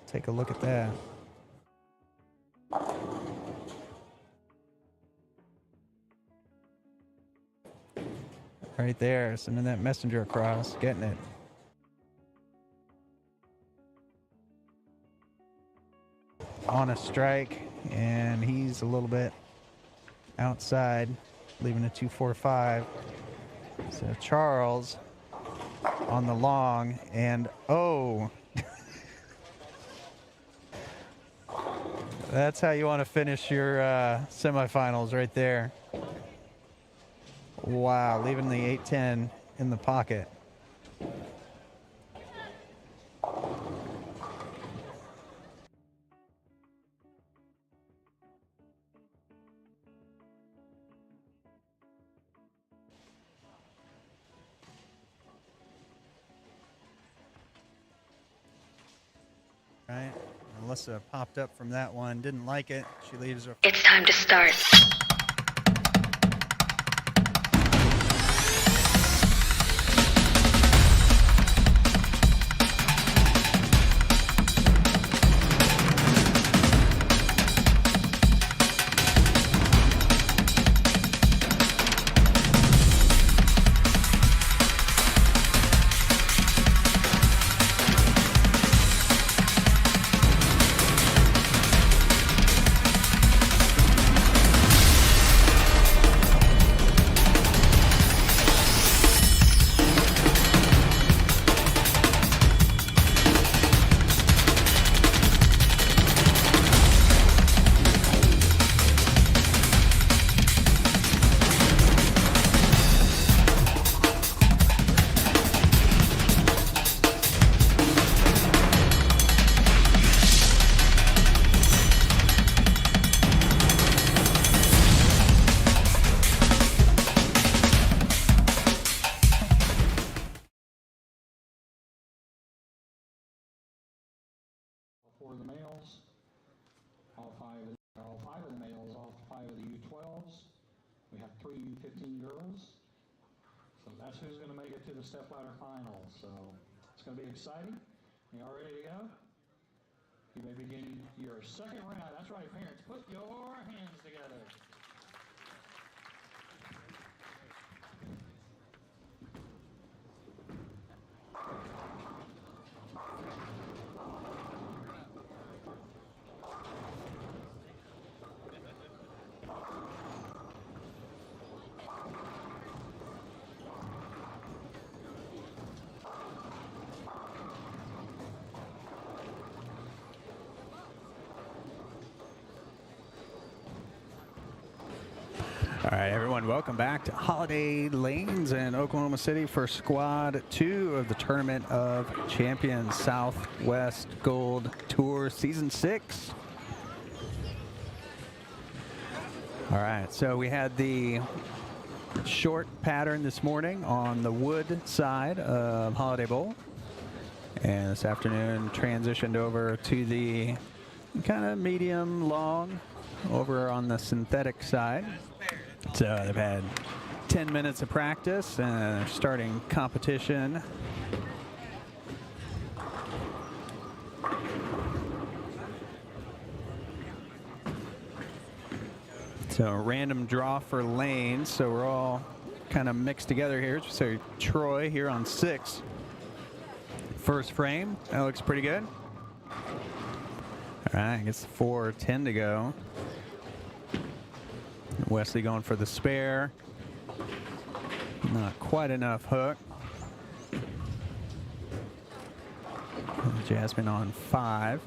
Take a look at that. Right there, sending that messenger across, getting it. On a strike, and he's a little bit outside, leaving a 2-4-5. So Charles on the long, and oh, that's how you want to finish your semifinals right there. Wow, leaving the 8-10 in the pocket. Right, Alyssa popped up from that one, didn't like it. She leaves her. It's time to start. For the males, all five of the males, all five of the U12s. We have 3 U15 girls. So that's who's going to make it to the Stepladder finals. So it's going to be exciting. You all ready to go? You may begin your second round. That's right, parents. Put your hands together. All right, everyone, welcome back to Holiday Lanes in Oklahoma City for Squad 2 of the Tournament of Champions Southwest Gold Tour Season 6. All right, so we had the short pattern this morning on the wood side of Holiday Bowl. And this afternoon transitioned over to the kind of medium long over on the synthetic side. So they've had 10 minutes of practice and they're starting competition. So random draw for lanes. So we're all kind of mixed together here. So Troy here on 6. First frame, that looks pretty good. All right, I guess 4:10 to go. Wesley going for the spare. Not quite enough hook. Jasmine on 5.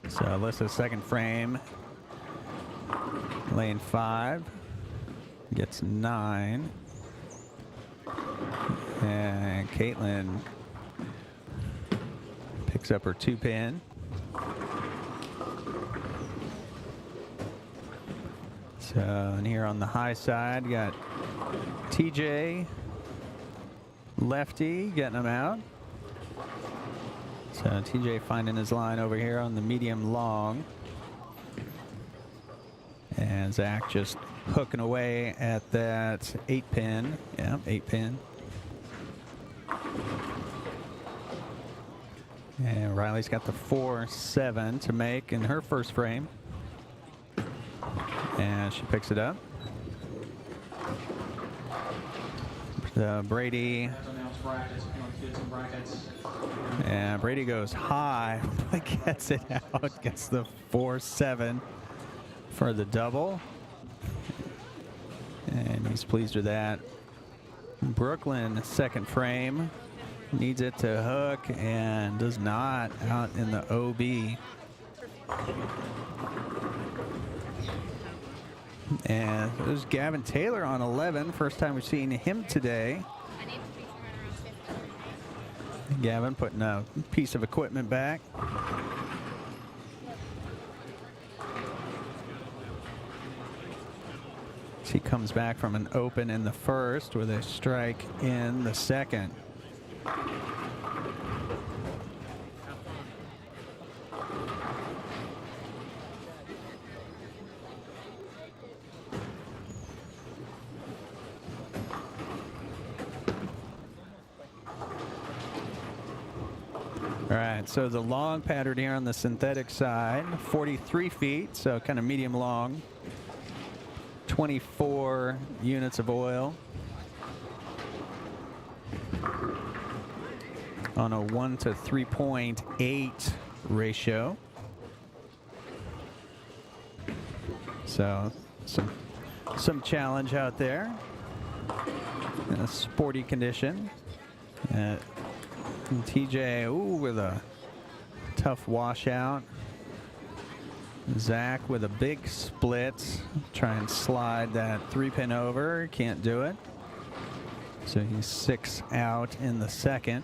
So Alyssa's second frame, lane 5, gets 9. And Caitlin picks up her 2-pin. So, and here on the high side, got TJ lefty getting him out. So TJ finding his line over here on the medium long. And Zach just hooking away at that 8-pin. Yeah, 8-pin. And Riley's got the 4-7 to make in her first frame. And she picks it up. Brady. And Brady goes high, but gets it out. Gets the 4-7 for the double. And he's pleased with that. Brooklyn, second frame. Needs it to hook and does not, out in the OB. And there's Gavin Taylor on 11. First time we've seen him today. Gavin putting a piece of equipment back. He comes back from an open in the first with a strike in the second. All right, so the long pattern here on the synthetic side, 43 feet, so kind of medium long. 24 units of oil on a 1 to 3.8 ratio. So some challenge out there in a sporty condition. And TJ, ooh, with a tough washout. Zach with a big split. Try and slide that 3-pin over. Can't do it. So he's 6 out in the second.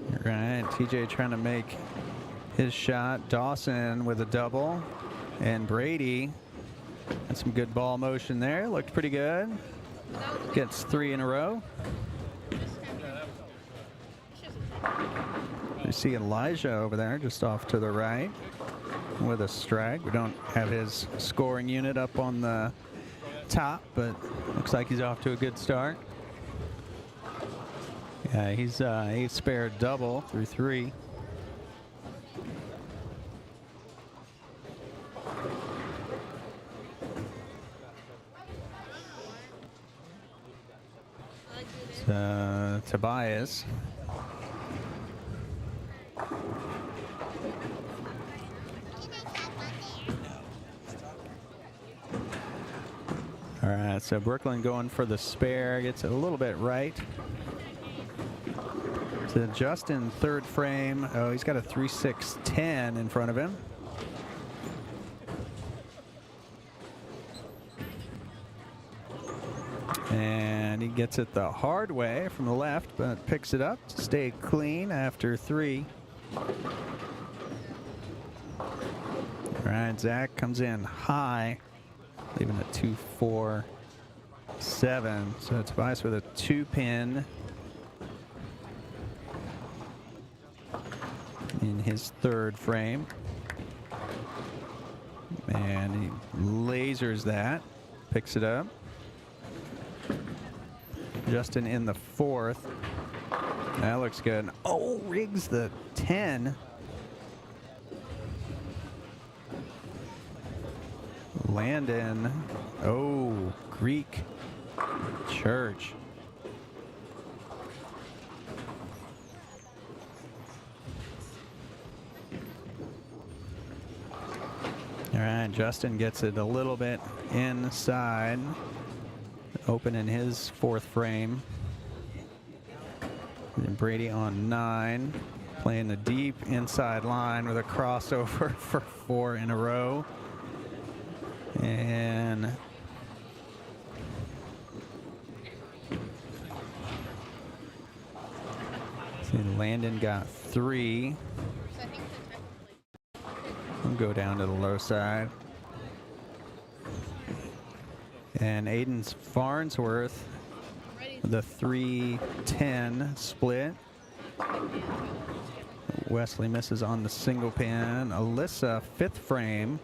All right, TJ trying to make his shot. Dawson with a double. And Brady had some good ball motion there. Looked pretty good. Gets 3 in a row. You see Elijah over there just off to the right with a strike. We don't have his scoring unit up on the top, but looks like he's off to a good start. Yeah, he's a spared double through 3. Tobias. All right, so Brooklyn going for the spare, gets it a little bit right. So Justin, third frame. Oh, he's got a 3.610 in front of him. And he gets it the hard way from the left, but picks it up to stay clean after 3. All right, Zach comes in high, leaving a 2-4-7. So Tobias with a 2-pin in his third frame. And he lasers that, picks it up. Justin in the fourth. That looks good. Oh, rigs the 10. Landon. Oh, Greek Church. All right, Justin gets it a little bit inside. Open in his fourth frame. And Brady on 9. Playing the deep inside line with a crossover for 4 in a row. And Landon got 3. We'll go down to the low side. And Aiden's Farnsworth, the 3-10 split. Wesley misses on the single pin. Alyssa, 5th frame.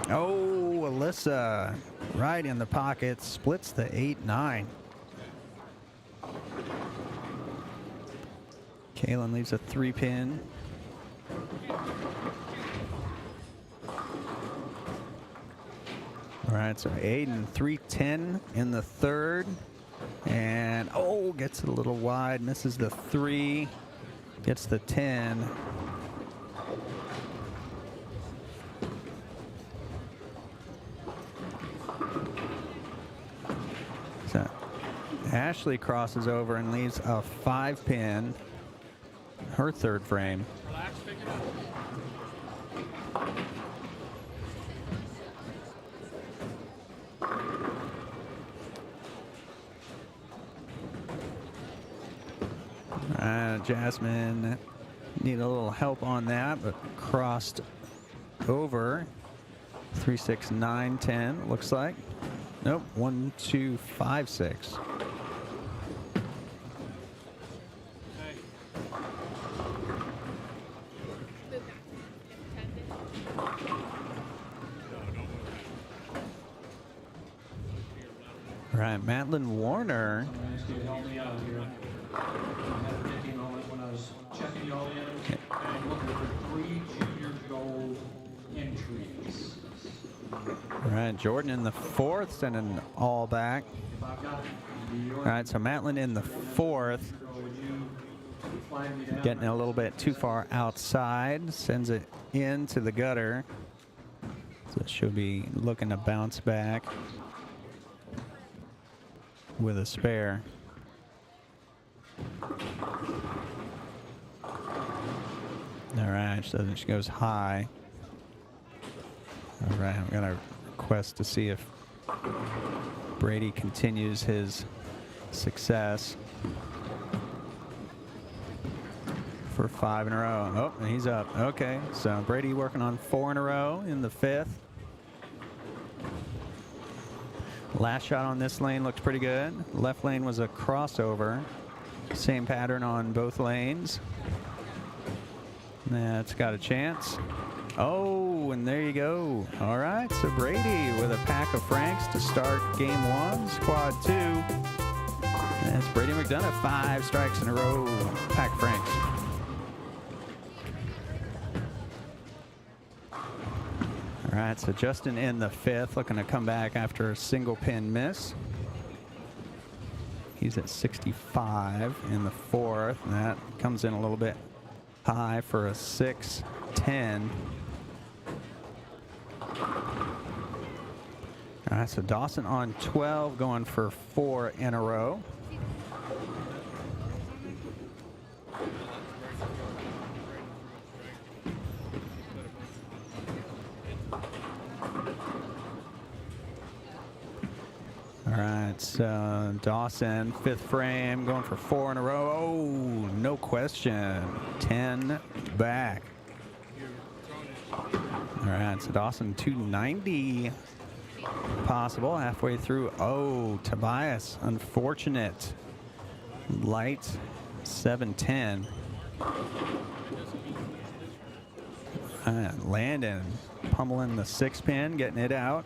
Oh, Alyssa, right in the pocket, splits the 8-9. Kaylin leaves a 3-pin. All right, so Aiden 3-10 in the 3rd. And, oh, gets it a little wide, misses the 3, gets the 10. So Ashley crosses over and leaves a 5-pin, her 3rd frame. Relax, pick it up. Jasmine need a little help on that, but crossed over. 3, 6, 9, 10 looks like. Nope, 1, 2, 5, 6. All right, Madeline Warner. Help me out here. I had a thinking on it when I was checking y'all in, and I'm looking for 3 junior gold entries. All right, Jordan in the 4th, sending all back. If I've got All right, so Madeline in the 4th, would you flag me down? getting a little bit too far outside, sends it into the gutter. So she'll be looking to bounce back with a spare. All right, so she goes high. All right, I'm gonna request to see if Brady continues his success for 5 in a row. Oh, and he's up. Okay, so Brady working on 4 in a row in the 5th. Last shot on this lane looked pretty good. Left lane was a crossover. Same pattern on both lanes. That's got a chance. Oh, and there you go. All right, so Brady with a pack of Franks to start game 1, squad 2. That's Brady McDonough, 5 strikes in a row, pack of Franks. All right, so Justin in the 5th, looking to come back after a single pin miss. He's at 65 in the 4th, and that comes in a little bit high for a 6-10. All right, so Dawson on 12, going for 4 in a row. All right, so Dawson, 5th frame, going for 4 in a row. Oh, no question. 10 back. All right, so Dawson 290 possible halfway through. Oh, Tobias, unfortunate. Light 710. Landon pummeling the 6-pin, getting it out.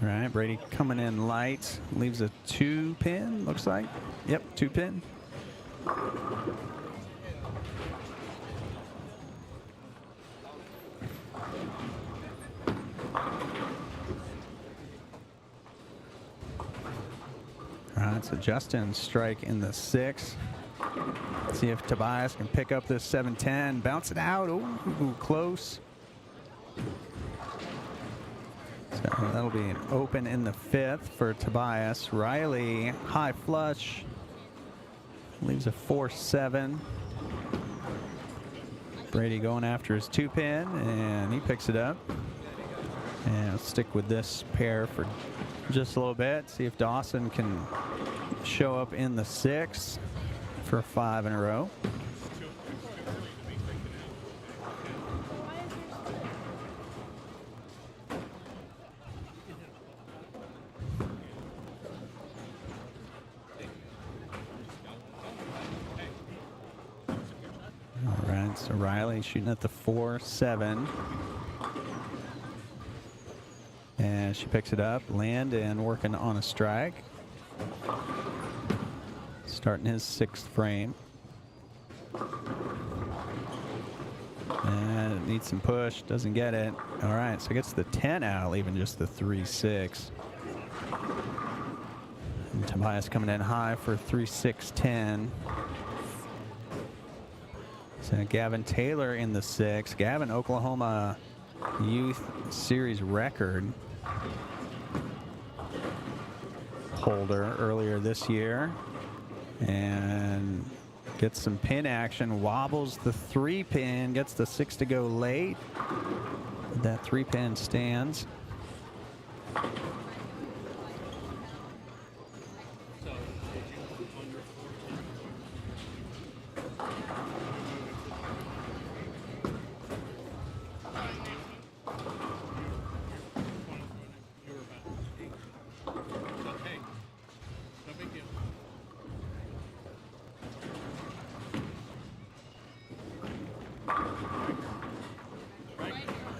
All right, Brady coming in light, leaves a 2-pin, looks like. Yep, 2-pin. All right, so Justin strike in the 6th. See if Tobias can pick up this 710, bounce it out. Ooh, close. So that'll be an open in the 5th for Tobias. Riley, high flush, leaves a 4-7. Brady going after his 2-pin, and he picks it up. And I'll stick with this pair for just a little bit. See if Dawson can show up in the 6th for 5 in a row. All right, so Riley shooting at the 4-7. And she picks it up, Landon working on a strike. Starting his 6th frame. And it needs some push, doesn't get it. All right, so gets the 10 out, leaving just the 3-6. And Tobias coming in high for 3-6-10. So Gavin Taylor in the 6. Gavin, Oklahoma Youth Series record holder earlier this year, and gets some pin action, wobbles the 3-pin, gets the 6 to go late. That 3-pin stands.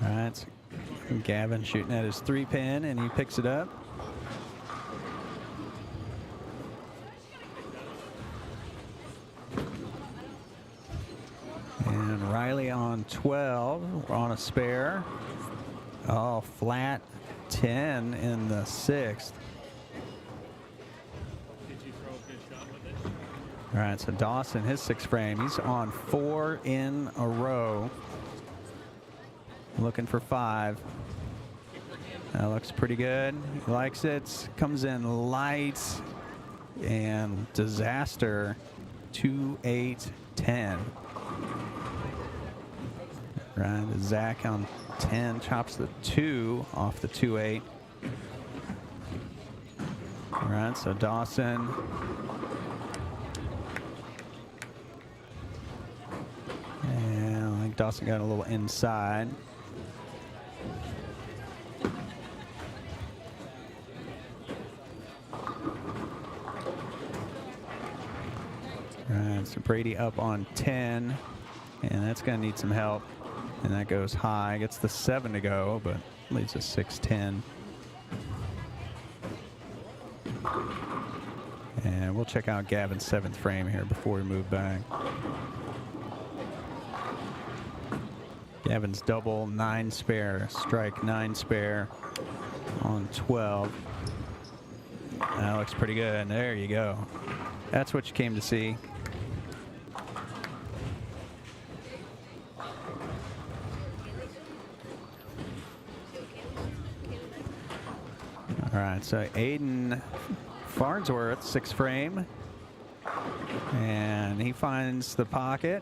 All right, so Gavin shooting at his 3-pin, and he picks it up. And Riley on 12, on a spare. Oh, flat 10 in the 6th. All right, so Dawson, his 6th frame, he's on 4 in a row. Looking for 5. That looks pretty good. He likes it. Comes in light and disaster. 2-8-10. Right, Zach on 10 chops the 2 off the 2-8. All right, so Dawson. And I think Dawson got a little inside. Right, so Brady up on 10, and that's going to need some help. And that goes high, gets the 7 to go, but leads to 6-10. And we'll check out Gavin's 7th frame here before we move back. Gavin's double 9 spare, strike 9 spare on 12. That looks pretty good. There you go. That's what you came to see. All right, so Aiden Farnsworth, 6th frame, and he finds the pocket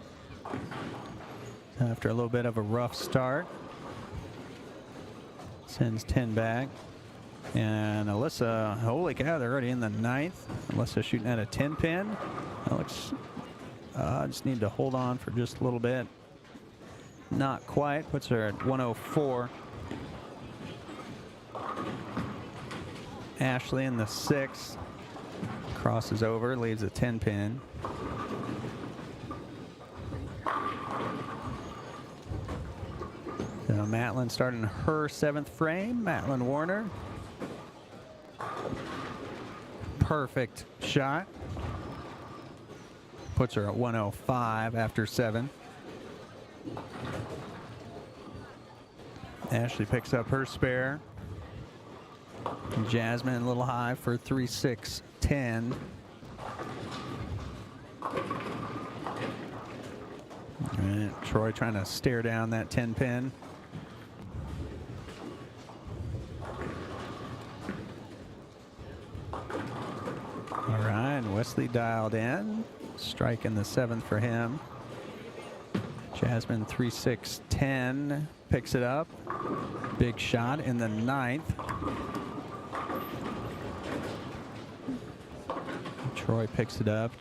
after a little bit of a rough start. Sends 10 back. And Alyssa, holy cow, they're already in the 9th. Alyssa shooting at a 10-pin. That looks, just need to hold on for just a little bit. Not quite, puts her at 104. Ashley in the 6th. Crosses over, leaves a 10-pin. So Matlin starting her 7th frame. Matlin Warner. Perfect shot. Puts her at 105 after 7. Ashley picks up her spare. Jasmine a little high for 3-6-10. And Troy trying to stare down that 10-pin. All right, Wesley dialed in. Striking the 7th for him. Jasmine 3-6-10 picks it up. Big shot in the 9th. Troy picks it up.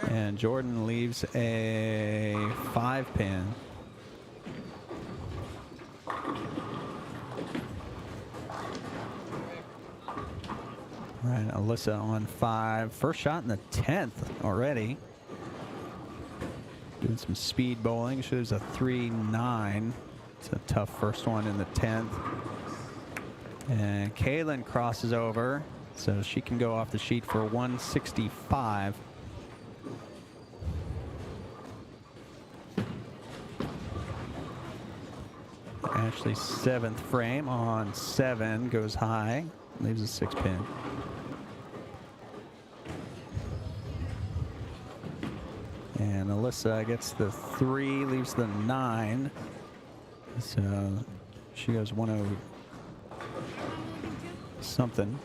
And Jordan leaves a 5-pin. All right, Alyssa on 5. First shot in the 10th already. Doing some speed bowling. She was a 3-9. It's a tough first one in the 10th. And Kaylin crosses over, so she can go off the sheet for 165. Ashley's 7th frame on 7 goes high, leaves a 6-pin. And Alyssa gets the 3, leaves the 9. So she goes 1-0 something.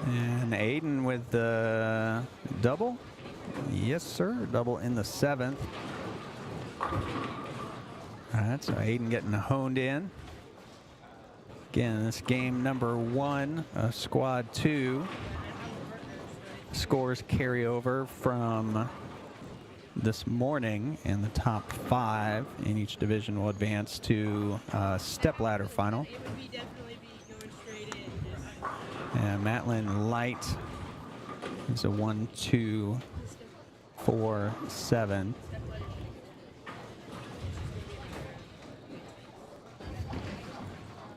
And Aiden with the double. Yes, sir. Double in the 7th. All right, so Aiden getting honed in. Again, this game number 1, squad 2. Scores carry over from this morning, and the top 5 in each division will advance to Stepladder final. And Matlin Light is a 1, 2, 4, 7.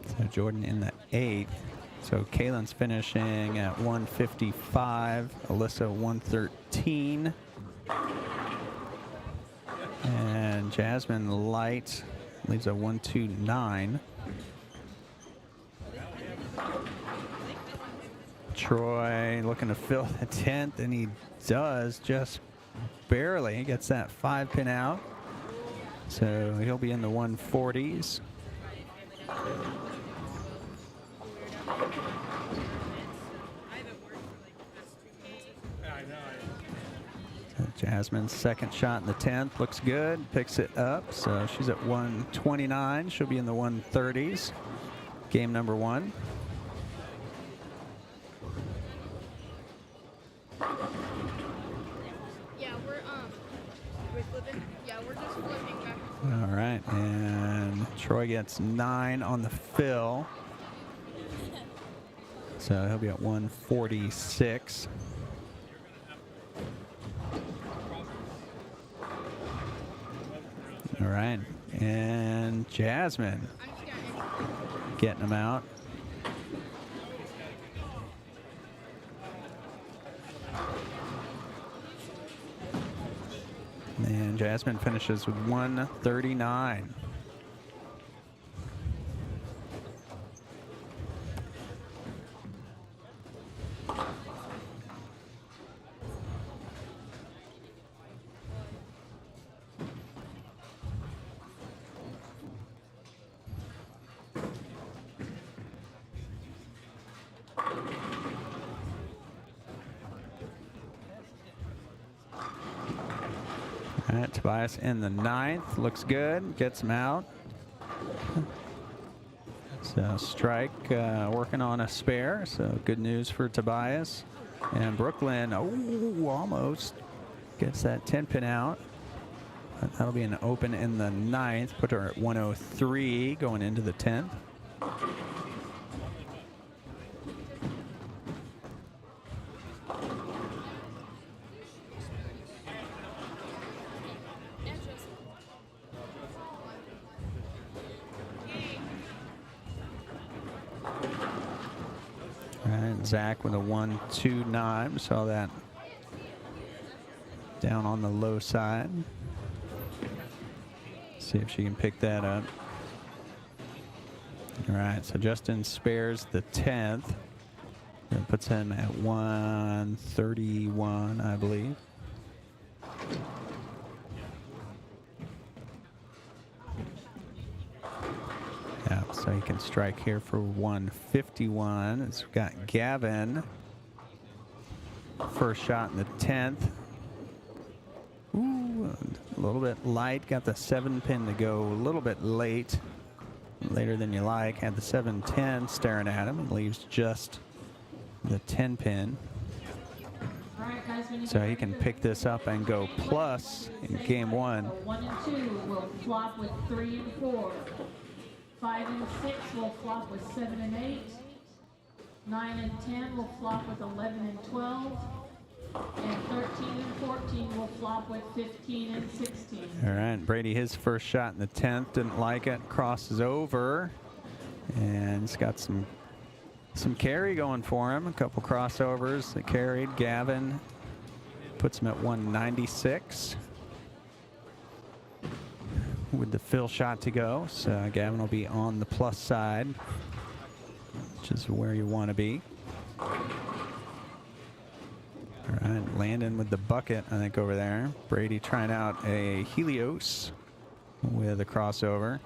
So Jordan in the 8th. So Kaylin's finishing at 155, Alyssa 113. And Jasmine Light leaves a 129. Troy looking to fill the 10th, and he does just barely. He gets that 5-pin out. So he'll be in the 140s. Jasmine's 2nd shot in the 10th looks good, picks it up, so she's at 129. She'll be in the 130s. Game number 1. Yeah, we're flipping. Yeah, we're just flipping back. All right, and Troy gets 9 on the fill, so he'll be at 146. All right, and Jasmine getting them out. And Jasmine finishes with 139. All right, Tobias in the 9th, looks good, gets him out. So Strike working on a spare, so good news for Tobias. And Brooklyn, oh, almost gets that 10-pin out. But that'll be an open in the 9th, put her at 103 going into the 10th. Zach with a 129. Saw that down on the low side. See if she can pick that up. All right, so Justin spares the 10th. That puts him at 131, I believe. Yeah, so he can strike here for 151. It's got Gavin. First shot in the 10th. Ooh, a little bit light. Got the 7-pin to go a little bit late. later than you like. Had the 7-10 staring at him. Leaves just the 10 pin. So he can pick this up and go plus in game 1. 1 and 2 will flop with 3 and 4. 5 and 6 will flop with 7 and 8. 9 and 10 will flop with 11 and 12. And 13 and 14 will flop with 15 and 16. All right, Brady, his first shot in the 10th, didn't like it, crosses over, and he's got some carry going for him. A couple crossovers that carried. Gavin puts him at 196 with the fill shot to go. So Gavin will be on the plus side, which is where you want to be. All right, Landon with the bucket, I think, over there. Brady trying out a Helios with a crossover.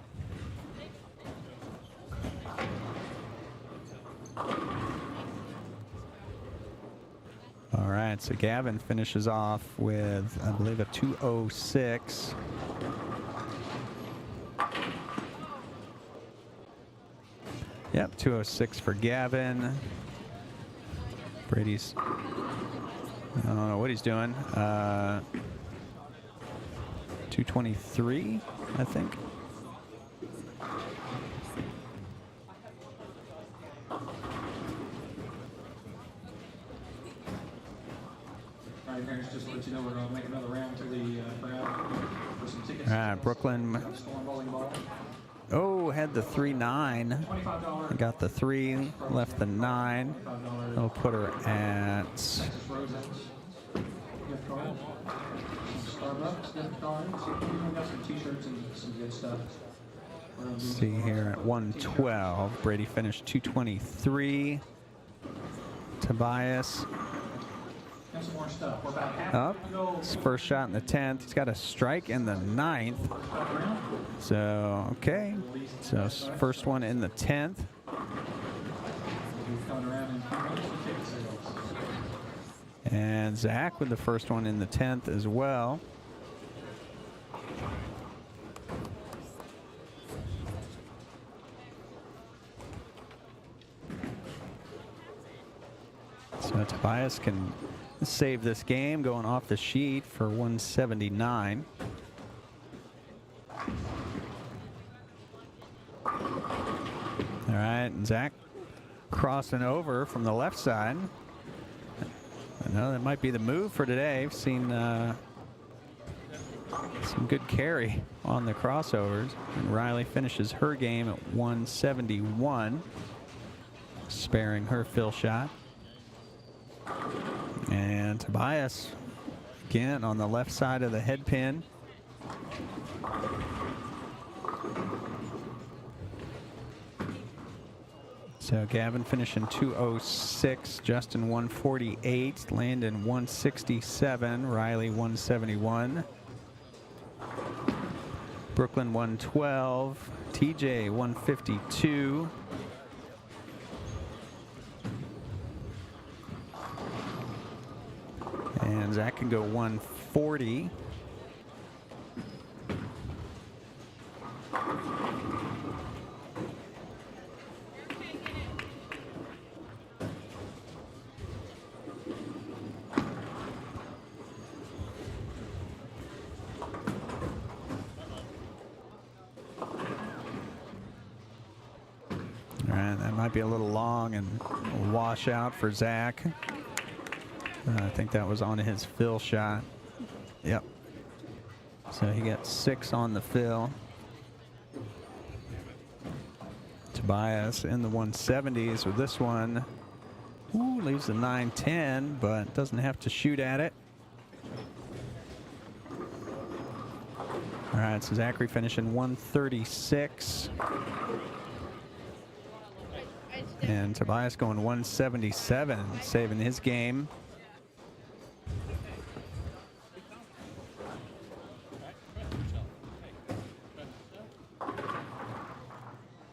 All right, so Gavin finishes off with, I believe, a 206. Yep, 206 for Gavin. Brady's, I don't know what he's doing. 223, I think. All right, parents, just to let you know, we're going to make another round to the crowd for some tickets. All right, Brooklyn. Storm bowling ball. Oh, had the 3-9. $25. Got the 3, left the 9. I'll put her at. Texas Roses. Gift card. Some Starbucks gift cards. We got some t-shirts and some good stuff. Let's see here at 112. Brady finished 223. Tobias Got some more stuff. We're about half up. to go. His first shot in the 10th. He's got a strike in the 9th. Round. So, okay. So, first one in the 10th. We'll be coming around in a few minutes with ticket sales. And Zach with the first one in the 10th as well. So Tobias can save this game going off the sheet for 179. All right, and Zach crossing over from the left side. I know that might be the move for today. I've seen some good carry on the crossovers. And Riley finishes her game at 171, sparing her fill shot. And Tobias again on the left side of the head pin. So Gavin finishing 206, Justin 148, Landon 167, Riley 171, Brooklyn 112, TJ 152. And Zach can go 140. All right, that might be a little long and a washout for Zach. I think that was on his fill shot. Yep. So he got 6 on the fill. Tobias in the 170s with this one. Ooh, leaves the 9-10, but doesn't have to shoot at it. All right, so Zachary finishing 136. And Tobias going 177, saving his game.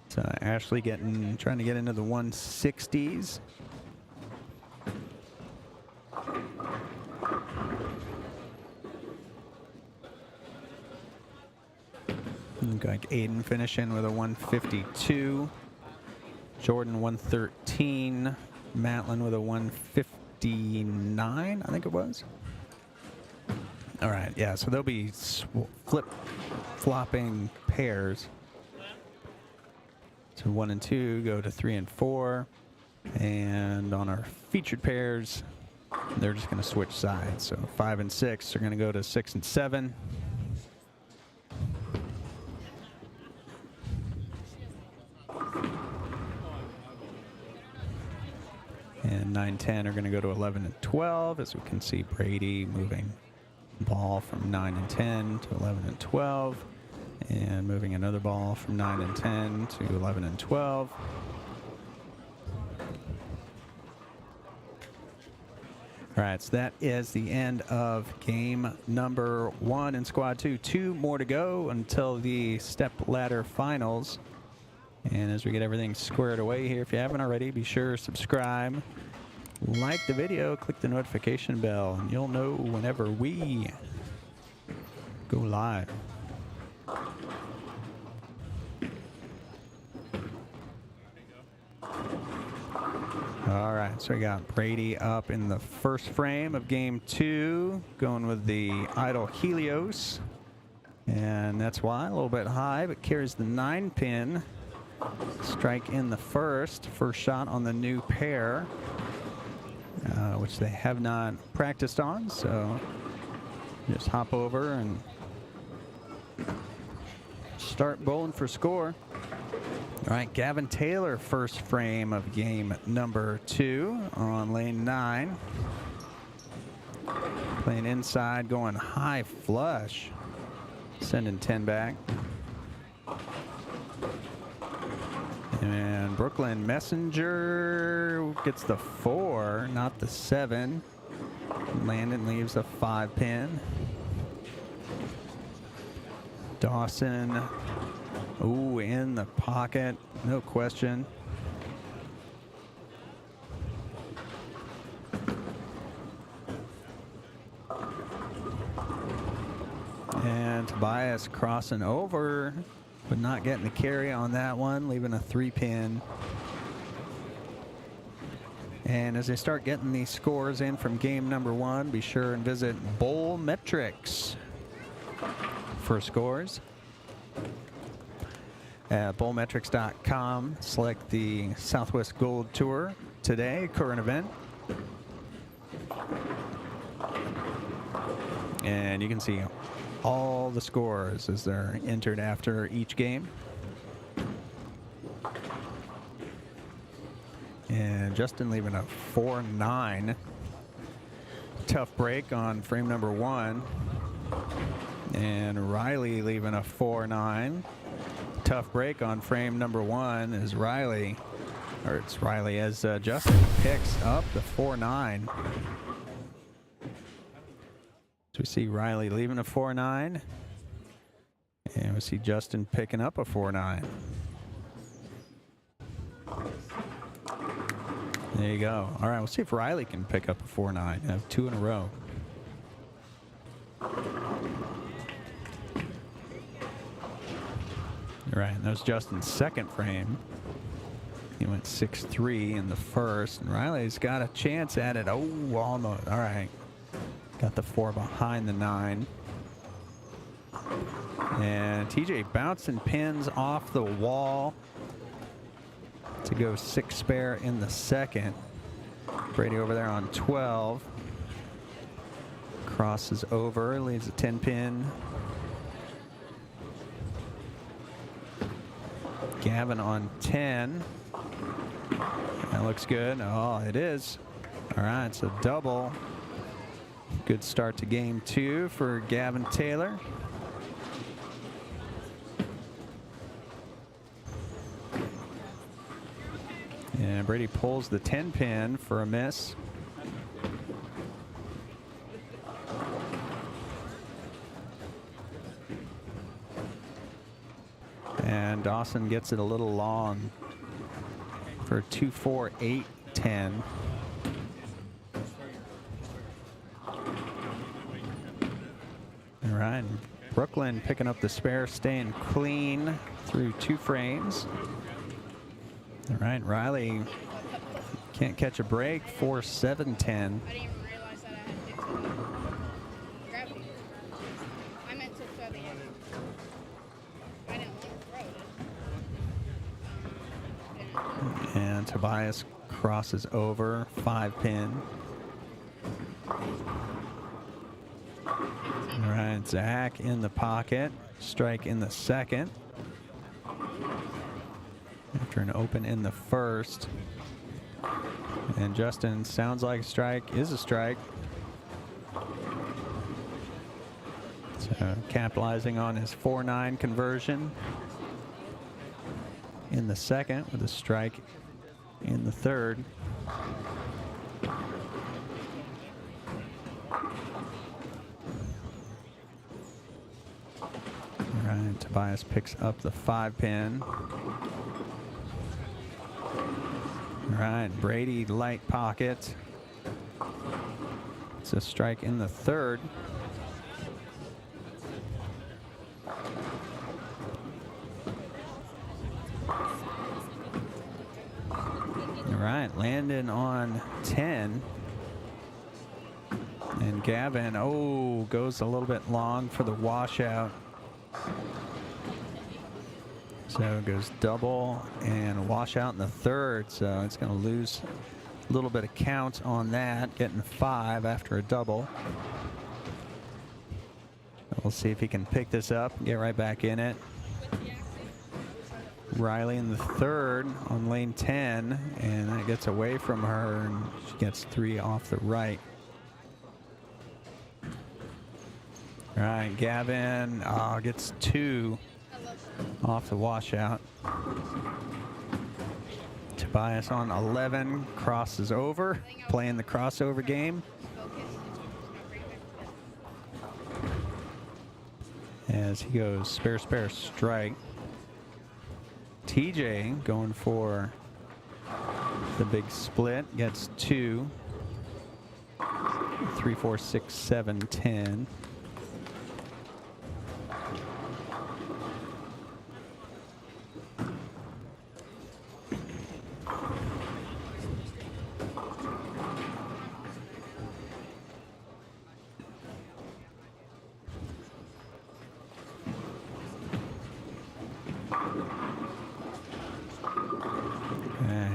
So Ashley trying to get into the 160s. Look like Aiden finishing with a 152. Jordan 113. Matlin with a 159, I think it was. All right, yeah, so they'll be flip-flopping pairs. So 1 and 2 go to 3 and 4. And on our featured pairs, they're just going to switch sides. So 5 and 6 are going to go to 6 and 7. And 9, 10 are going to go to 11 and 12. As we can see, Brady moving ball from 9 and 10 to 11 and 12. And moving another ball from 9 and 10 to 11 and 12. All right, so that is the end of game number 1 in squad 2. 2 more to go until the Stepladder finals. And as we get everything squared away here, if you haven't already, be sure to subscribe, like the video, click the notification bell, and you'll know whenever we go live. All right, so we got Brady up in the first frame of game 2, going with the Idle Helios. And that's why, a little bit high, but carries the 9-pin. Strike in the first shot on the new pair, which they have not practiced on, so just hop over and start bowling for score. All right, Gavin Taylor, first frame of game number 2 on lane 9. Playing inside, going high flush, sending 10 back. And Brooklyn Messenger gets the 4, not the 7. Landon leaves a 5-pin. Dawson, ooh, in the pocket, no question. And Tobias crossing over, but not getting the carry on that one, leaving a 3-pin. And as they start getting these scores in from game number 1, be sure and visit Bowl Metrics for scores. At bowlmetrics.com, select the Southwest Gold Tour today, current event. And you can see all the scores as they're entered after each game. And Justin leaving a 4-9. Tough break on frame number 1. And Riley leaving a 4-9. Tough break on frame number 1 as Riley, or it's Riley, as Justin picks up the 4-9. So we see Riley leaving a 4-9. And we see Justin picking up a 4-9. There you go. All right, we'll see if Riley can pick up a 4-9. Have 2 in a row. All right, that was Justin's second frame. He went 6-3 in the first, and Riley's got a chance at it. Oh, almost. All right. Got the 4 behind the 9. And TJ bouncing pins off the wall to go 6 spare in the second. Brady over there on 12. Crosses over, leaves a 10-pin. Gavin on 10. That looks good. Oh, it is. All right, it's a double. Good start to game 2 for Gavin Taylor. And Brady pulls the 10-pin for a miss. And Dawson gets it a little long for 2-4-8-10. All right. Brooklyn picking up the spare, staying clean through 2 frames. All right, Riley can't catch a break, 4-7-10. I didn't even realize that I had to gravity. I meant to throw the end. I didn't want to throw it. And Tobias crosses over, 5-pin. All right, Zach in the pocket, strike in the second. After an open in the first. And Justin, sounds like a strike, is a strike. So capitalizing on his 4-9 conversion in the second with a strike in the third. All right, Tobias picks up the 5-pin. All right, Brady light pocket. It's a strike in the third. All right, Landon on 10. And Gavin, oh, goes a little bit long for the washout. So it goes double and washout in the third. So it's going to lose a little bit of count on that, getting 5 after a double. We'll see if he can pick this up and get right back in it. Riley in the third on lane 10, and that gets away from her, and she gets 3 off the right. All right, Gavin gets 2 off the washout. Tobias on 11, crosses over, playing the crossover game. As he goes spare, strike. TJ going for the big split, gets 2. 3, 4, 6, 7, 10.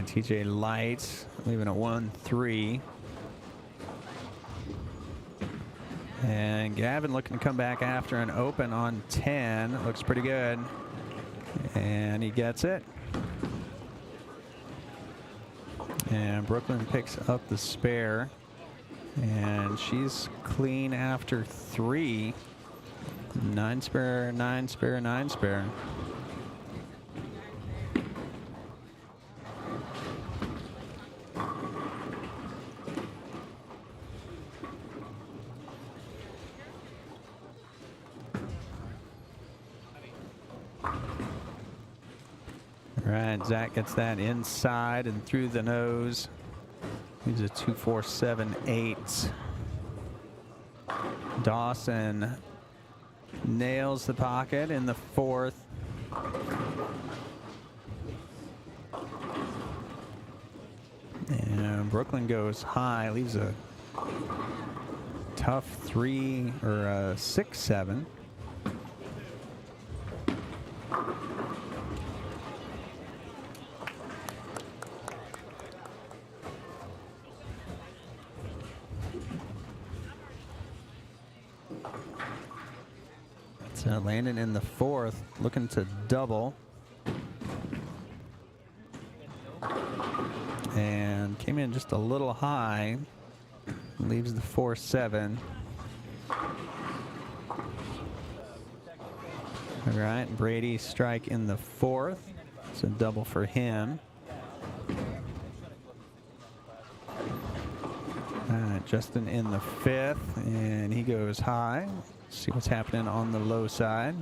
TJ light, leaving a 1-3. And Gavin looking to come back after an open on 10. Looks pretty good. And he gets it. And Brooklyn picks up the spare. And she's clean after 3. 9 spare, 9 spare, 9 spare. Zach gets that inside and through the nose. He's a 2, 4, 7, 8. Dawson nails the pocket in the fourth. And Brooklyn goes high, leaves a tough 3 or a 6, 7. Landon in the fourth, looking to double. And came in just a little high. Leaves the 4-7. All right, Brady strike in the fourth. It's a double for him. All right, Justin in the fifth, and he goes high. See what's happening on the low side.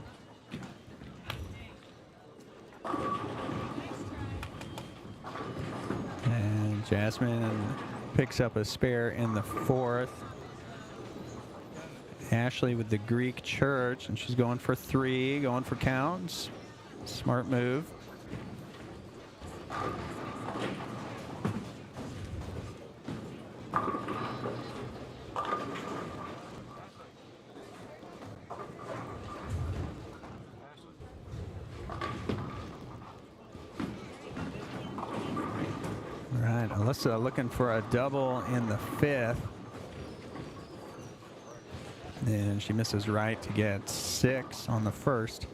And Jasmine picks up a spare in the fourth. Ashley with the Greek church, and she's going for 3, going for counts. Smart move. All right, Alyssa looking for a double in the 5th. And she misses right to get 6 on the 1st.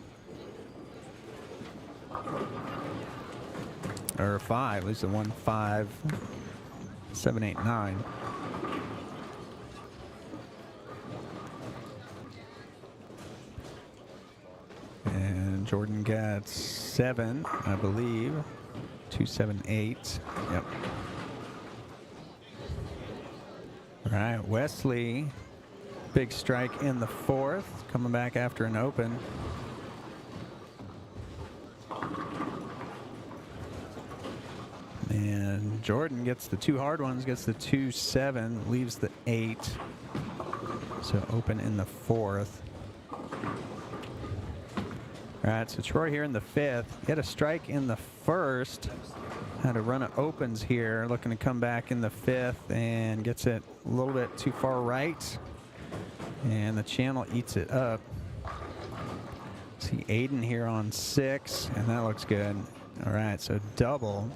Or 5, at least the 1, 5, 7, 8, 9. And Jordan gets 7, I believe. 2, 7, 8. Yep. All right, Wesley. Big strike in the 4th, coming back after an open. And Jordan gets the 2 hard ones, gets the 2, 7, leaves the 8. So open in the 4th. All right, so Troy here in the 5th. He had a strike in the 1st. Had a run of opens here, looking to come back in the 5th and gets it a little bit too far right. And the channel eats it up. See Aiden here on 6, and that looks good. All right, so double.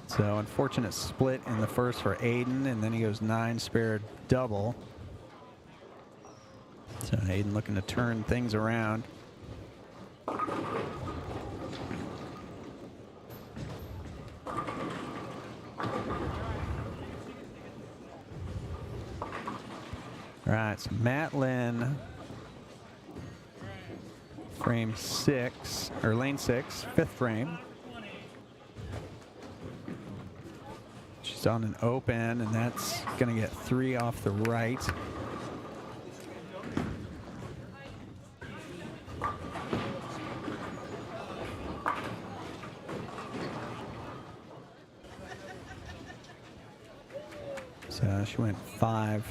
So unfortunate split in the 1st for Aiden, and then he goes 9 spare double. So Aiden looking to turn things around. All right, so Matlin, frame 6, or lane 6, 5th frame. She's on an open, and that's going to get 3 off the right. So she went 5-2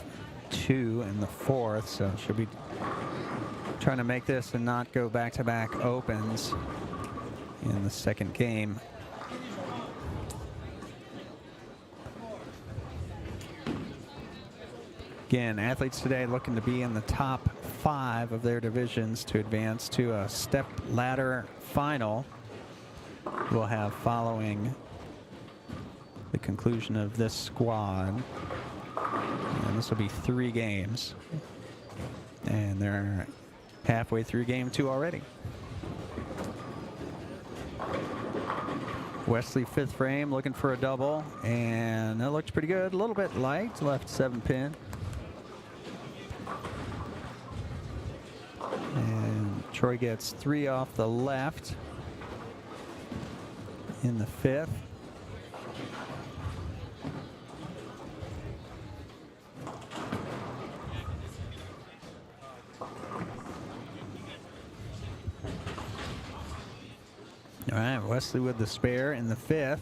in the 4th, so she'll be trying to make this and not go back-to-back opens in the 2nd game. Again, athletes today looking to be in the top 5 of their divisions to advance to a step ladder final. We'll have following the conclusion of this squad. And this will be 3 games. And they're halfway through game 2 already. Wesley 5th frame looking for a double, and that looks pretty good. A little bit light, left 7 pin. And Troy gets 3 off the left in the 5th. All right, Wesley with the spare in the 5th.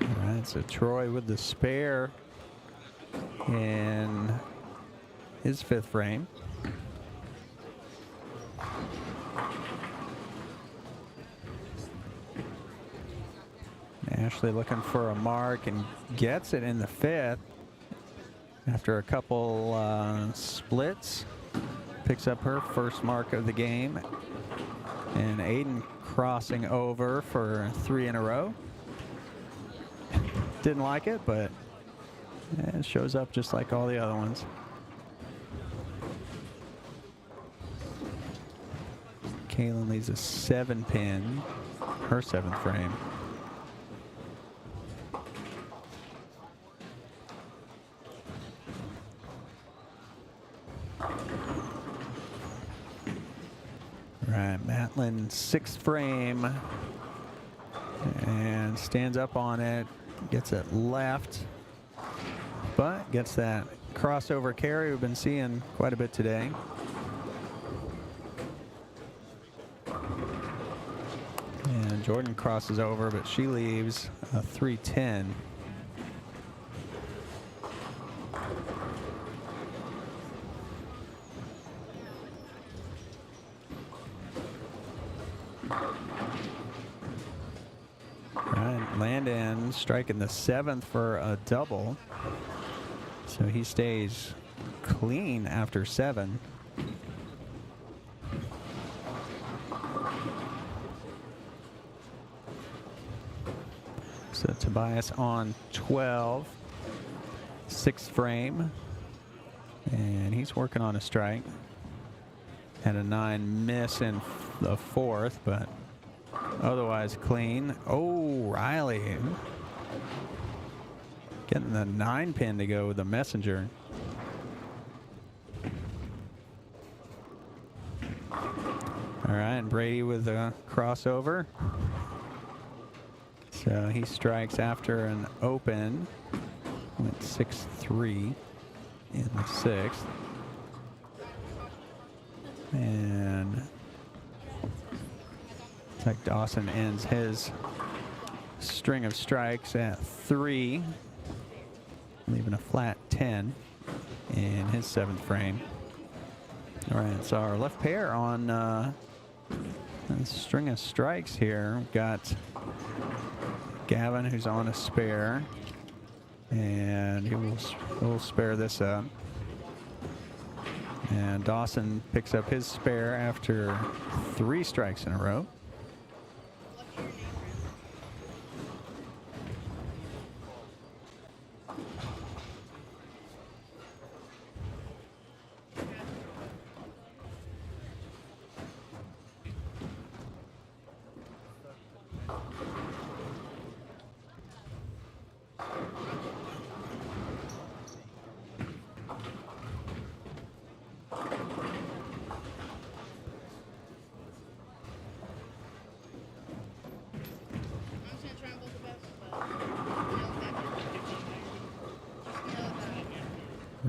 All right, so Troy with the spare in his 5th frame. Ashley looking for a mark and gets it in the 5th after a couple splits. Picks up her first mark of the game. And Aiden crossing over for 3 in a row. Didn't like it, but it shows up just like all the other ones. Kaylin leaves a 7 pin, her 7th frame. Right, Matlin 6th frame and stands up on it, gets it left, but gets that crossover carry we've been seeing quite a bit today. Jordan crosses over, but she leaves a 310. Landon striking the 7th for a double. So he stays clean after 7. So Tobias on 12, 6th frame, and he's working on a strike. Had a 9 miss in the 4th, but otherwise clean. Oh, Riley getting the 9 pin to go with the messenger. All right, Brady with a crossover. So he strikes after an open. Went 6-3 in the 6th. And it's like Dawson ends his string of strikes at 3, leaving a flat 10 in his 7th frame. All right, so our left pair on a string of strikes here. We've got Gavin, who's on a spare, and he will spare this up. And Dawson picks up his spare after 3 strikes in a row.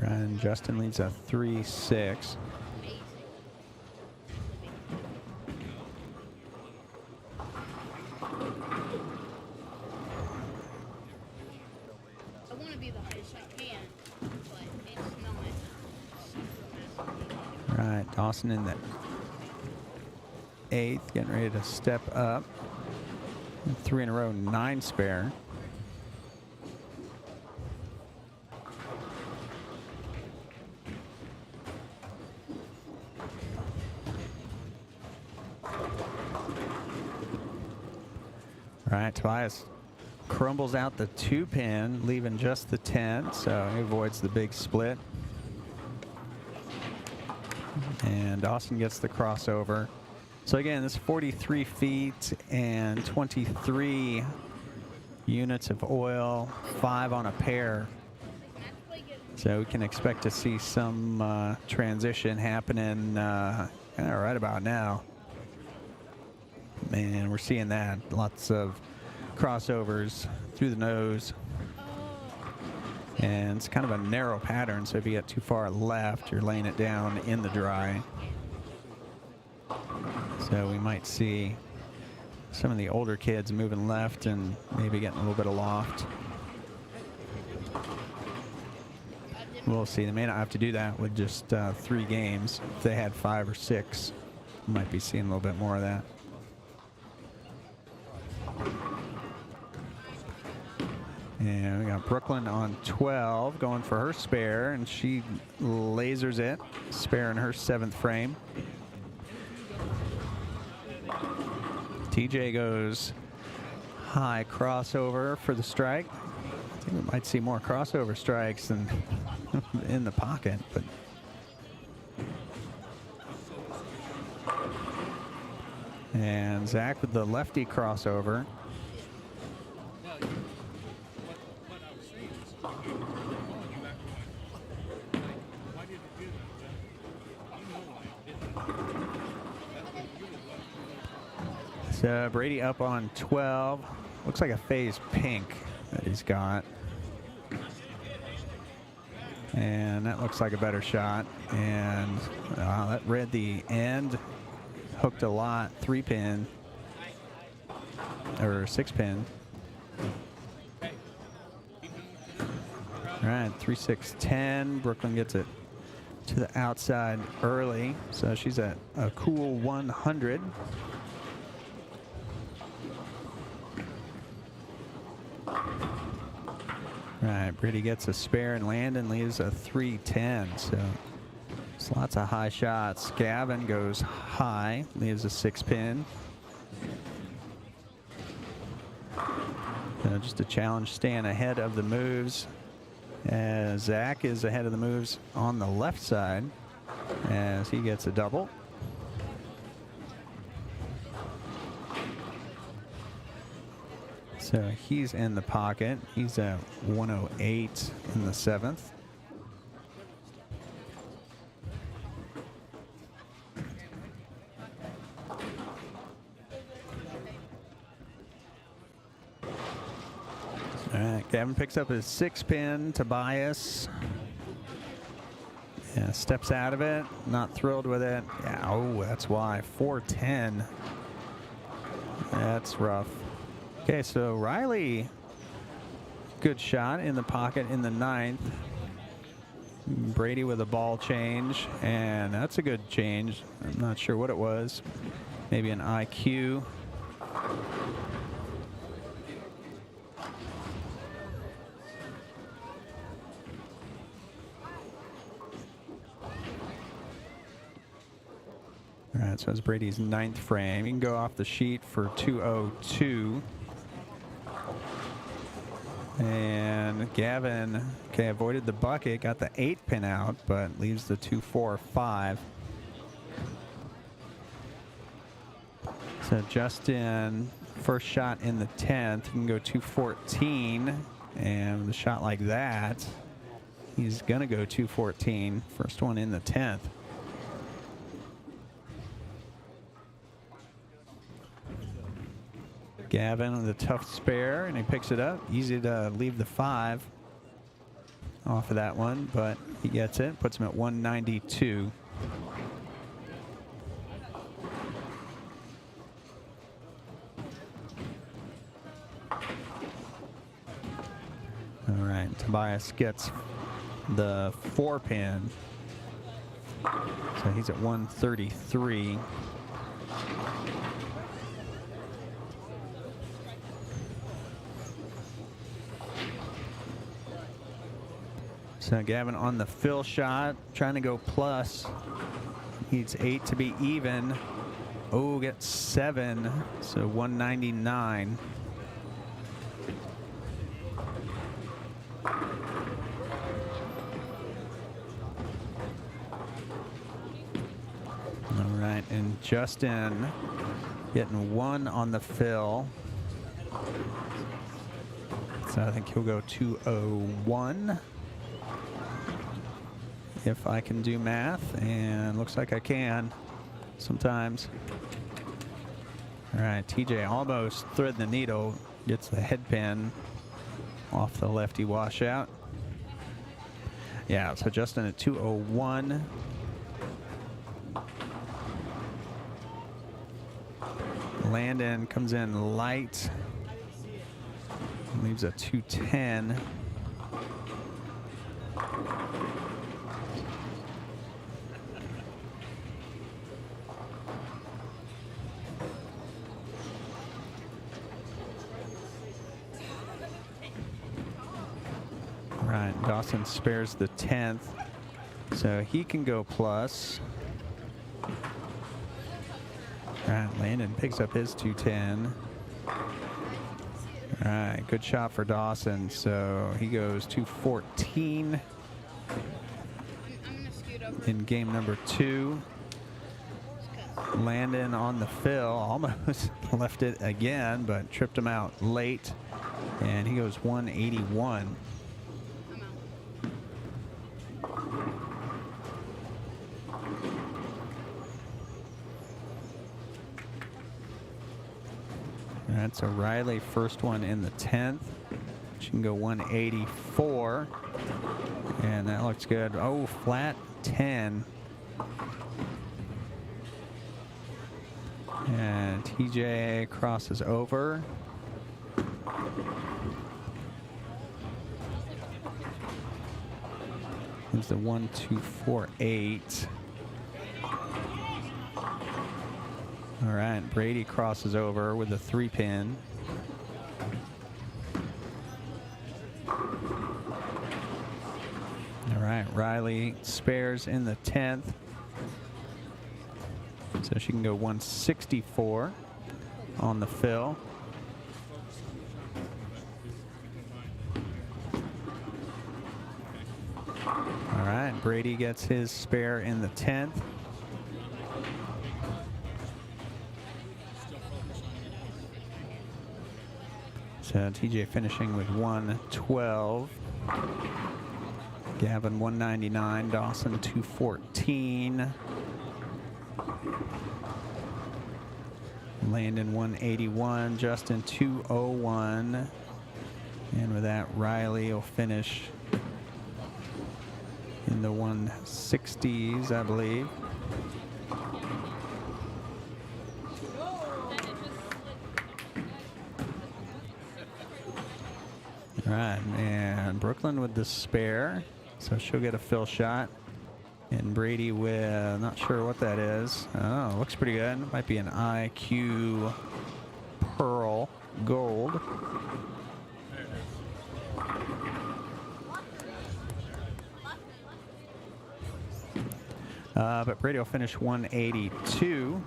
Ryan Justin leads a 3-6. I want to be the highest I can, but it's not. Right, Dawson in the 8th, getting ready to step up. 3 in a row, 9 spare. All right, Tobias crumbles out the 2 pin, leaving just the 10, so he avoids the big split. And Dawson gets the crossover. So again, this 43 feet and 23 units of oil, 5 on a pair. So we can expect to see some transition happening kind of right about now. And we're seeing that. Lots of crossovers through the nose. And it's kind of a narrow pattern, so if you get too far left, you're laying it down in the dry. So we might see some of the older kids moving left and maybe getting a little bit of loft. We'll see. They may not have to do that with just 3 games. If they had 5 or 6, we might be seeing a little bit more of that. And we got Brooklyn on 12 going for her spare, and she lasers it, spare in her 7th frame. TJ goes high crossover for the strike. I think we might see more crossover strikes than in the pocket, but and Zach with the lefty crossover. So Brady up on 12. Looks like a phase pink that he's got. And that looks like a better shot. And that read the end. Hooked a lot. 3 pin. or 6-pin. All right, 3-6-10. Brooklyn gets it to the outside early, so she's at a cool 100. All right, Brady gets a spare and Landon leaves a 3-10. So it's lots of high shots. Gavin goes high, leaves a 6-pin. Just a challenge staying ahead of the moves. As Zach is ahead of the moves on the left side as he gets a double. So he's in the pocket. He's at 108 in the 7th. All right, Gavin picks up his 6-pin. Tobias steps out of it. Not thrilled with it. Yeah, oh, that's why. 4-10. That's rough. Okay, so Riley, good shot in the pocket in the 9th. Brady with a ball change, and that's a good change. I'm not sure what it was. Maybe an IQ. All right, so it's Brady's 9th frame. You can go off the sheet for 202. And Gavin, okay, avoided the bucket, got the 8-pin out, but leaves the 2-4-5. So Justin, first shot in the 10th, he can go 214, and with a shot like that, he's gonna go 214. First one in the 10th. Gavin with a tough spare, and he picks it up. Easy to leave the 5 off of that one, but he gets it. Puts him at 192. All right, Tobias gets the 4-pin. So he's at 133. So Gavin on the fill shot, trying to go plus. Needs 8 to be even. Oh, gets 7, so 199. All right, and Justin getting 1 on the fill. So I think he'll go 201. If I can do math, and looks like I can sometimes. All right, TJ almost thread the needle, gets the head pin off the lefty washout. Yeah, so Justin at 201. Landon comes in light, leaves a 210. Right, Dawson spares the 10th, so he can go plus. All right, Landon picks up his 210. All right, good shot for Dawson, so he goes 214 in game number 2. Landon on the fill, almost left it again, but tripped him out late, and he goes 181. That's a Riley first one in the 10th. She can go 184. And that looks good. Oh, flat 10. And TJ crosses over. Here's the 1, 2, 4, 8. All right, Brady crosses over with a 3-pin. All right, Riley spares in the 10th. So she can go 164 on the fill. All right, Brady gets his spare in the 10th. So TJ finishing with 112. Gavin 199, Dawson 214. Landon 181, Justin 201. And with that, Riley will finish in the 160s, I believe. All right, and Brooklyn with the spare, so she'll get a fill shot. And Brady with, not sure what that is. Oh, looks pretty good. Might be an IQ Pearl Gold. But Brady will finish 182.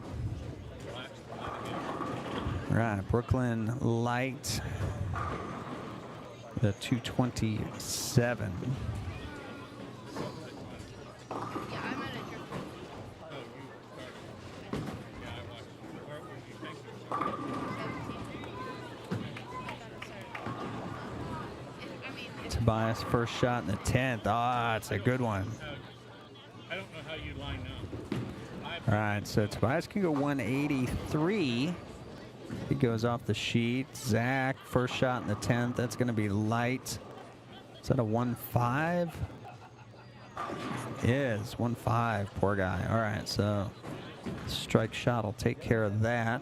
All right, Brooklyn Light, the 227. Tobias first shot in the 10th. Ah, it's a good one. I don't know how you line up. All right, so Tobias can go 183. He goes off the sheet. Zach, first shot in the 10th. That's going to be light. Is that a 1.5? It is 1.5. Poor guy. All right, so strike shot will take care of that.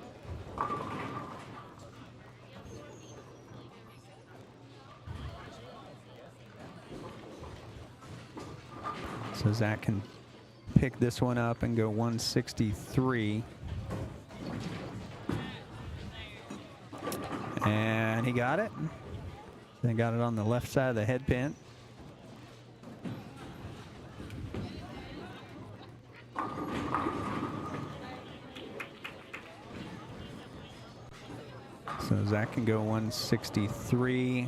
So Zach can pick this one up and go 163. And he got it. Then got it on the left side of the head pin. So Zach can go 163.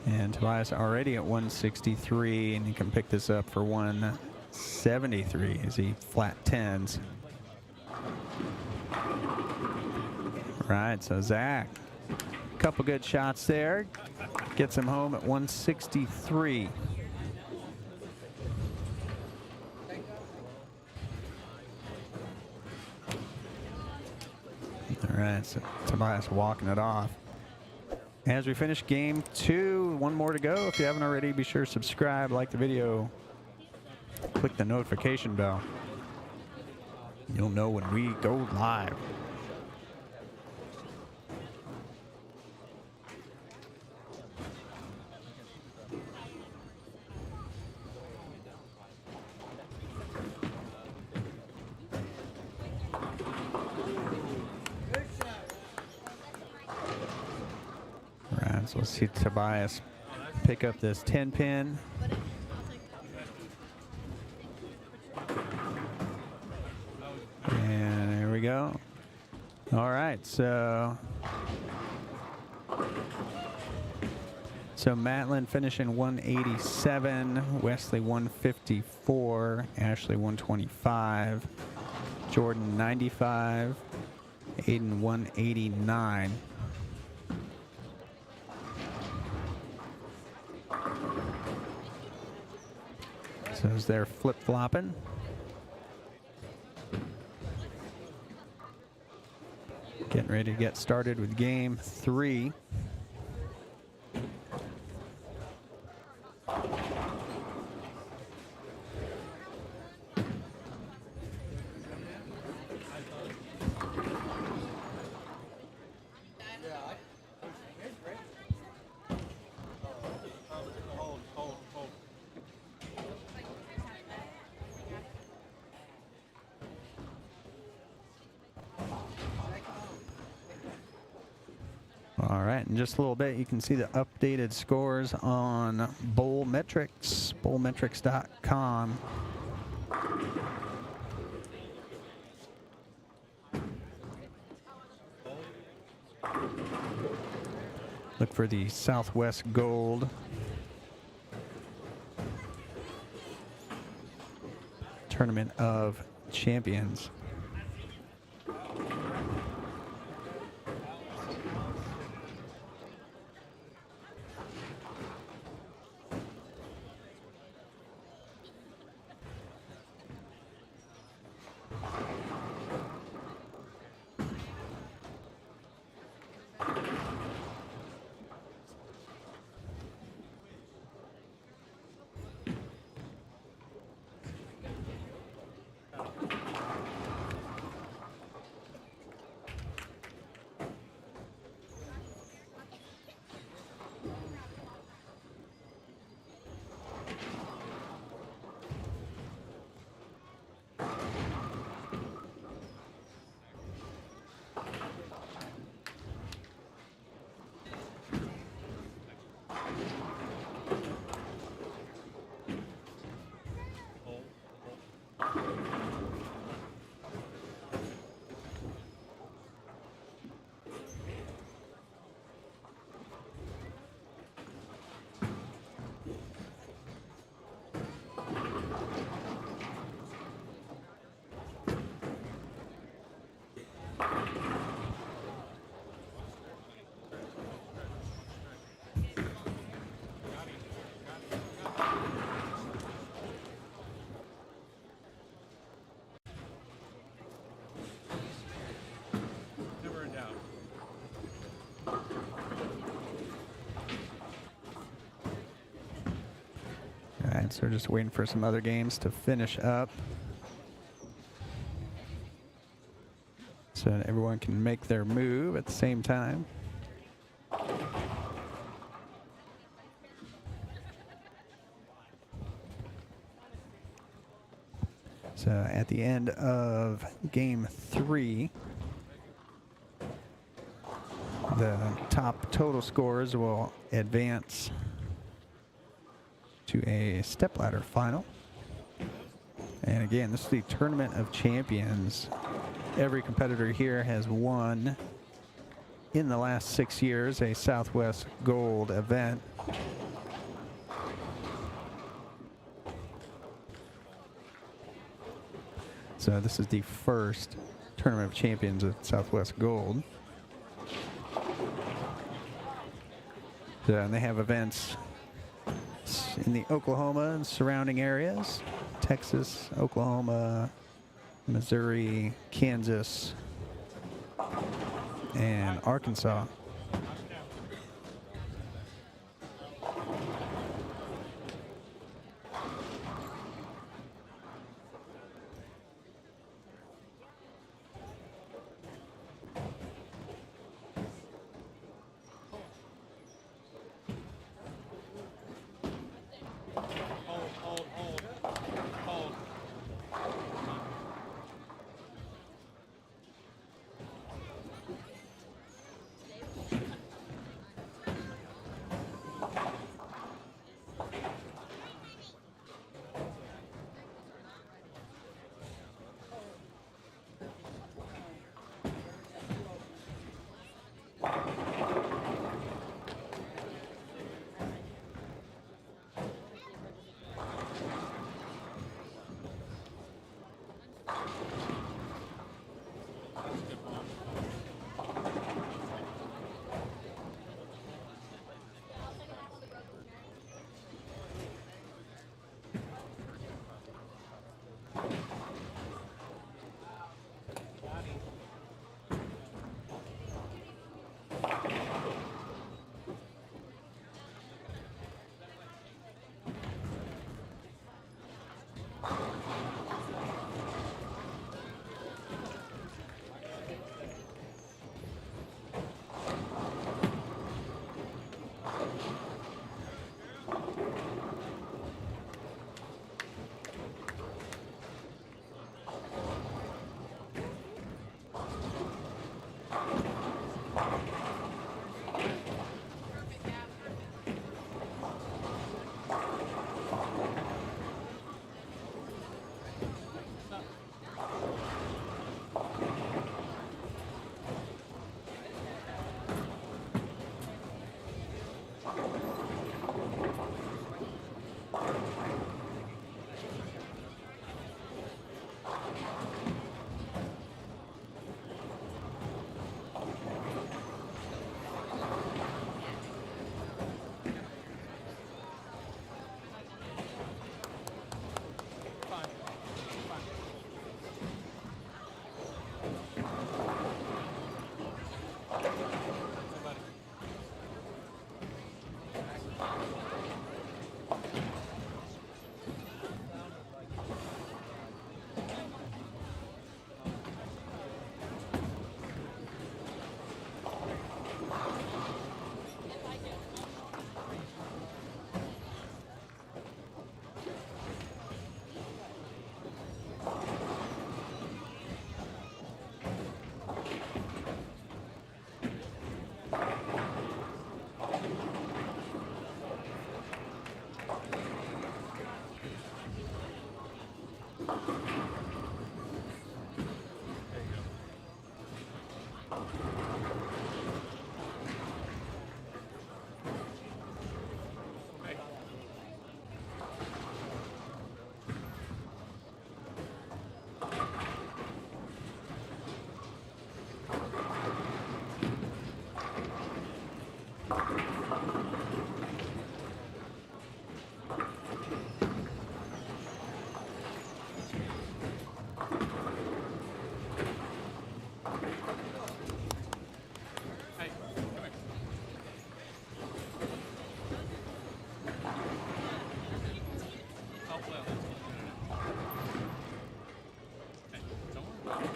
And Tobias already at 163, and he can pick this up for 173 as he flat tens. Right, so Zach, a couple good shots there, gets him home at 163. All right, so Tobias walking it off. As we finish game 2, one more to go. If you haven't already, be sure to subscribe, like the video, click the notification bell. You'll know when we go live. So let's see Tobias pick up this 10 pin. And there we go. All right, so Matlin finishing 187, Wesley 154, Ashley 125, Jordan 95, Aiden 189. So as they're flip-flopping. Getting ready to get started with game 3. All right, in just a little bit, you can see the updated scores on Bowl Metrics, bowlmetrics.com. Look for the Southwest Gold. Tournament of Champions. Never in doubt. All right, so we're just waiting for some other games to finish up, so that everyone can make their move at the same time. So at the end of game 3, the top total scores will advance to a stepladder final. And again, this is the Tournament of Champions. Every competitor here has won in the last 6 years a Southwest Gold event. So this is the first Tournament of Champions with Southwest Gold. So, and they have events in the Oklahoma and surrounding areas: Texas, Oklahoma, Missouri, Kansas, and Arkansas. Hey, come here. Oh, well. Okay, don't worry.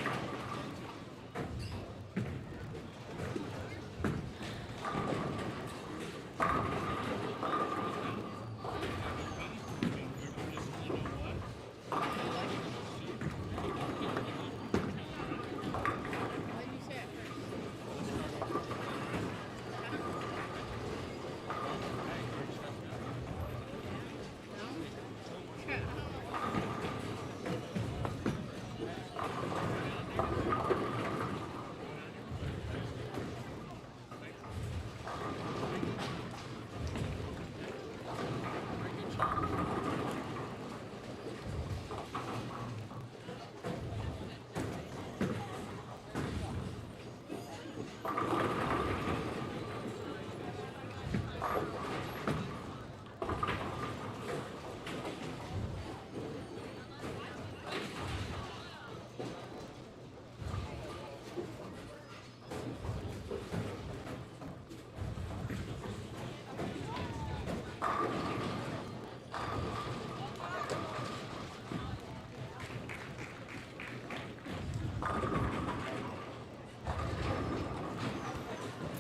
What did you say at first?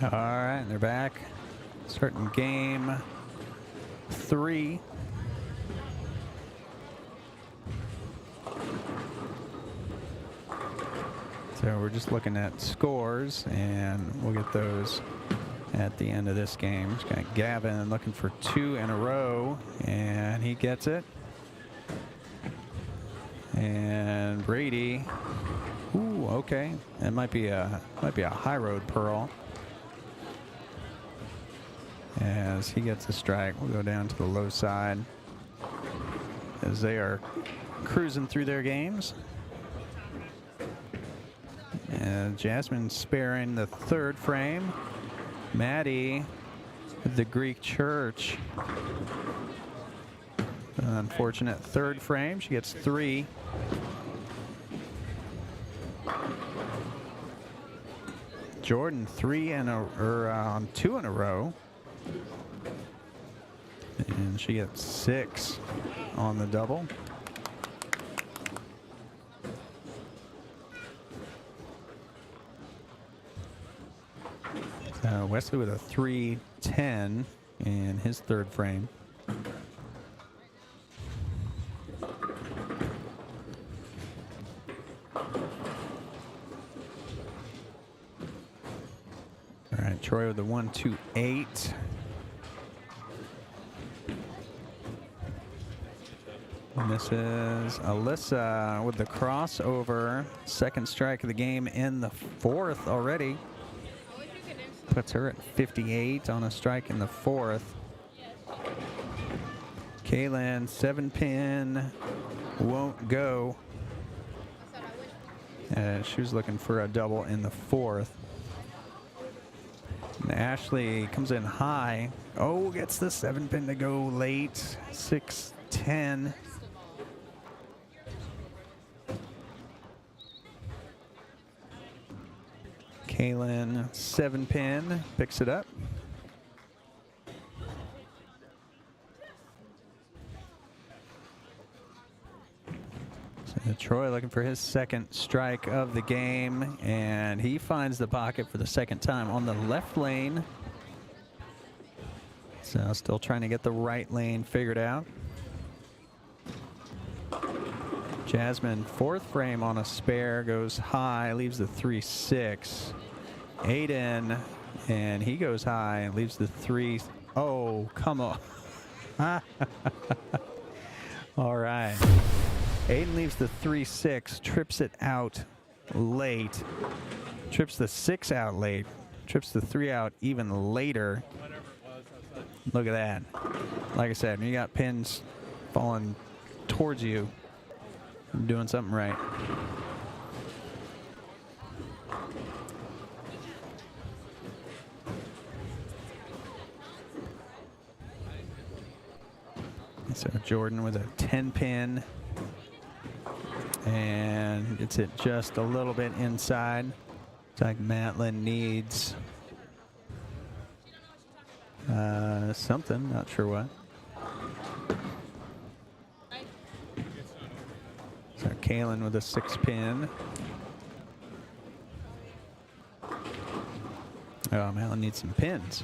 No? All right, they're back. Starting game 3. So we're just looking at scores, and we'll get those at the end of this game. Just got Gavin looking for 2 in a row, and he gets it. And Brady, ooh, okay, that might be a high road pearl. As he gets a strike, we'll go down to the low side as they are cruising through their games. And Jasmine sparing the 3rd frame. Maddie, the Greek Church. An unfortunate 3rd frame. She gets 3. Jordan 2 in a row. And she gets 6 on the double. Wesley with a 3-10 in his 3rd frame. All right, Troy with the 1-2-8. And this is Alyssa with the crossover. 2nd strike of the game in the 4th already. Puts her at 58 on a strike in the 4th. Kaylin, 7-pin, won't go. She was looking for a double in the 4th. And Ashley comes in high. Oh, gets the 7-pin to go late. 6-10. Kaylin, 7-pin, picks it up. So Troy looking for his 2nd strike of the game, and he finds the pocket for the 2nd time on the left lane. So still trying to get the right lane figured out. Jasmine, 4th frame on a spare, goes high, leaves the 3-6. Aiden, and he goes high and leaves the 3. Oh, come on. All right. Aiden leaves the 3-6, trips it out late. Trips the 6 out late. Trips the 3 out even later. Whatever it was, I was like, Look at that. Like I said, when you got pins falling towards you, you're doing something right. So Jordan with a 10 pin, and gets it just a little bit inside. It's like Matlin needs something, not sure what. So Kalen with a 6 pin. Oh, Matlin needs some pins.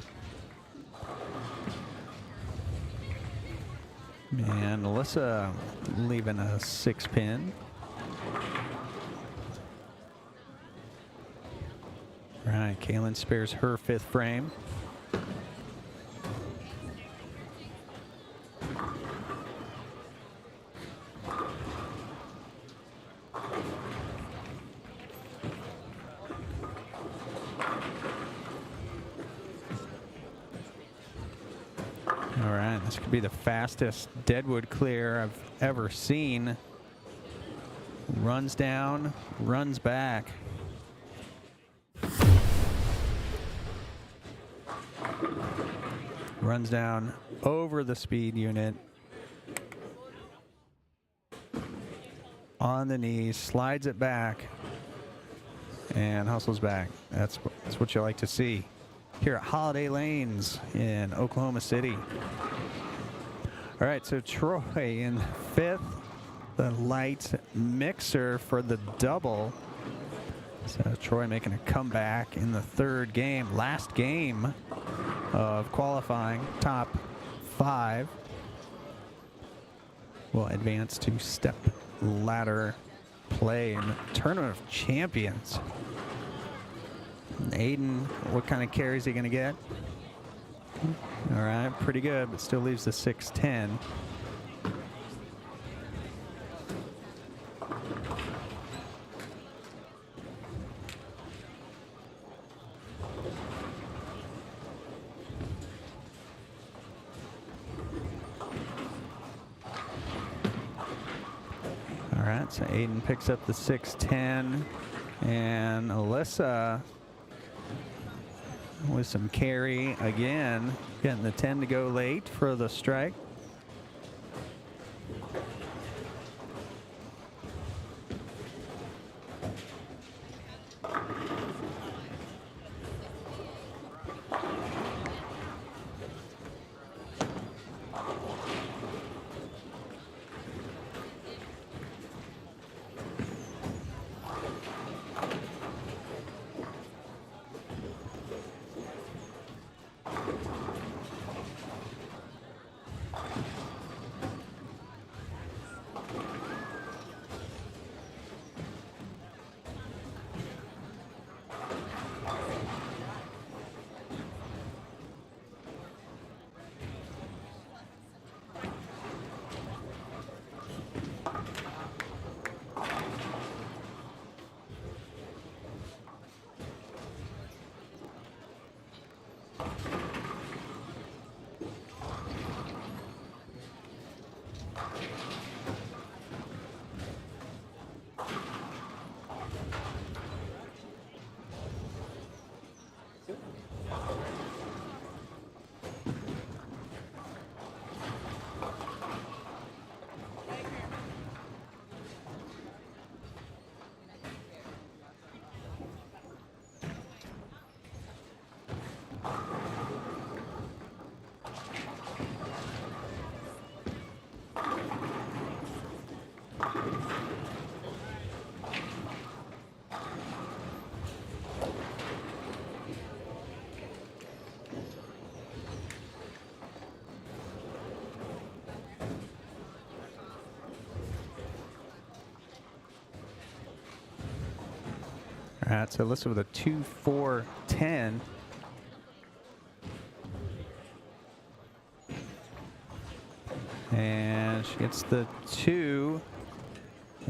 And Alyssa leaving a 6 pin. Right, Kaylin spares her 5th frame. All right, this could be the fastest deadwood clear I've ever seen. Runs down, runs back. Runs down over the speed unit. On the knees, slides it back, and hustles back. That's what you like to see here at Holiday Lanes in Oklahoma City. All right, so Troy in 5th, the light mixer for the double. So Troy making a comeback in the 3rd game, last game of qualifying, top 5. Will advance to step ladder play in the Tournament of Champions. Aiden, what kind of carry is he going to get? All right, pretty good, but still leaves the 610. All right, so Aiden picks up the 610, and Alyssa with some carry again, getting the 10 to go late for the strike. All right, so Alyssa with a 2-4-10. And she gets the 2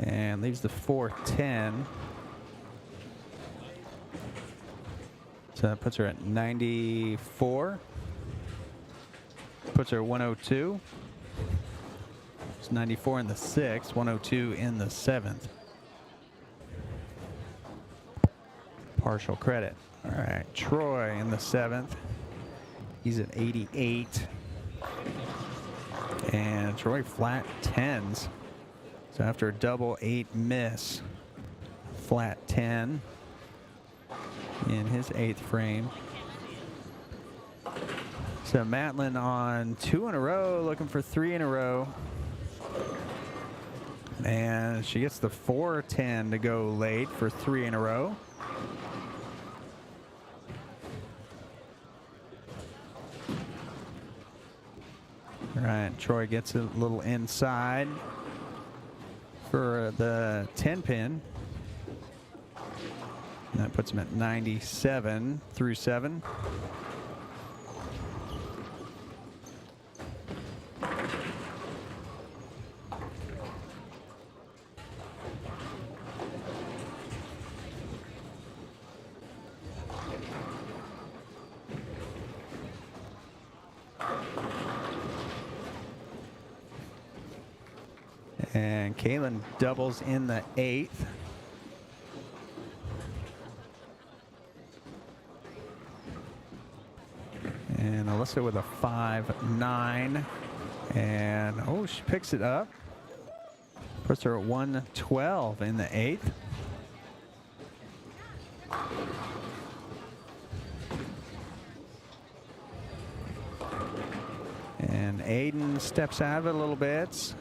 and leaves the 4-10. So that puts her at 94. Puts her at 102. It's 94 in the 6th, 102 in the 7th. Partial credit. All right, Troy in the 7th. He's at 88. And Troy flat 10s. So after a double 8 miss, flat 10 in his 8th frame. So Matlin on 2 in a row, looking for 3 in a row. And she gets the 4-10 to go late for 3 in a row. All right, Troy gets a little inside for the 10 pin. And that puts him at 97 through 7. And Kaylin doubles in the 8th. And Alyssa with a 5-9. And oh, she picks it up. Puts her at 112 in the 8th. And Aiden steps out of it a little bit.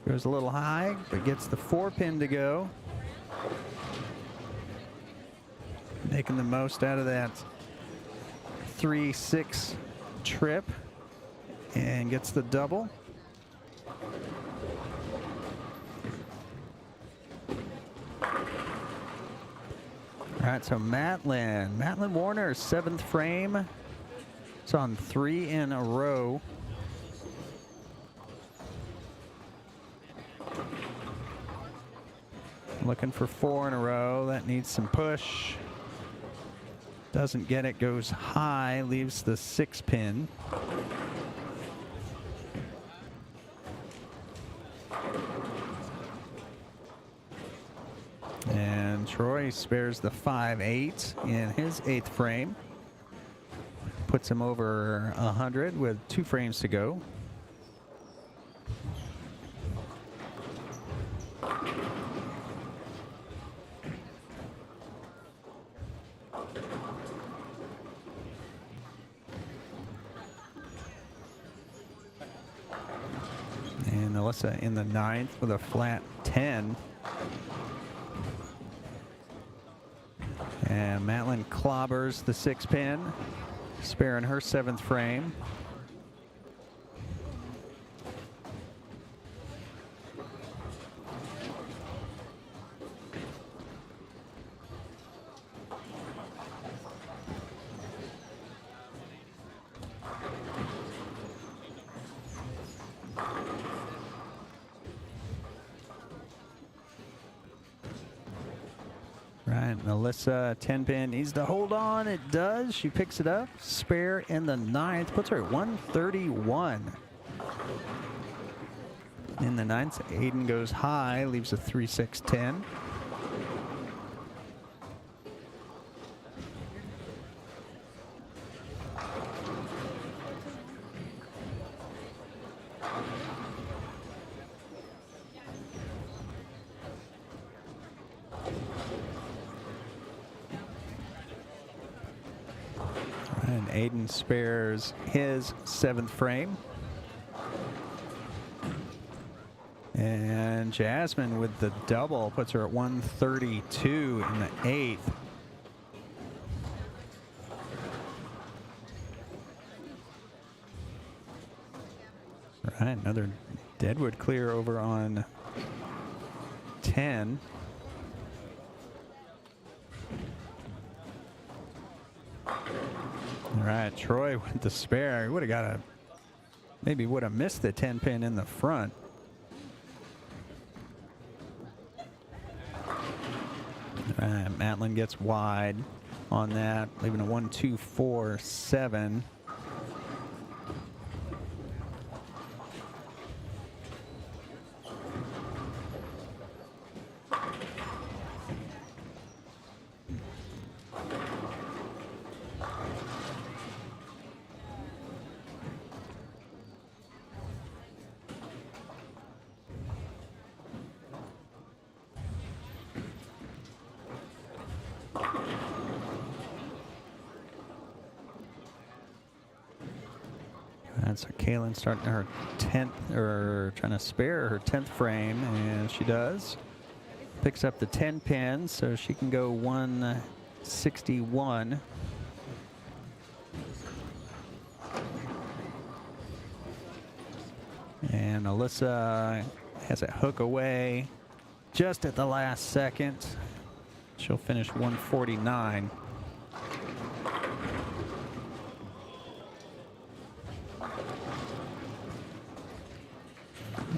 Goes a little high, but gets the 4-pin to go. Making the most out of that 3-6 trip and gets the double. All right, so Matlin Warner, 7th frame. It's on 3 in a row. Looking for 4 in a row. That needs some push. Doesn't get it, goes high, leaves the 6-pin. And Troy spares the 5-8 in his 8th frame. Puts him over 100 with 2 frames to go. And Alyssa in the 9th with a flat 10. And Matlin clobbers the 6-pin, sparing her 7th frame. Right, Alyssa 10-pin needs to hold on. It does. She picks it up. Spare in the 9th. Puts her at 131. In the 9th, Aiden goes high. Leaves a 3-6-10. And Aiden spares his 7th frame. And Jasmine with the double puts her at 132 in the 8th. All right, another Deadwood clear over on 10. All right, Troy with the spare. He would have got a, maybe would have missed the 10-pin in the front. All right, Matlin gets wide. on that, leaving a 1, 2, 4, 7. That's Kaylin starting her 10th, or trying to spare her 10th frame, and she does. Picks up the 10 pin, so she can go 161. And Alyssa has it hook away just at the last second. She'll finish 149.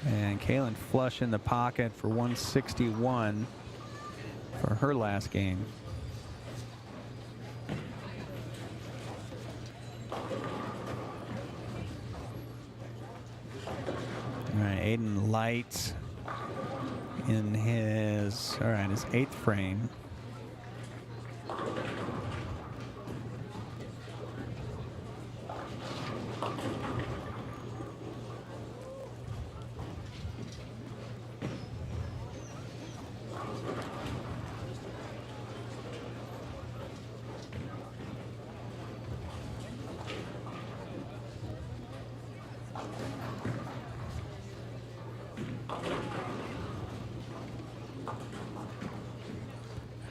And Kaylin flush in the pocket for 161 for her last game. All right, Aiden Light in his, all right, his 8th frame.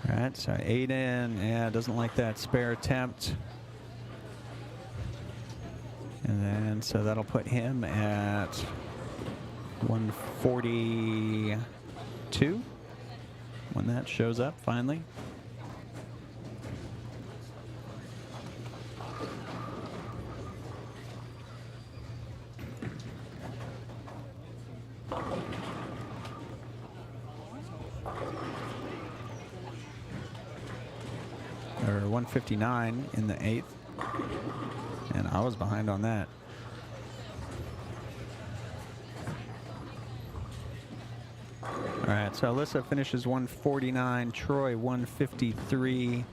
All right, so Aiden, yeah, doesn't like that spare attempt. And then, so that'll put him at 142 when that shows up finally. Or 159 in the 8th. And I was behind on that. All right, so Alyssa finishes 149, Troy 153,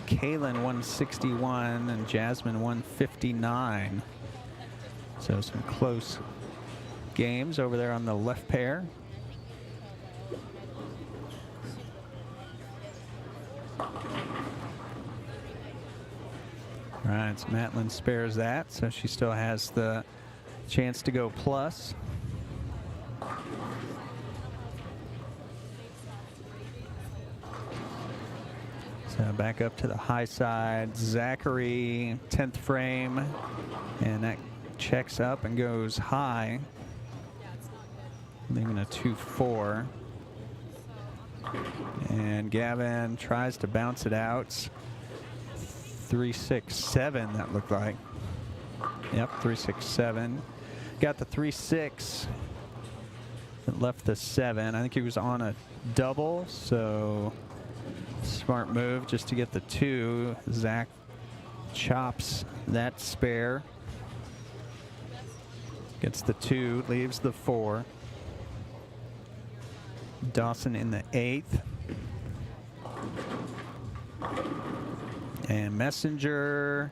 Kaylin 161, and Jasmine 159. So some close games over there on the left pair. All right, so Matlin spares that, so she still has the chance to go plus. So back up to the high side. Zachary, 10th frame, and that checks up and goes high, leaving a 2-4. And Gavin tries to bounce it out. 3-6-7, that looked like. Yep, 3-6-7. Got the 3-6. It left the 7. I think he was on a double, so smart move just to get the 2. Zach chops that spare. Gets the 2, leaves the 4. Dawson in the 8th. And Messenger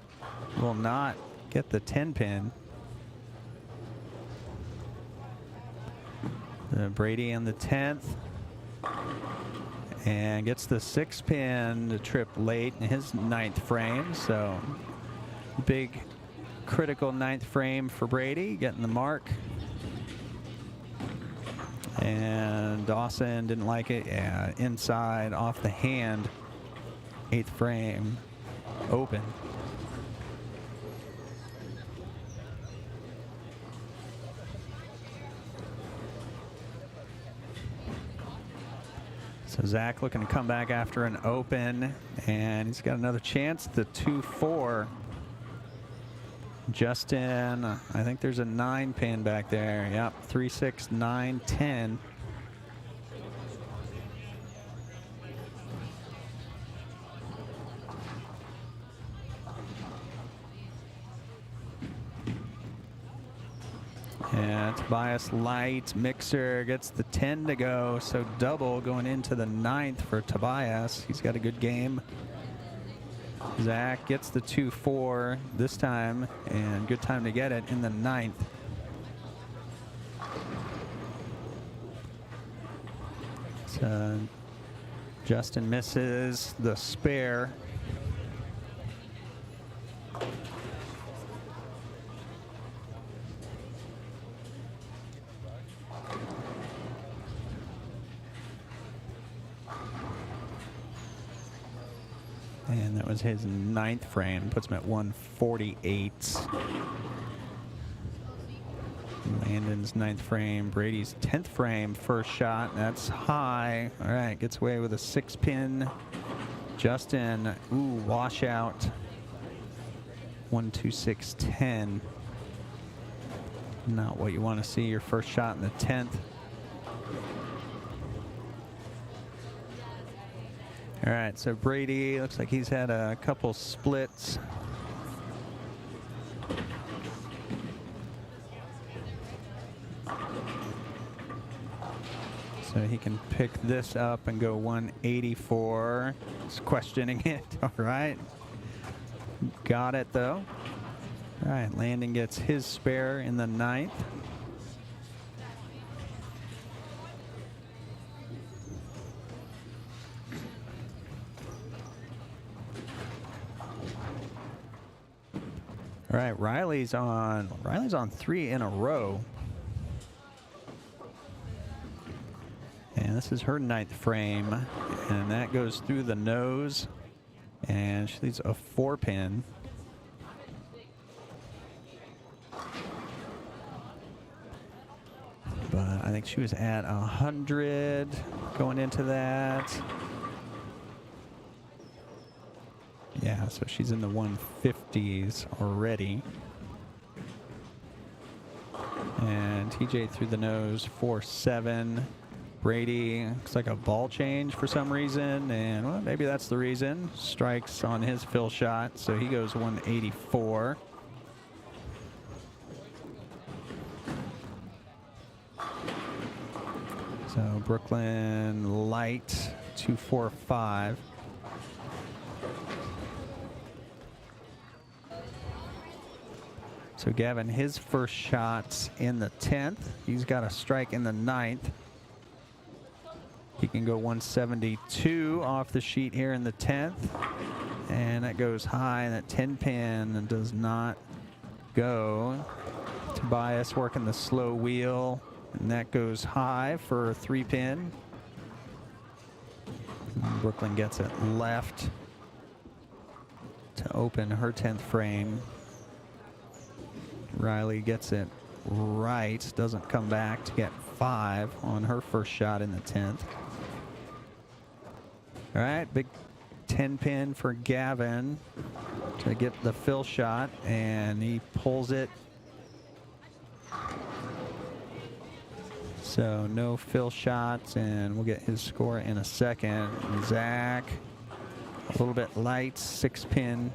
will not get the 10 pin. Brady on the 10th. And gets the 6 pin to trip late in his 9th frame. So big critical 9th frame for Brady, getting the mark. And Dawson didn't like it. Yeah, inside, off the hand. 8th frame. Open. So Zach looking to come back after an open, and he's got another chance. The 2-4. Justin, I think there's a 9 pin back there. Yep, 3-6, 9, 10. And Tobias light. Mixer gets the 10 to go. So double going into the 9th for Tobias. He's got a good game. Zach gets the 2-4 this time, and good time to get it in the 9th. So Justin misses the spare. And that was his 9th frame, puts him at 148. Landon's 9th frame, Brady's 10th frame, first shot, that's high. All right, gets away with a 6-pin. Justin, ooh, washout. 126.10. Not what you want to see, your first shot in the 10th. All right, so Brady looks like he's had a couple splits. So he can pick this up and go 184. He's questioning it. All right. Got it, though. All right, Landon gets his spare in the 9th. All right, Riley's on 3 in a row. And this is her 9th frame, and that goes through the nose, and she leaves a 4-pin. But I think she was at 100 going into that. Yeah, so she's in the 150s already. And TJ through the nose, 4-7. Brady looks like a ball change for some reason, and well, maybe that's the reason. Strikes on his fill shot, so he goes 184. So Brooklyn light, 245. So Gavin, his first shot's in the 10th. He's got a strike in the 9th. He can go 172 off the sheet here in the 10th. And that goes high, and that 10-pin does not go. Tobias working the slow wheel, and that goes high for a 3-pin. Brooklyn gets it left to open her 10th frame. Riley gets it right, doesn't come back to get 5 on her first shot in the 10th. All right, big 10-pin for Gavin to get the fill shot, and he pulls it. So no fill shots, and we'll get his score in a second. Zach, a little bit light, 6-pin.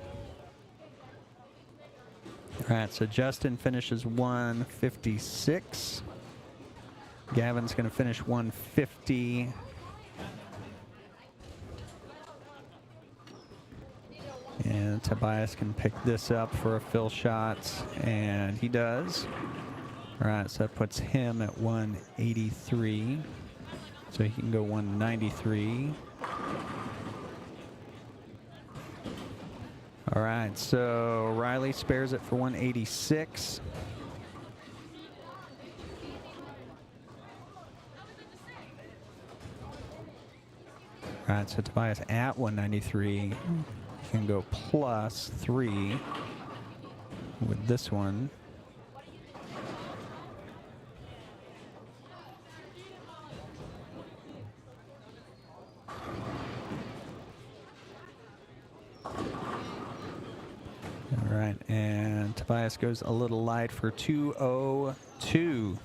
All right, so Justin finishes 156. Gavin's going to finish 150. And Tobias can pick this up for a fill shot, and he does. All right, so that puts him at 183. So he can go 193. All right, so Riley spares it for 186. All right, so Tobias at 193 can go +3 with this one. All right, and Tobias goes a little light for 202.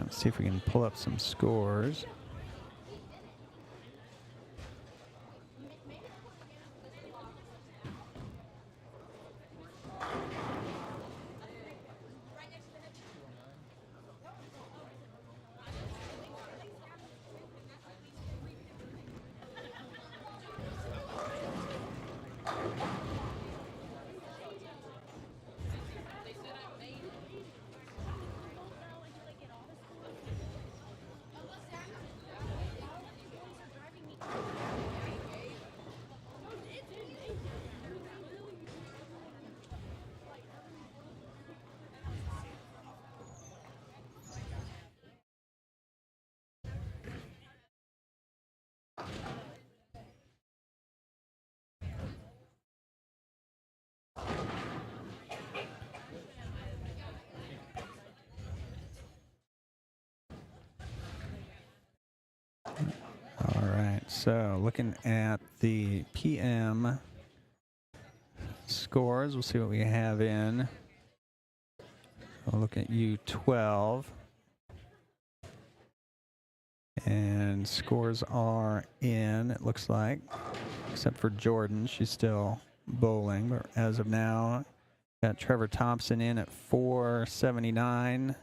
Let's see if we can pull up some scores. All right, so looking at the PM scores, we'll see what we have in. We'll look at U12. And scores are in, it looks like, except for Jordan. She's still bowling, but as of now, got Trevor Thompson in at 479,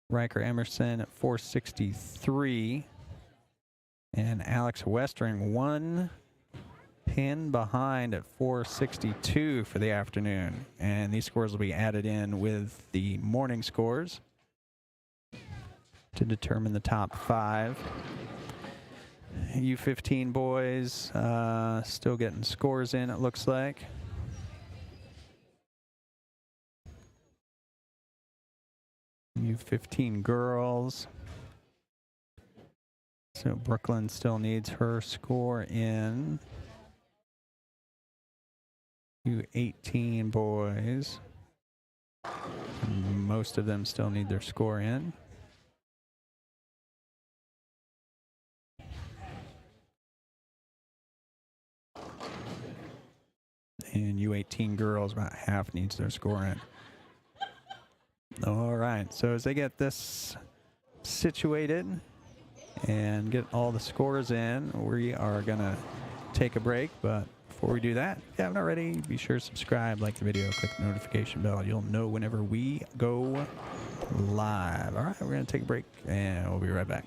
Riker Emerson at 463, and Alex Westring one pin behind at 462 for the afternoon. And these scores will be added in with the morning scores to determine the top 5. U15 boys still getting scores in, it looks like. U15 girls. So Brooklyn still needs her score in. U18 boys. Most of them still need their score in. And U18 girls, about half needs their score in. All right, so as they get this situated and get all the scores in, we are gonna take a break, but before we do that, if you haven't already, be sure to subscribe, like the video, click the notification bell. You'll know whenever we go live. All right, we're gonna take a break and we'll be right back.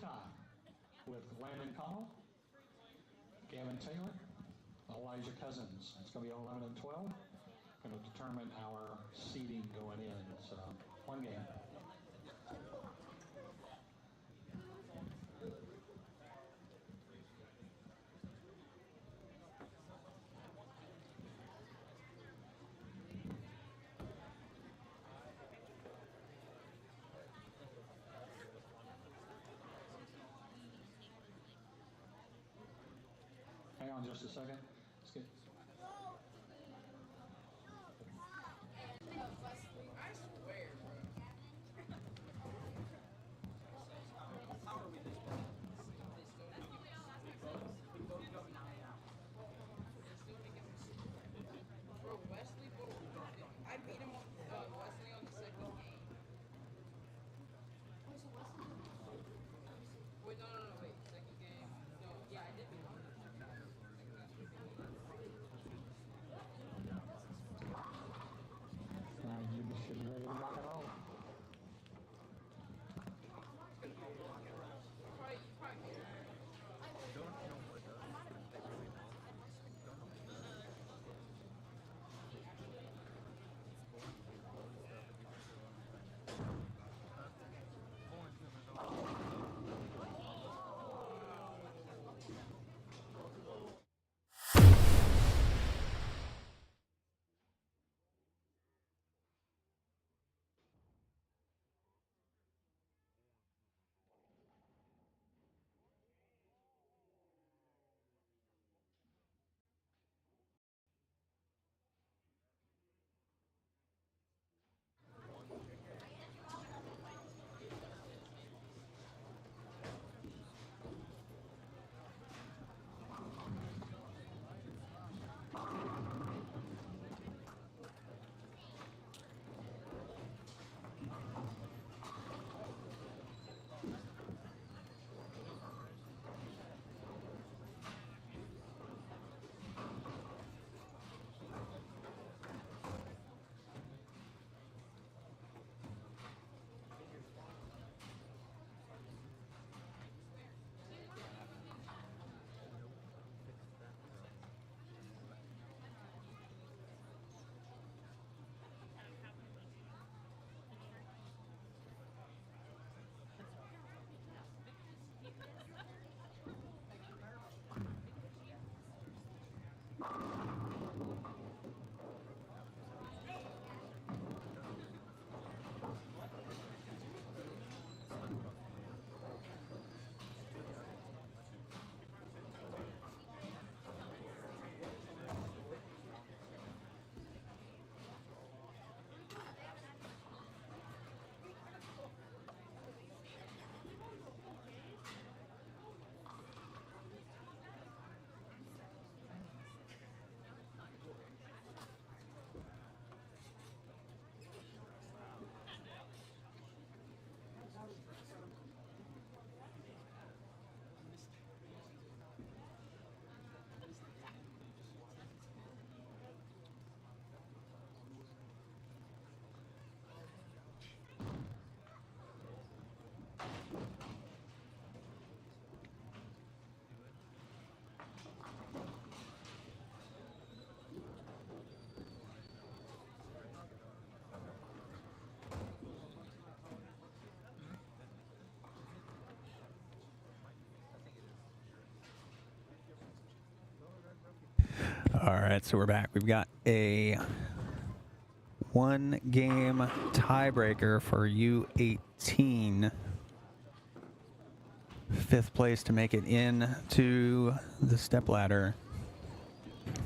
tie with Landon Connell, Gavin Taylor, Elijah Cousins. It's going to be 11 and 12. Going to determine our seeding going in. So, one game. Hang on just a second. Let's get. I beat him Wesley on the second game. Wait, no, wait. Second game. No, yeah, I did beat him. Now you should be ready to rock and roll. All right, so we're back. We've got a one-game tiebreaker for U18. Fifth place to make it in to the stepladder.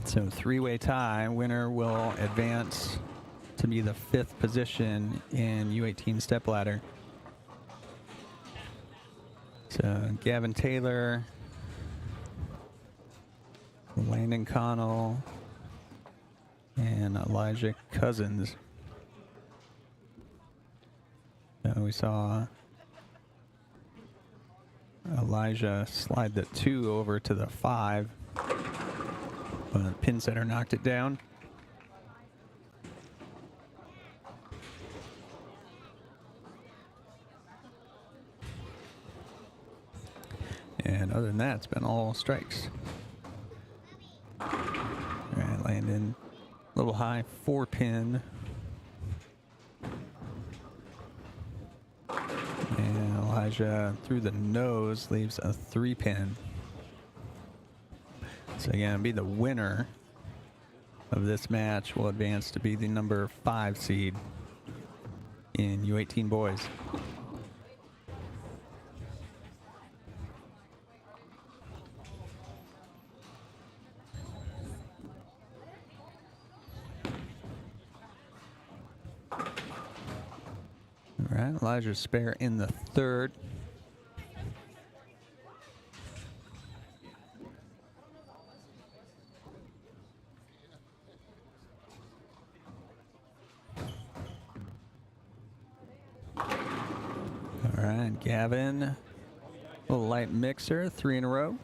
So three-way tie. Winner will advance to be the fifth position in U18 stepladder. So Gavin Taylor, Landon Connell, and Elijah Cousins. So we saw Elijah slide the 2 over to the 5, but the pin setter knocked it down. And other than that, it's been all strikes. All right, Landon, a little high, 4-pin. And Elijah through the nose leaves a 3-pin. So again, be the winner of this match will advance to be the number 5 seed in U18 boys. All right, Elijah spare in the third. All right, Gavin, a little light mixer, 3 in a row.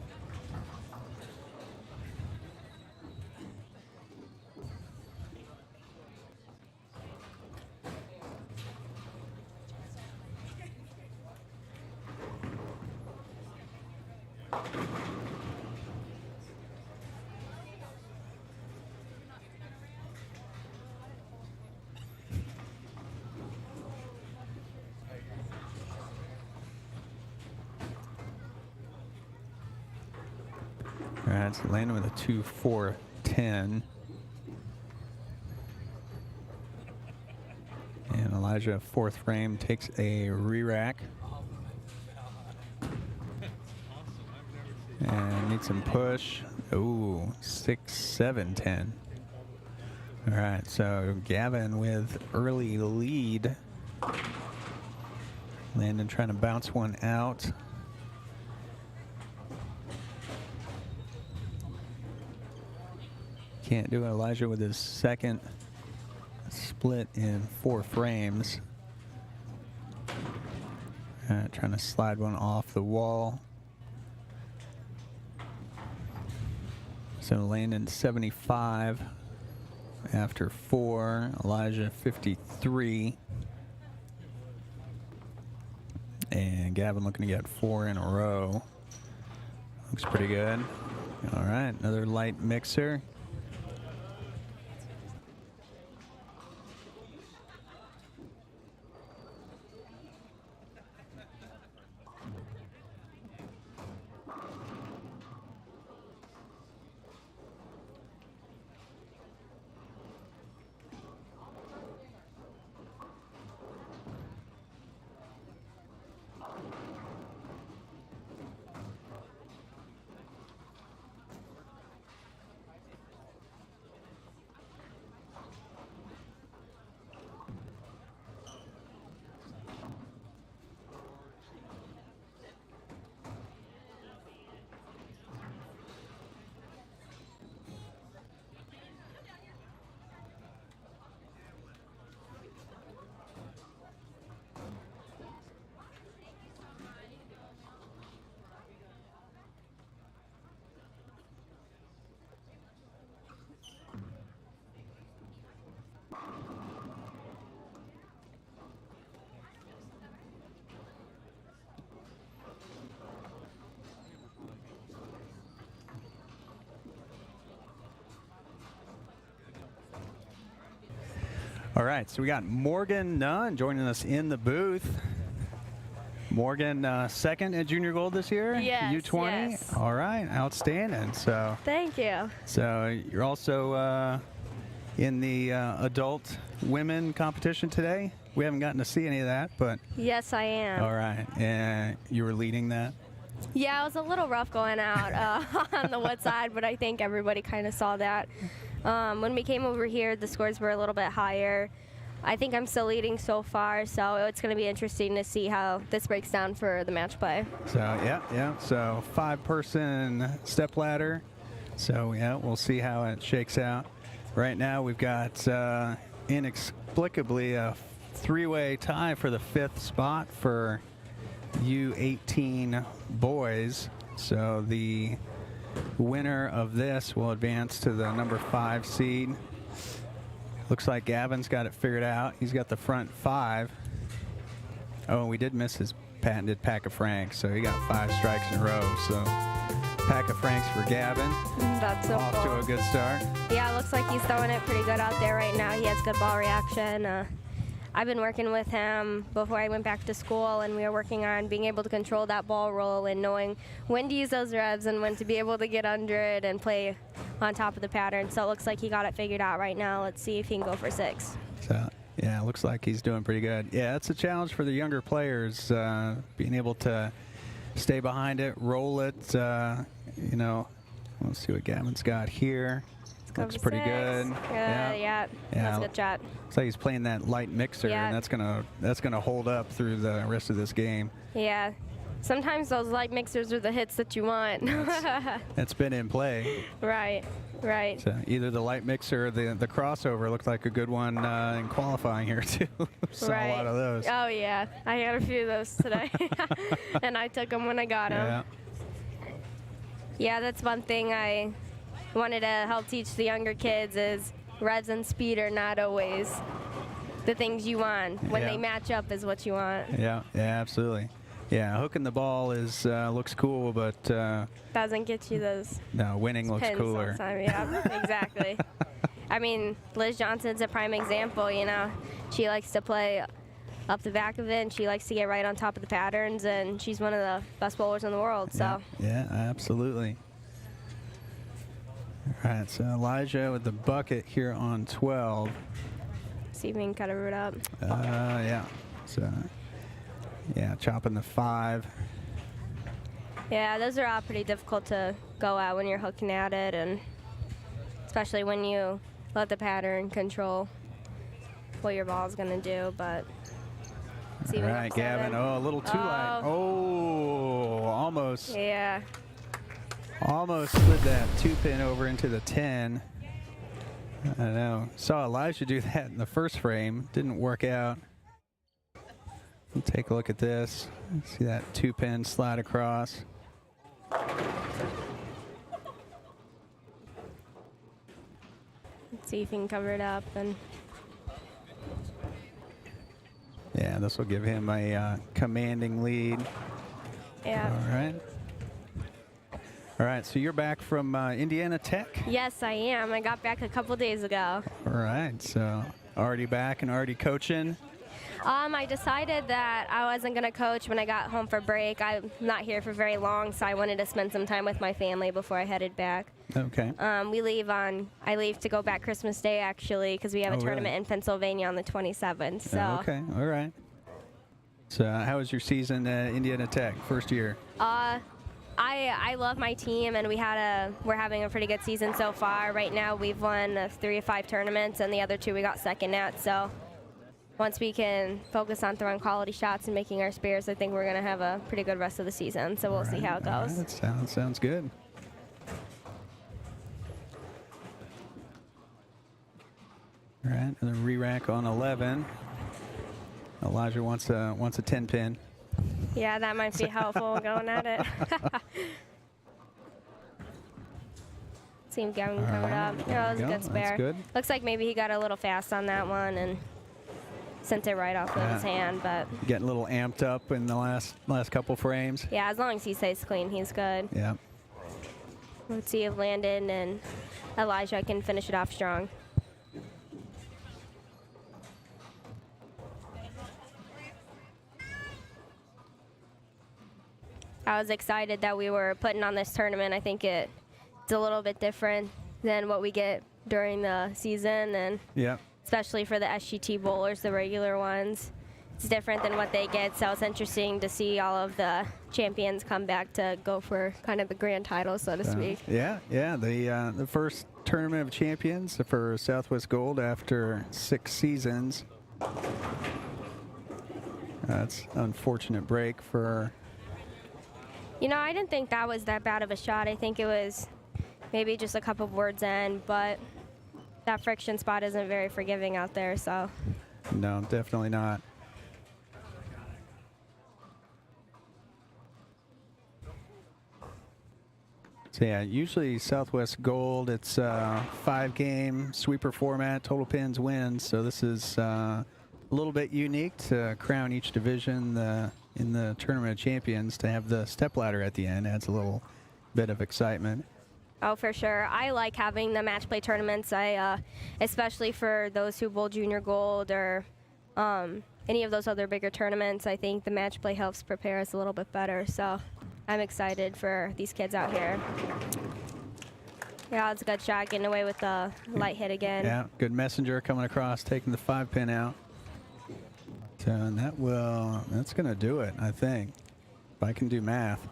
All right, so landing with a 2-4-10. And Elijah, 4th frame, takes a re-rack. And needs some push. Ooh, 6-7-10. All right, so Gavin with early lead. Landon trying to bounce one out. Can't do it. Elijah with his second split in 4 frames. Trying to slide one off the wall. So Landon 75 after 4. Elijah 53. And Gavin looking to get 4 in a row. Looks pretty good. All right, another light mixer. All right, so we got Morgan Nunn joining us in the booth. Morgan, second at Junior Gold this year? Yes, U20? yes. All right, outstanding. So, Thank you. so you're also in the adult women competition today? We haven't gotten to see any of that, but... Yes, I am. All right, and you were leading that? Yeah, it was a little rough going out on the wood side, but I think everybody kind of saw that. When we came over here, the scores were a little bit higher. I think I'm still leading so far, so it's going to be interesting to see how this breaks down for the match play. So, yeah. So, 5-person step ladder. So, yeah, we'll see how it shakes out. Right now, we've got inexplicably a 3-way tie for the 5th spot for U18 boys. So, the winner of this will advance to the number 5 seed. Looks like Gavin's got it figured out. He's got the front 5. Oh, and we did miss his patented pack of Franks, so he got 5 strikes in a row. So pack of Franks for Gavin. That's so Off cool. to a good start. Yeah, it looks like he's throwing it pretty good out there right now. He has good ball reaction. I've been working with him before I went back to school, and we were working on being able to control that ball roll and knowing when to use those revs and when to be able to get under it and play on top of the pattern. So it looks like he got it figured out right now. Let's see if he can go for 6. So, yeah, it looks like he's doing pretty good. Yeah, it's a challenge for the younger players, being able to stay behind it, roll it. You know, let's see what Gavin's got here. Looks pretty good. Yeah. That's a good shot. Looks like he's playing that light mixer, Yeah. and that's gonna hold up through the rest of this game. Yeah. Sometimes those light mixers are the hits that you want. It's been in play. Right. So either the light mixer or the crossover looked like a good one in qualifying here too. Saw a lot of those. Oh yeah, I had a few of those today, and I took them when I got them. Yeah, that's one thing I wanted to help teach the younger kids is revs and speed are not always the things you want. When they match up is what you want. Yeah, absolutely. Yeah, hooking the ball is looks cool, but doesn't get you those. No, winning looks pins cooler. Yeah, exactly. I mean, Liz Johnson's a prime example. You know, she likes to play up the back of it, and she likes to get right on top of the patterns, and she's one of the best bowlers in the world. So. Yeah, absolutely. All right, so Elijah with the bucket here on 12. See if we can cut a root up. Yeah. So, yeah, chopping the 5. Yeah, those are all pretty difficult to go at when you're hooking at it, and especially when you let the pattern control what your ball's going to do. But all right, Gavin. Oh, a little too light. Oh, almost. Yeah. Almost slid that 2-pin over into the 10. I don't know. Saw Elijah do that in the first frame. Didn't work out. We'll take a look at this. See that 2-pin slide across. Let's see if he can cover it up. And yeah, this will give him a commanding lead. yeah. All right, so you're back from Indiana Tech? Yes, I am. I got back a couple days ago. All right, so already back and already coaching? I decided that I wasn't going to coach when I got home for break. I'm not here for very long, so I wanted to spend some time with my family before I headed back. Okay. I leave to go back Christmas Day, actually, because we have a tournament in Pennsylvania on the 27th. So. Okay, all right. So how was your season at Indiana Tech, first year? I love my team, and we're having a pretty good season so far. Right now, we've won 3 of 5 tournaments, and the other 2 we got second at. So once we can focus on throwing quality shots and making our spares, I think we're going to have a pretty good rest of the season. So we'll see how it goes. That sounds good. All right, and the re-rack on 11. Elijah wants a 10-pin. Yeah, that might be helpful going at it. See if Gavin can cover it up. Yeah, that was a good spare. That's good. Looks like maybe he got a little fast on that one and sent it right off of his hand, but getting a little amped up in the last couple frames. Yeah, as long as he stays clean, he's good. Yeah. Let's see if Landon and Elijah can finish it off strong. I was excited that we were putting on this tournament. I think it's a little bit different than what we get during the season, and especially for the SGT bowlers, the regular ones. It's different than what they get, so it's interesting to see all of the champions come back to go for kind of the grand title, so to speak. Yeah, the first tournament of champions for Southwest Gold after 6 seasons. That's an unfortunate break for... You know, I didn't think that was that bad of a shot. I think it was maybe just a couple of words in, but that friction spot isn't very forgiving out there, so. No, definitely not. So yeah, usually Southwest Gold, it's a 5-game sweeper format, total pins wins. So this is a little bit unique to crown each division in the Tournament of Champions. To have the stepladder at the end adds a little bit of excitement. Oh, for sure. I like having the match play tournaments. Especially for those who bowl junior gold or any of those other bigger tournaments. I think the match play helps prepare us a little bit better. So I'm excited for these kids out here. Yeah, it's a good shot, getting away with the light hit again. Yeah, good messenger coming across, taking the 5-pin out. So, and that's going to do it, I think. If I can do math.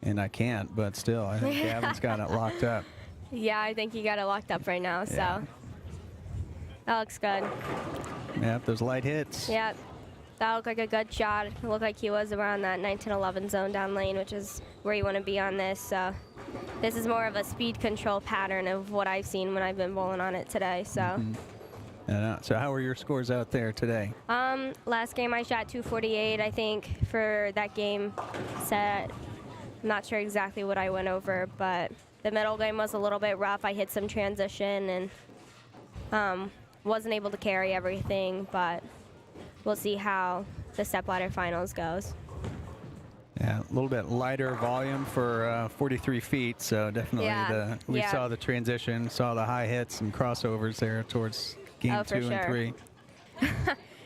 And I can't, but still, I think Gavin's got it locked up. Yeah, I think you got it locked up right now, so Yeah. that looks good. Yep, those light hits. Yep, that looked like a good shot. It looked like he was around that 9-10-11 zone down lane, which is where you want to be on this. So this is more of a speed control pattern of what I've seen when I've been bowling on it today. So. So how were your scores out there today? Last game I shot 248, I think, for that game set. I'm not sure exactly what I went over, but the middle game was a little bit rough. I hit some transition and wasn't able to carry everything, but we'll see how the stepladder finals goes. Yeah, a little bit lighter volume for 43 feet, so definitely we saw the transition, saw the high hits and crossovers there towards game 2 and 3.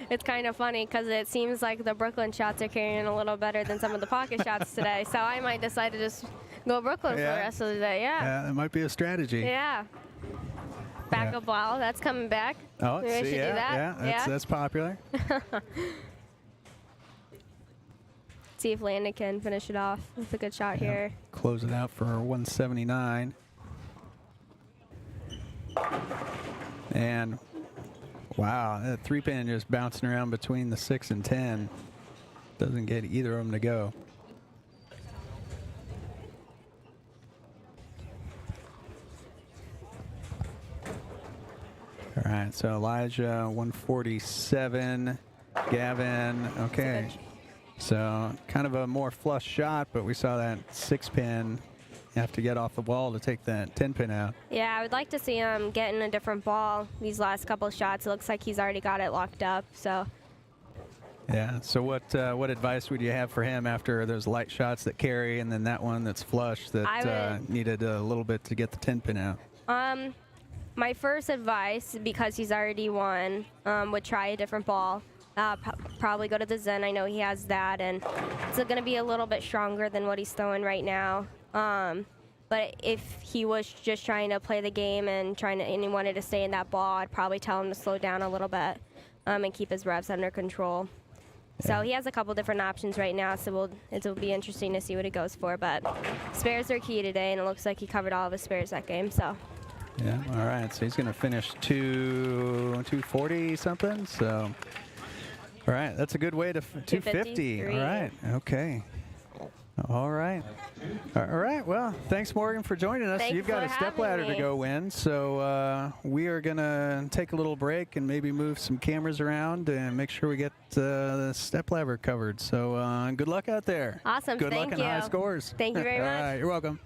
It's kind of funny because it seems like the Brooklyn shots are carrying a little better than some of the pocket shots today, so I might decide to just go Brooklyn for the rest of the day. Yeah, that might be a strategy. Yeah. Backup ball, that's coming back. Oh, Maybe I should do that. That's popular. See if Landon can finish it off with a good shot here. Close it out for 179. And wow, that 3-pin just bouncing around between the 6 and 10. Doesn't get either of them to go. All right, so Elijah 147, Gavin, okay. So kind of a more flush shot, but we saw that 6-pin. You have to get off the wall to take that 10-pin out. Yeah, I would like to see him getting a different ball these last couple shots. It looks like he's already got it locked up. So. Yeah. So what advice would you have for him after those light shots that carry, and then that one that's flush that needed a little bit to get the 10-pin out? My first advice, because he's already won, would try a different ball. Probably go to the Zen. I know he has that, and it's going to be a little bit stronger than what he's throwing right now. But if he was just trying to play the game and he wanted to stay in that ball, I'd probably tell him to slow down a little bit and keep his revs under control. Yeah. So he has a couple different options right now, so it'll be interesting to see what he goes for. But spares are key today, and it looks like he covered all of his spares that game. So. Yeah. All right. So he's going to finish 240 something. So. All right. That's a good way to 250. All right. Okay. All right. All right. Well, thanks, Morgan, for joining us. You've got a stepladder to go win. So we are going to take a little break and maybe move some cameras around and make sure we get the stepladder covered. So good luck out there. Awesome. Good luck and high scores. Thank you very much. All right. You're welcome.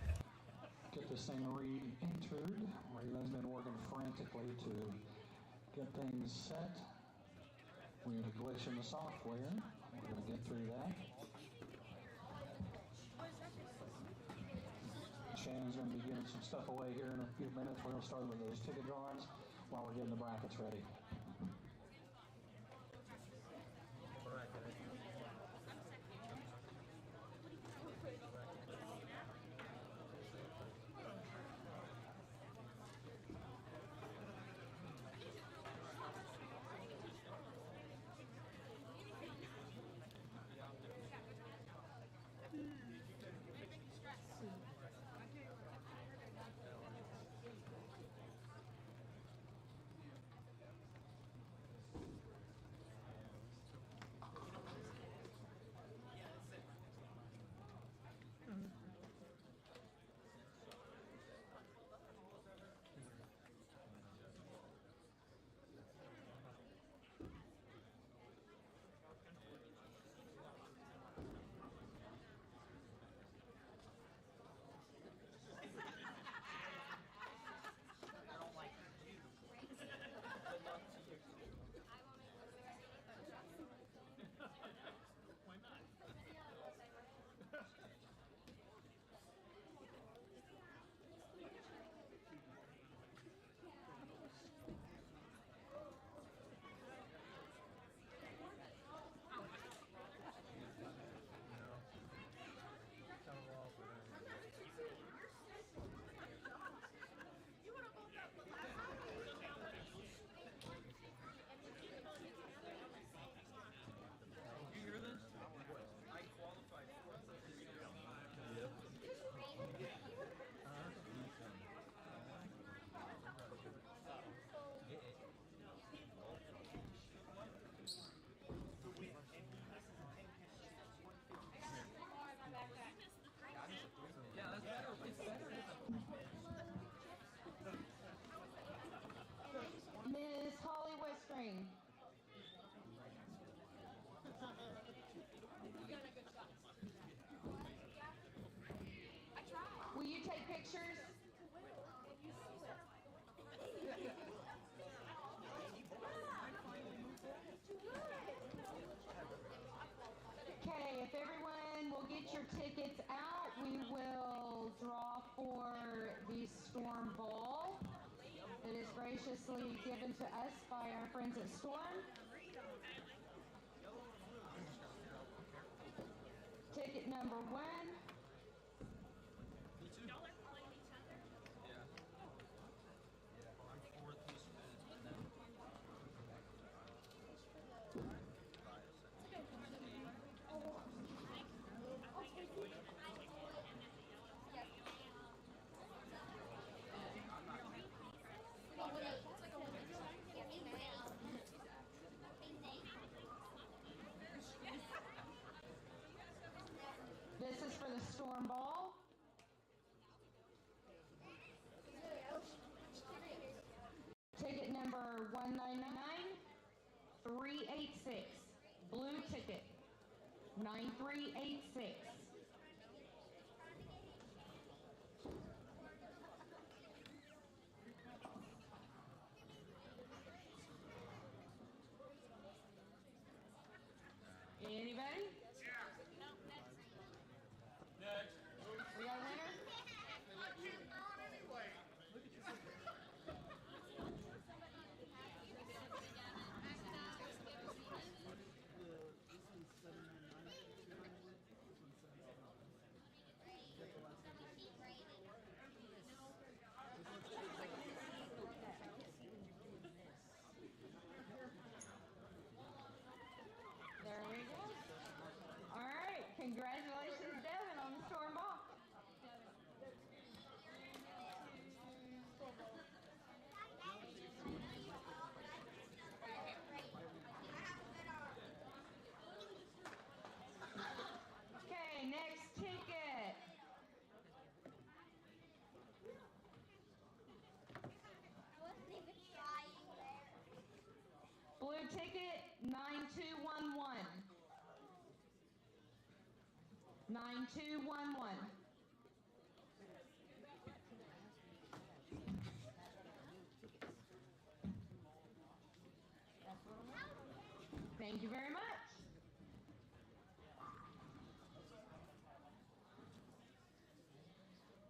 Get this thing re-entered. Raylan's been working frantically to get things set. We had a glitch in the software. We're going to get through that. Shannon's going to be giving some stuff away here in a few minutes. We're going to start with those ticket drawings while we're getting the brackets ready. for the Storm Ball that is graciously given to us by our friends at Storm. Ticket number 1. This is for the Storm Ball. Ticket number 199-386. Blue ticket 9386. Anybody? Next. We got a winner? There we go. All right, congratulations, Devin, on the Storm Ball. Okay, next ticket. Blue ticket 9211. 9211. Thank you very much.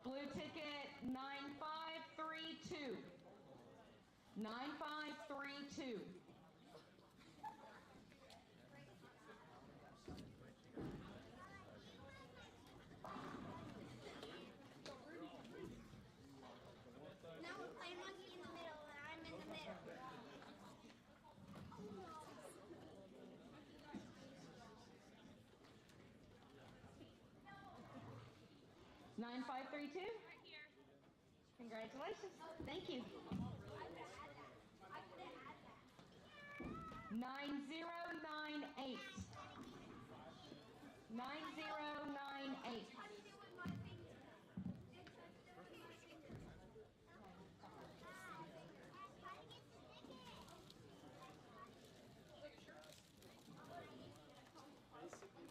Blue ticket 9532. 9532. Now we're playing monkey in the middle, and I'm in the middle. 9532. Congratulations. Thank you. 9098. 9098.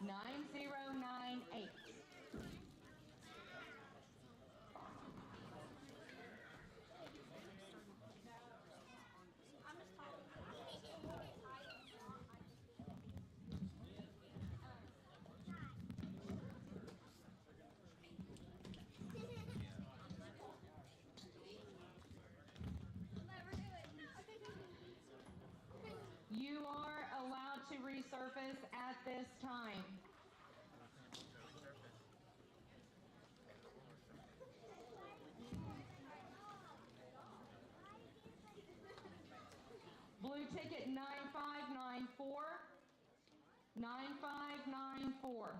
9098. You are allowed to resurface at this time. Blue ticket 9594. 9594.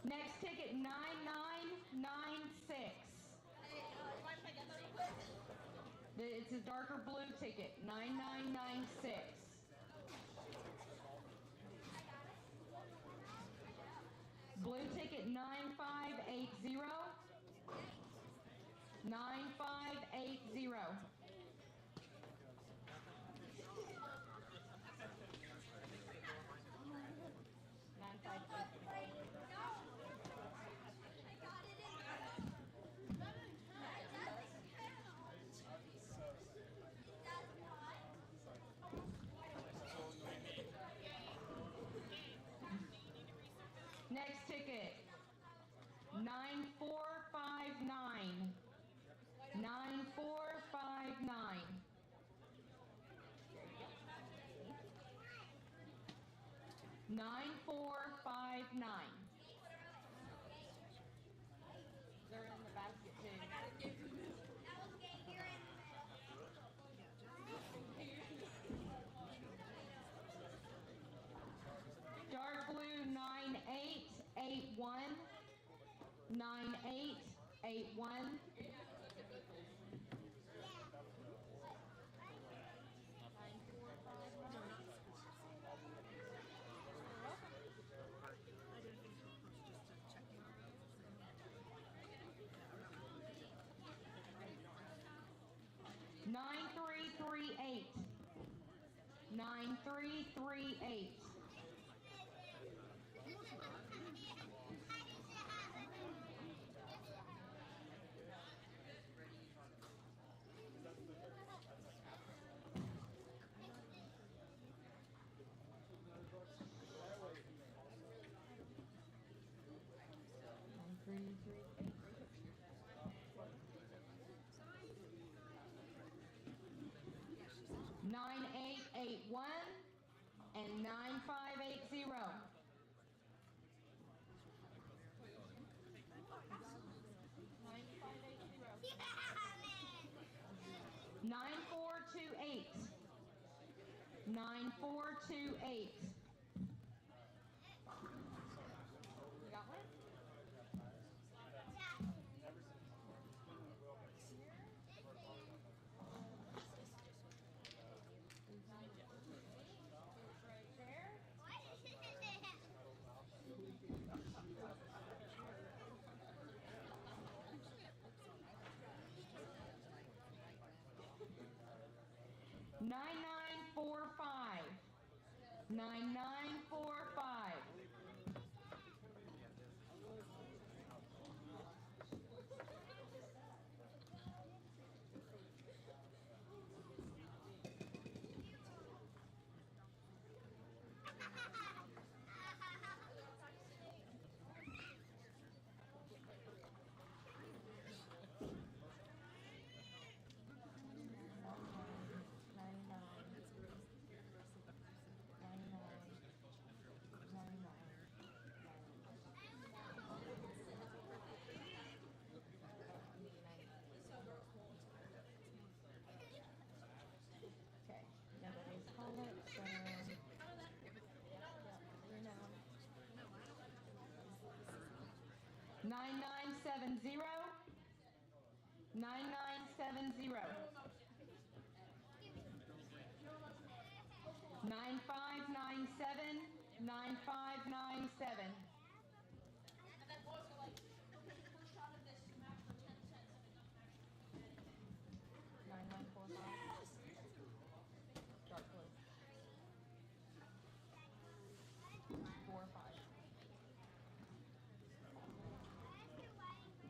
Next ticket 9996. It's a darker blue ticket, 9996. Blue ticket 9580. 9580. Next ticket, 9459. 9459. 9459. They're in the basket too. Dark blue 9881. 9881. Nine three three eight. 9338. Nine 9881 and 9580. 9428. 9428. You got one? Right there. 9945. 9945. Okay, nobody's called it, so... You're now. 9970. 9970. 9597. 9597. 9945. Dark blue. 45.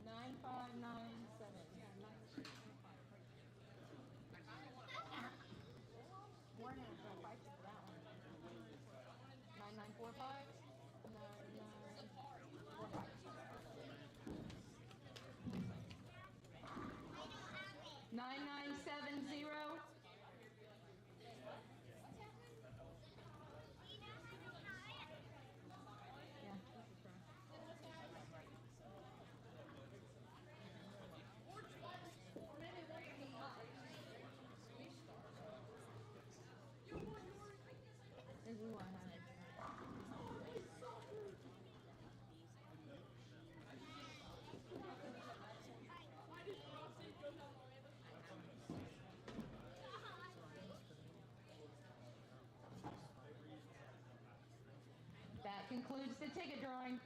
9597. We're gonna go fight for that one. 9945. 9945. 9970. Yeah. This is what I had. That concludes the ticket drawing.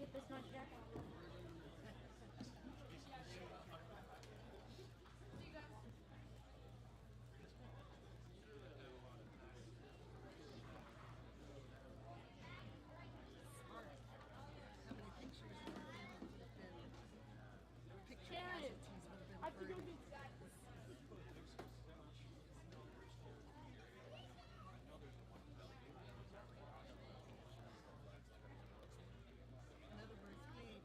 get this much, Jack? I have to go get In other words, he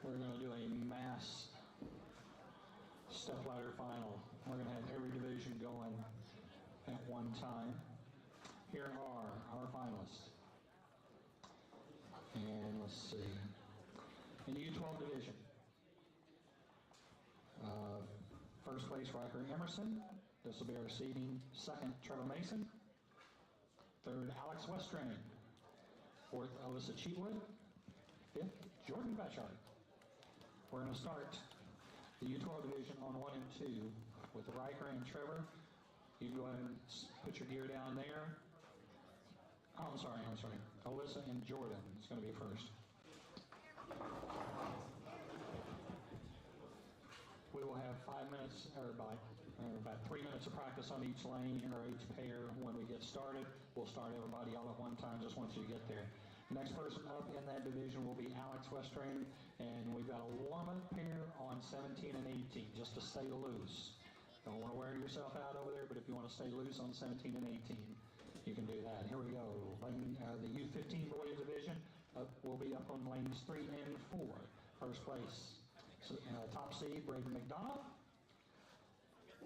we're going to do a mass stepladder final. We're going to have every division going at one time. Here are our finalists. And let's see. In the U12 division, first place, Riker Emerson. This will be our seeding. Second, Trevor Mason. Third, Alex Westrain. Fourth, Alyssa Cheatwood. Fifth, Jordan Betchart. We're going to start the U12 division on 1 and 2 with Riker and Trevor. You can go ahead and put your gear down there. Oh, I'm sorry. Alyssa and Jordan is going to be first. We will have 5 minutes, or about 3 minutes of practice on each lane or each pair when we get started. We'll start everybody all at one time just once you get there. Next person up in that division will be Alex Westrain, and we've got a warm-up pair on 17 and 18 just to stay loose. Don't want to wear yourself out over there, but if you want to stay loose on 17 and 18, you can do that. Here we go. The U15 boys division will be up on lanes 3 and 4. First place, top seed, Braden McDonough.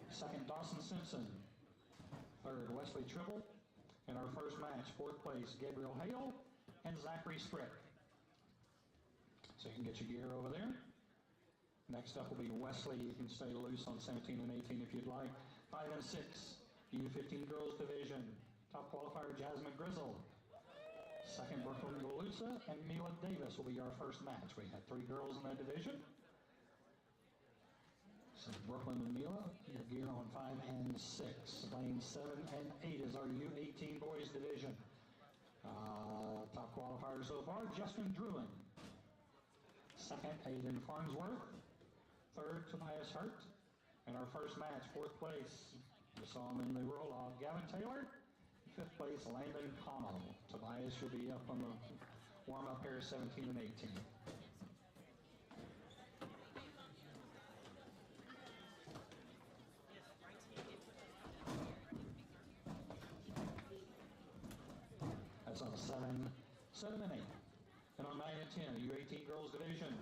Second, Dawson Simpson. Third, Wesley Tribble. And our first match, fourth place, Gabriel Hale and Zachary Strick. So you can get your gear over there. Next up will be Wesley. You can stay loose on 17 and 18 if you'd like. 5 and 6, U15 girls division. Top qualifier, Jasmine Grizzle. Second, Brooklyn Galusa and Mila Davis will be our first match. We have 3 girls in that division. So Brooklyn and Mila, your gear on 5 and 6. Lane 7 and 8 is our U18 boys division. Top qualifier so far, Justin Druin. Second, Aiden Farnsworth. Third, Tobias Hurt. And our first match, fourth place, we saw him in the roll-off, Gavin Taylor. Fifth place, Landon Connell. Tobias will be up on the warm-up pair, 17 and 18. That's on 7 and 8. And on 9 and 10, U18 girls division.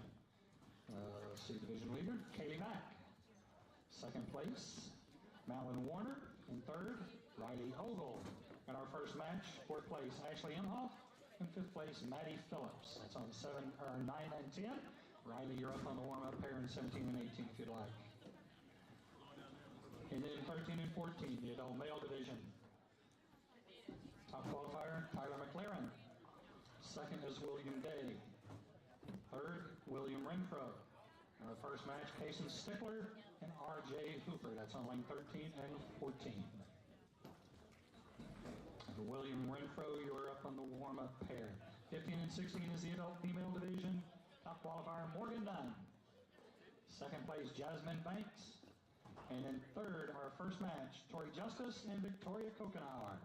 Let's see, division leader, Kaylee Mack. Second place, Malin Warner. And third, Riley Ogle. And our first match, fourth place, Ashley Imhoff. And fifth place, Maddie Phillips. That's on 9 and 10. Riley, you're up on the warm-up pair in 17 and 18 if you'd like. And then 13 and 14, the adult male division. Top qualifier, Tyler McLaren. Second is William Day. Third, William Renfro. And our first match, Payson Stickler and R.J. Hooper. That's on lane 13 and 14. And William Renfro, you're up on the warm-up pair. 15 and 16 is the adult female division. Top qualifier, Morgan Dunn. Second place, Jasmine Banks. And then third, our first match, Tori Justice and Victoria Kokenauer.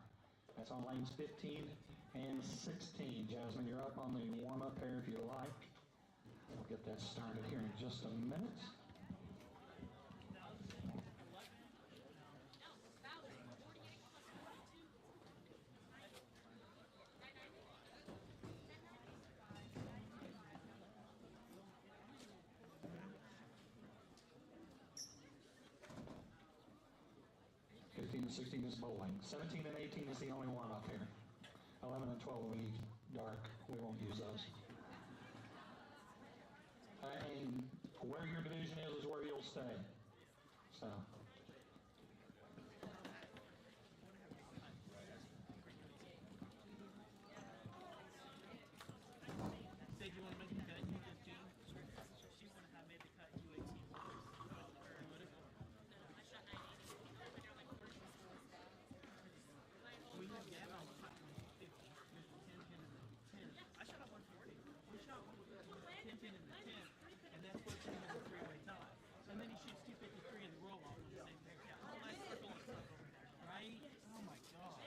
That's on lanes 15 and 16. Jasmine, you're up on the warm-up pair if you like. We'll get that started here in just a minute. And 16 is bowling. 17 and 18 is the only warm-up here. 11 and 12 will be dark. We won't use those. And where your division is where you'll stay. So. Did you want to make a cut? You just do. She want to have made the cut U18. We have Gavin on 50, 10, 10, and 10. I shot at 140. We shot 10, 10, and 10, and that's what's in the three-way tie. And then he shoots 253 in the roll-off with the same pair. Yeah, all that circle and stuff over there, right? Oh my God.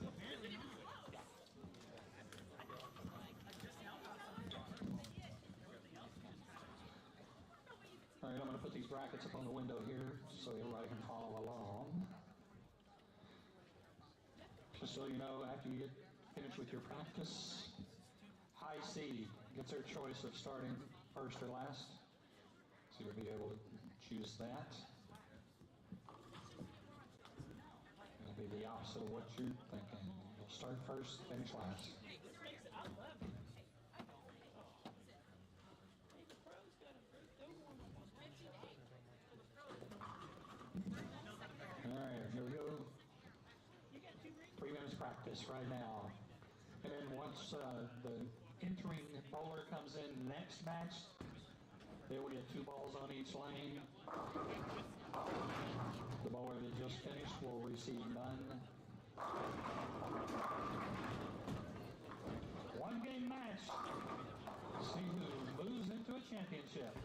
Apparently not. All right, I'm going to put these brackets up on the window here so everybody can follow along. Just so you know, after you finish match with your practice. High C gets their choice of starting first or last. So you'll be able to choose that. It'll be the opposite of what you're thinking. You'll start first, finish last. All right, here we go. 3 minutes practice right now. And then once the entering bowler comes in next match, they will get 2 balls on each lane. The bowler that just finished will receive none. 1-game match. See who moves into a championship.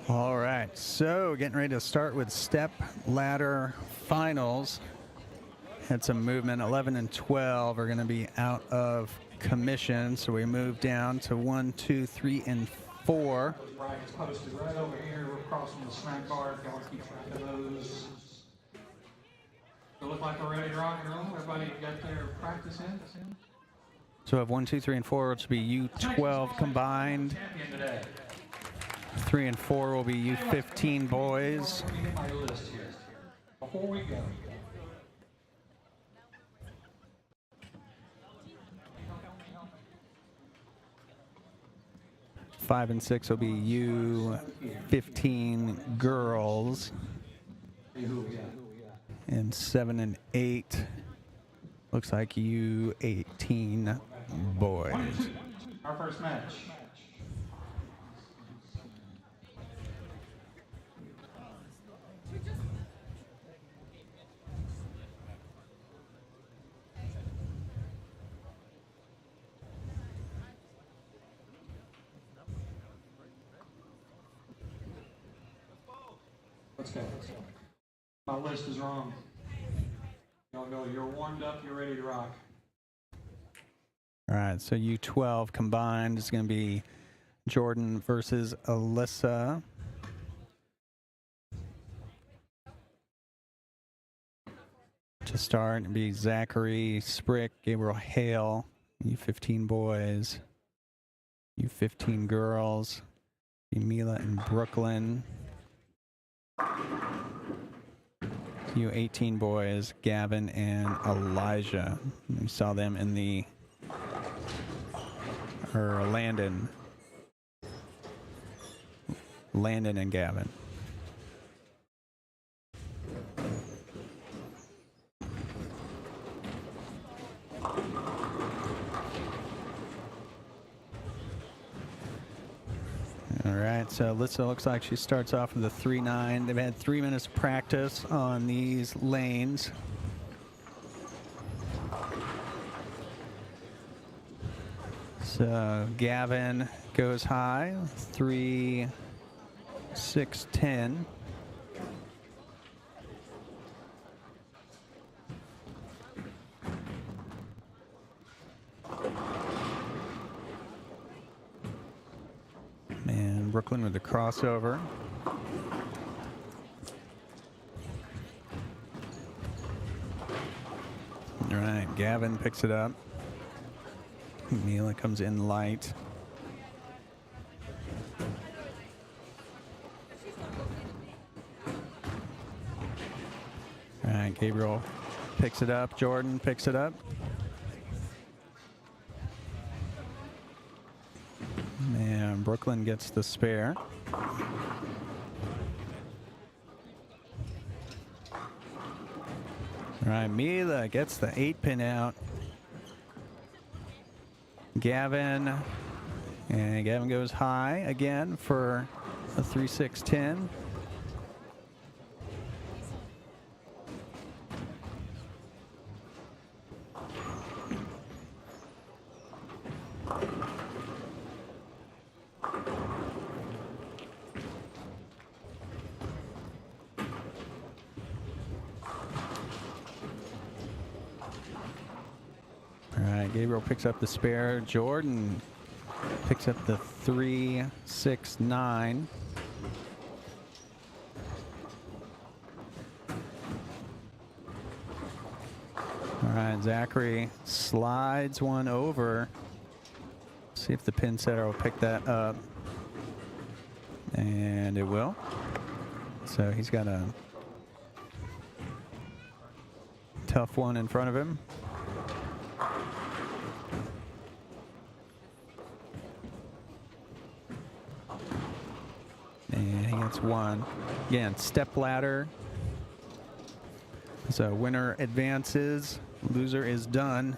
All right, so getting ready to start with step ladder finals. Had some movement. 11 and 12 are going to be out of commission, so we move down to 1, 2, 3, and 4. Those brackets posted right over here. We're across from the snack bar. If y'all keep track of those. They look like we're ready to rock and roll. Everybody got their practice in? So we have 1, 2, 3, and 4, which will be U12 combined. Champion today. 3 and 4 will be U15 boys. Let me get my list here. Before we go. 5 and 6 will be U15 girls. And 7 and 8 looks like U18 boys. Our first match. Let's go. My list is wrong. Y'all go. You're warmed up. You're ready to rock. All right, so U12 combined is going to be Jordan versus Alyssa. To start, it'd be Zachary Sprick, Gabriel Hale, U15 boys, U15 girls, Mila and Brooklyn, U18 boys, Gavin and Elijah. We saw them in the, or Landon and Gavin. All right, so Alyssa looks like she starts off with a 3-9. They've had 3 minutes of practice on these lanes. So Gavin goes high, 3-6-10. And Brooklyn with the crossover. All right, Gavin picks it up. Mila comes in light. All right, Gabriel picks it up. Jordan picks it up. And Brooklyn gets the spare. All right, Mila gets the 8-pin out. Gavin, and Gavin goes high again for a 3-6-10. Gabriel picks up the spare. Jordan picks up the 3-6-9. All right, Zachary slides one over. See if the pin setter will pick that up. And it will. So he's got a tough one in front of him. And he gets one. Again, Stepladder. So winner advances, loser is done.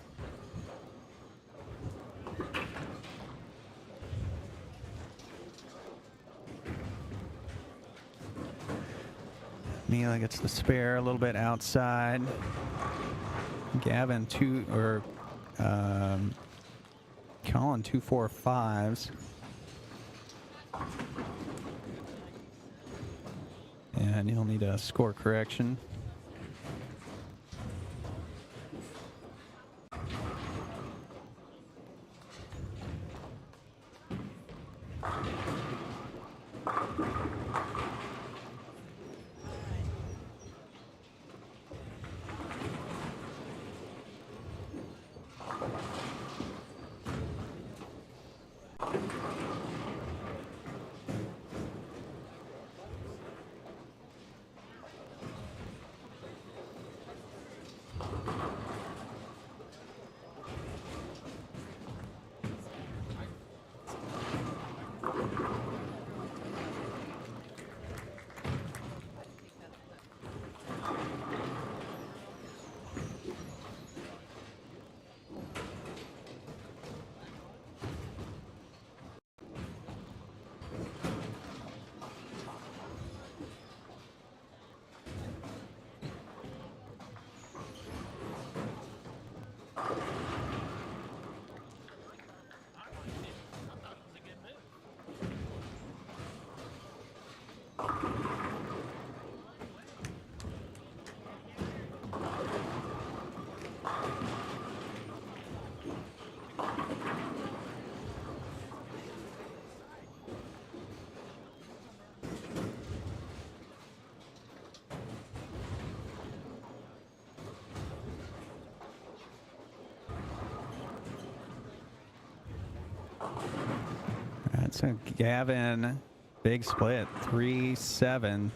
Mila gets the spare a little bit outside. Gavin Colin 2-4-5s. And he'll need a score correction. That's a Gavin, big split, 3-7.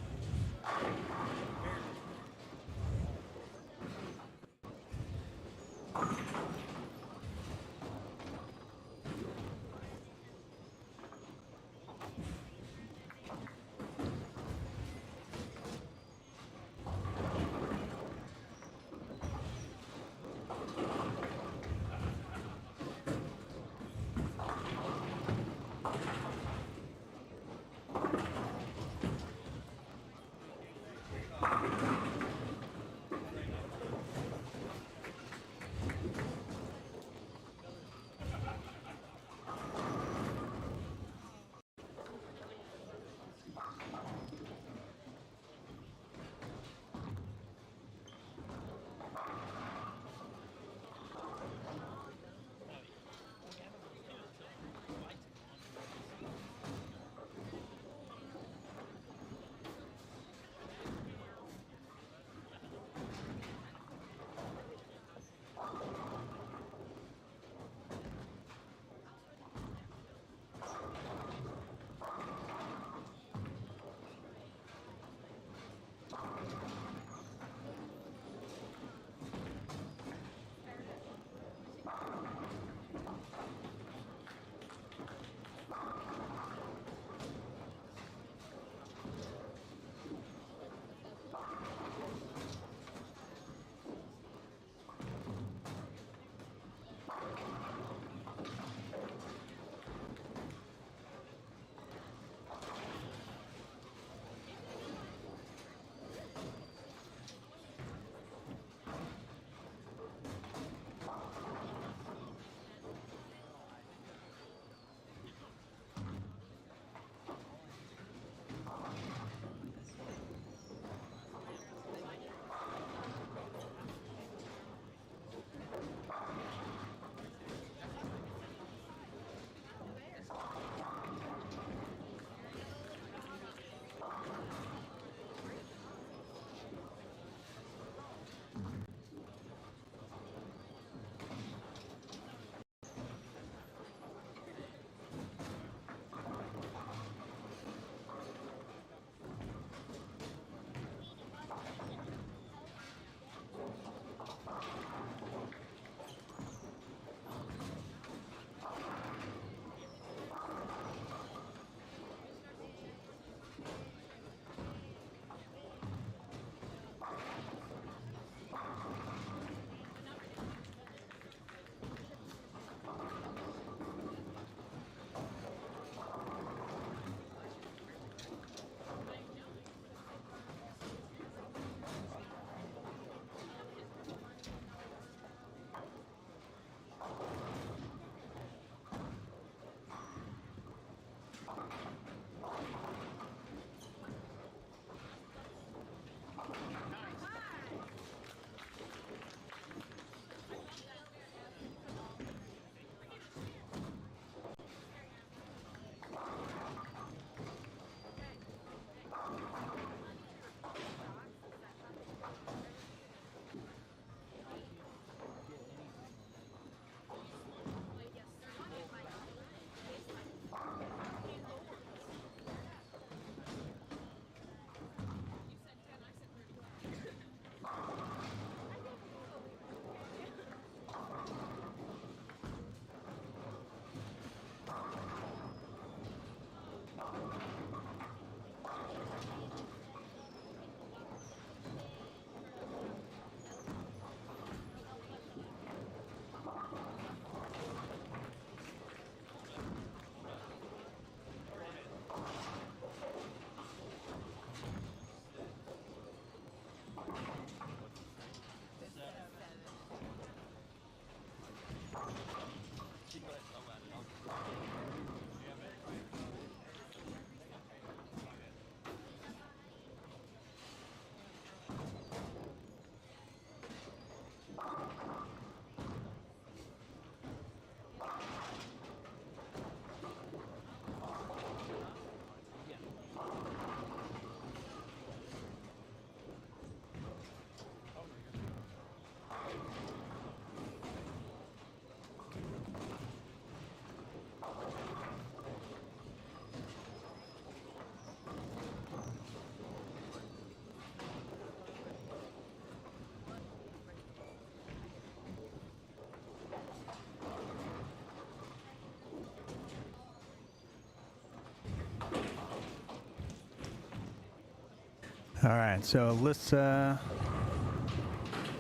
All right, so Alyssa,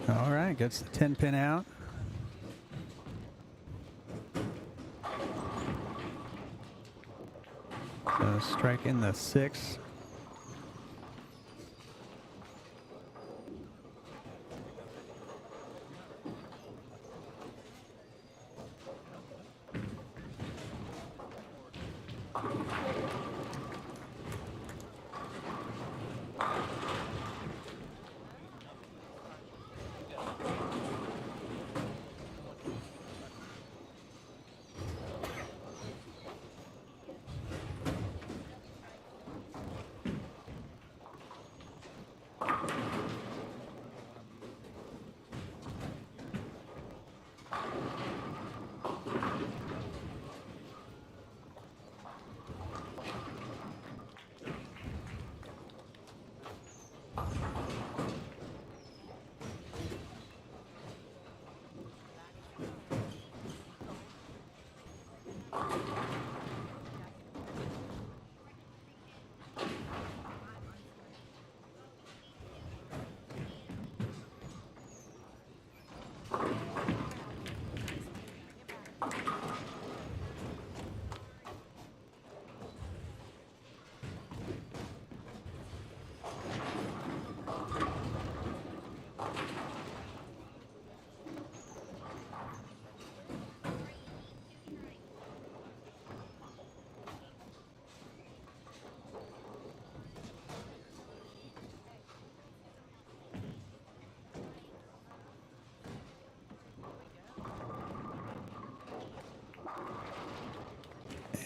all right, gets the 10 pin out. So strike in the 6.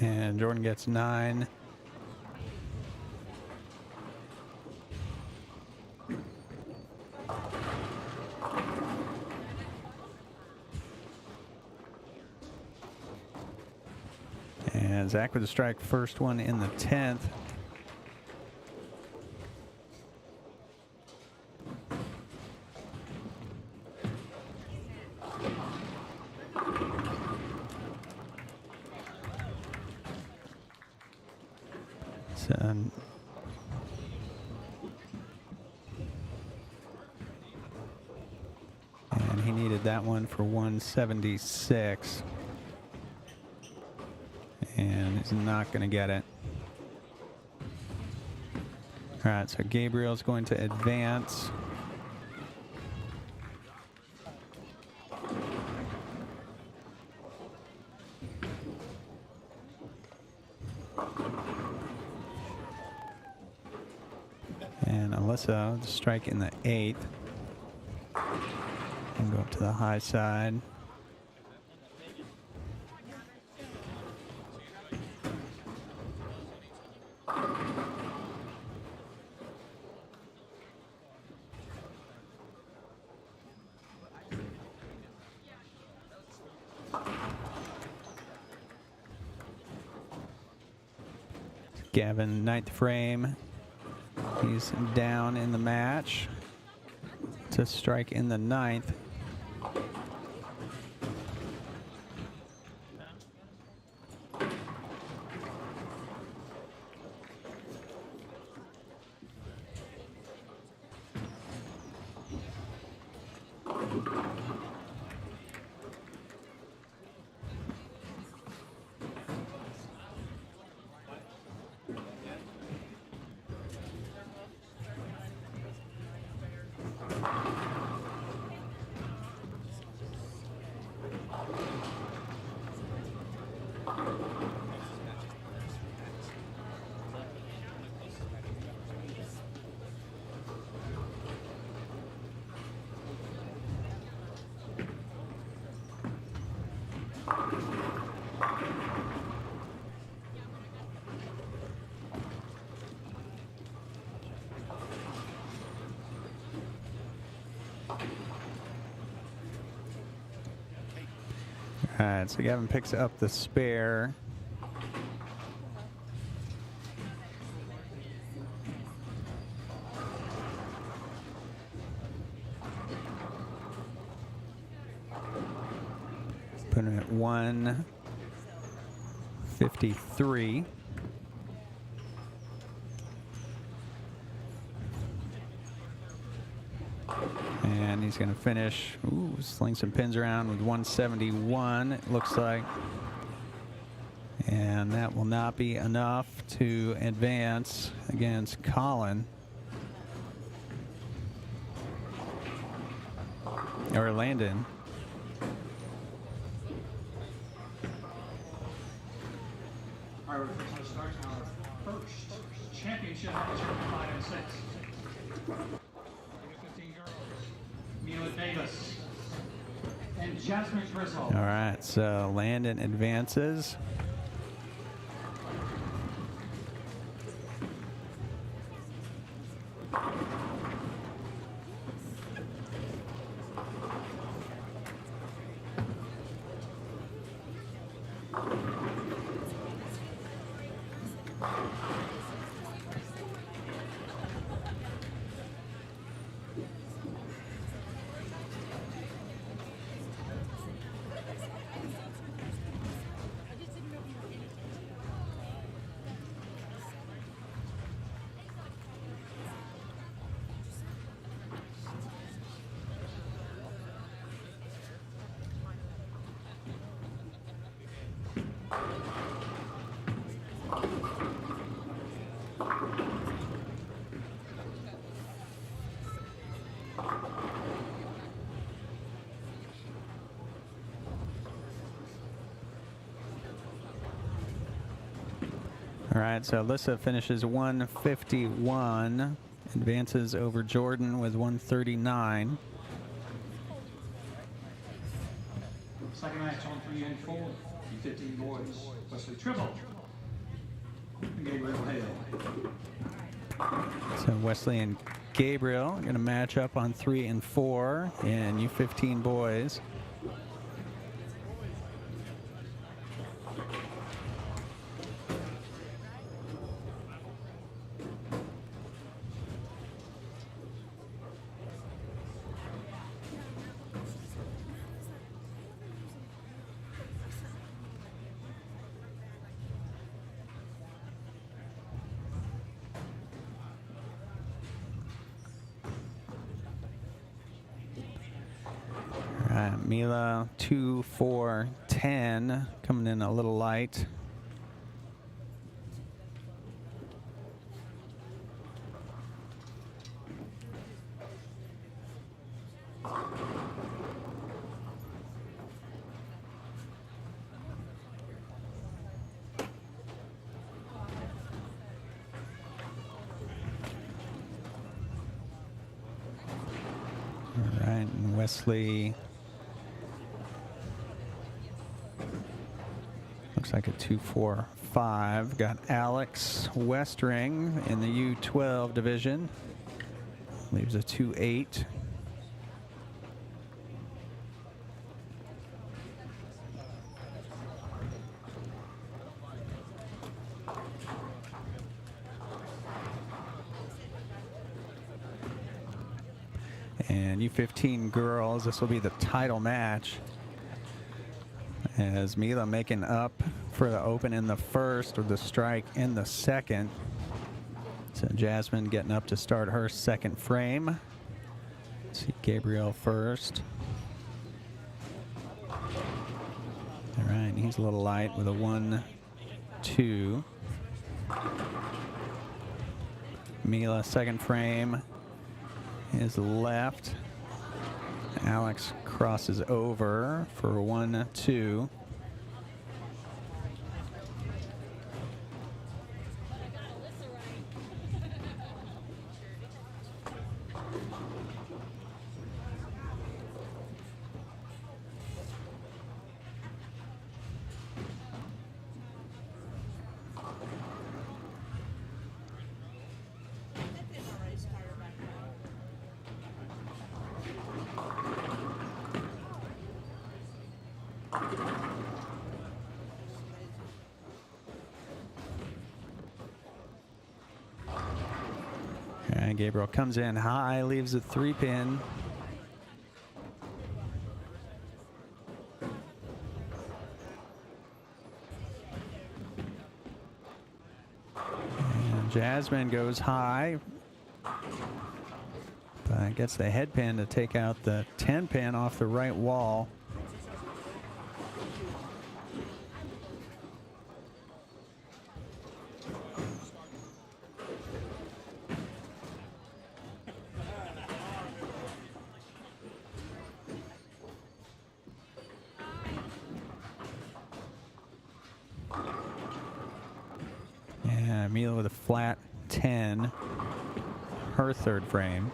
And Jordan gets 9. And Zach with a strike, first one in the 10th. And he needed that one for 176. And he's not going to get it. All right, so Gabriel's going to advance. And Alyssa, strike in the 8th. And go up to the high side. Gavin, 9th frame. He's down in the match to strike in the 9th. All right, so Gavin picks up the spare. Put him at 153. And he's going to finish, sling some pins around with 171, it looks like. And that will not be enough to advance against Colin. Or Landon. All right, we're going to start our first championship match for 5 and 6. 15 girls. Mila Davis and Jasmine Grizzle. All right, so Landon advances. All right, so Alyssa finishes 151, advances over Jordan with 139. Second match on 3 and 4. 15 boys. Wesley Tribble and Gabriel Hale. So Wesley and Gabriel are going to match up on 3 and 4 in U15 boys. Mila 2, 4, 10, coming in a little light. All right, and Wesley looks like a 2, 4, 5. Got Alex Westring in the U12 division. Leaves a 2, 8. And U15 girls, this will be the title match, as Mila making up for the open in the first with the strike in the second. So Jasmine getting up to start her second frame. Let's see Gabriel first. All right, he's a little light with a 1, 2. Mila second frame is left. Alex crosses over for 1, 2. And Gabriel comes in high, leaves a 3-pin. And Jasmine goes high. But gets the head pin to take out the 10 pin off the right wall. Yeah, Mila with a flat 10, her third frame.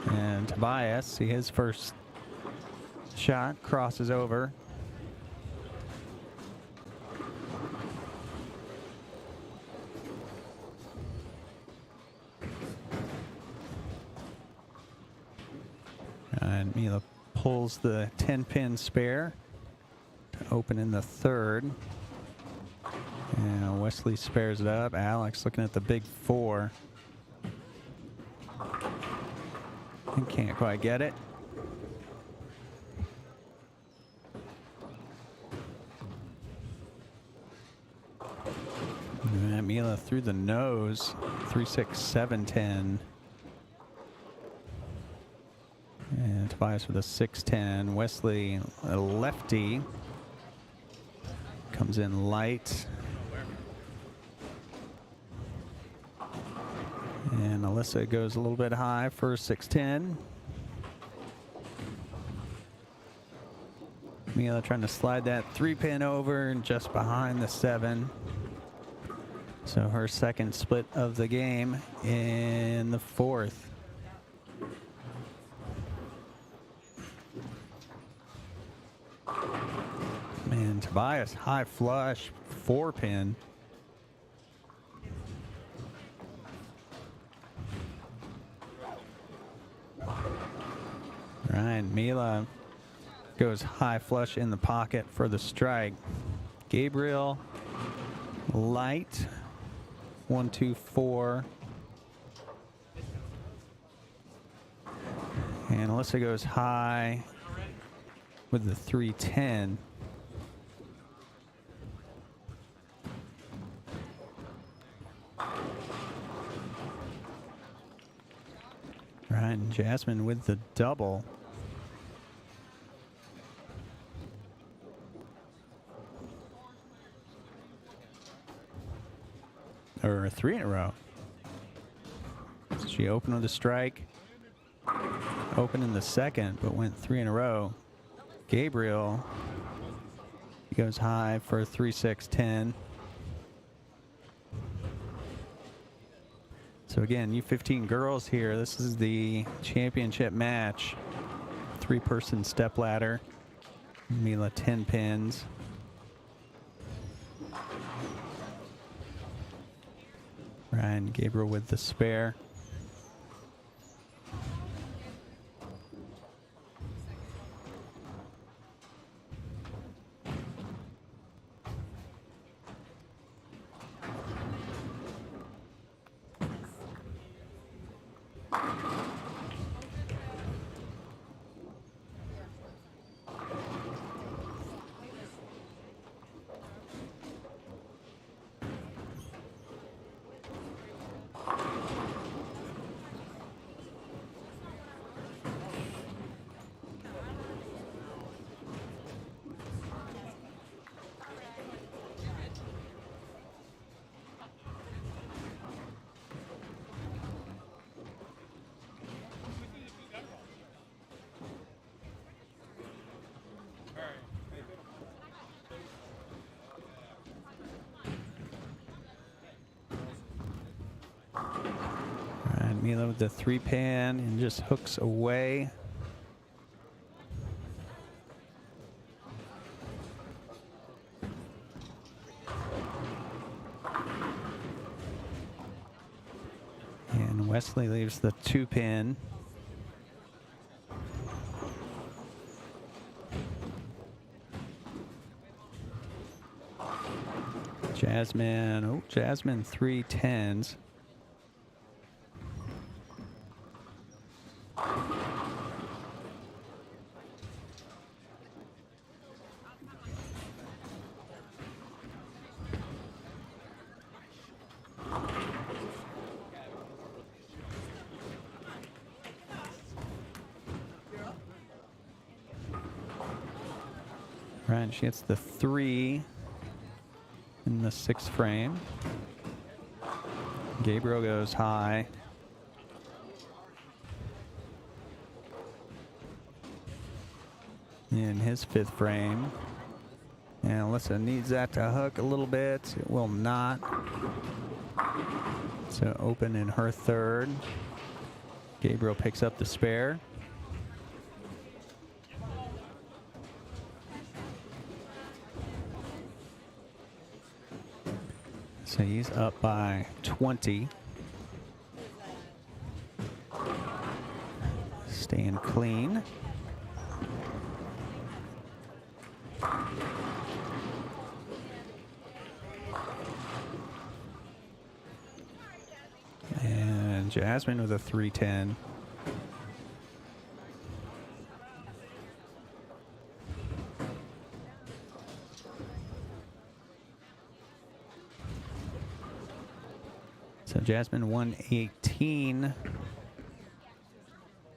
And Tobias, see his first shot, crosses over. And Mila pulls the 10-pin spare to open in the third. And Wesley spares it up. Alex looking at the big 4. He can't quite get it. And Mila through the nose. 3-6, 7-10. And Tobias with a 6-10. Wesley, a lefty. Comes in light. And Alyssa goes a little bit high for 6-10. Mila trying to slide that 3-pin over and just behind the 7. So her second split of the game in the 4th. And Tobias, high flush, 4-pin. Right, Mila goes high flush in the pocket for the strike. Gabriel, light, 1, 2, 4. And Alyssa goes high with the 3-10. Right, and Jasmine with the double. Or 3 in a row. She opened with a strike. Opened in the second, but went 3 in a row. Gabriel goes high for 3-6, 10. So again, U15 girls here. This is the championship match. 3-person step ladder. Mila 10 pins. Ryan Gabriel with the spare. Mila with the 3-pan and just hooks away. And Wesley leaves the 2-pin. Jasmine, Jasmine 3-10s. Right, she hits the 3 in the 6th frame. Gabriel goes high. In his 5th frame. And Alyssa needs that to hook a little bit. It will not. So open in her 3rd. Gabriel picks up the spare. So he's up by 20. Staying clean. And Jasmine with a 310. So Jasmine 118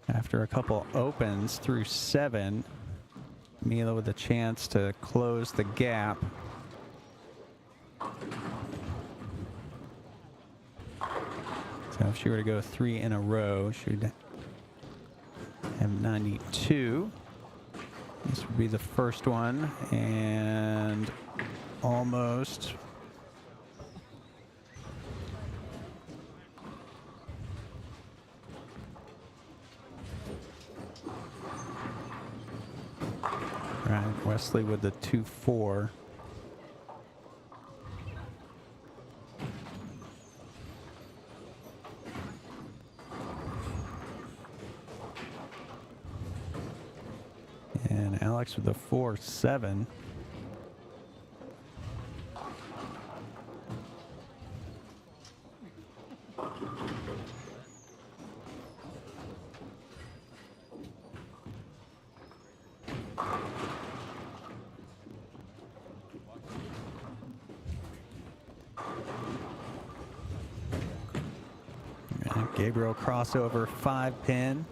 after a couple opens through 7. Mila with a chance to close the gap. So if she were to go 3 in a row, she'd have 92. This would be the first one, and almost. Right, Wesley with the 2-4. And Alex with the 4-7. Gabriel crossover 5-pin.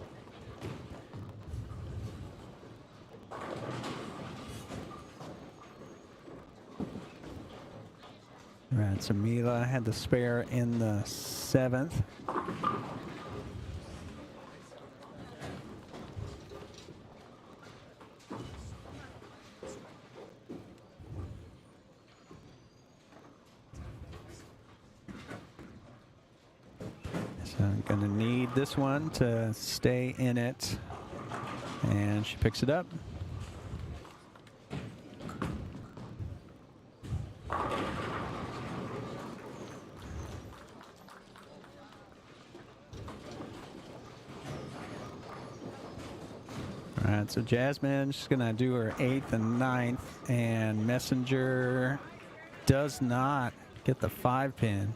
Right, so Mila had the spare in the 7th. So I'm going to need this one to stay in it. And she picks it up. All right, so Jasmine, she's going to do her 8th and 9th, and Messenger does not get the 5-pin.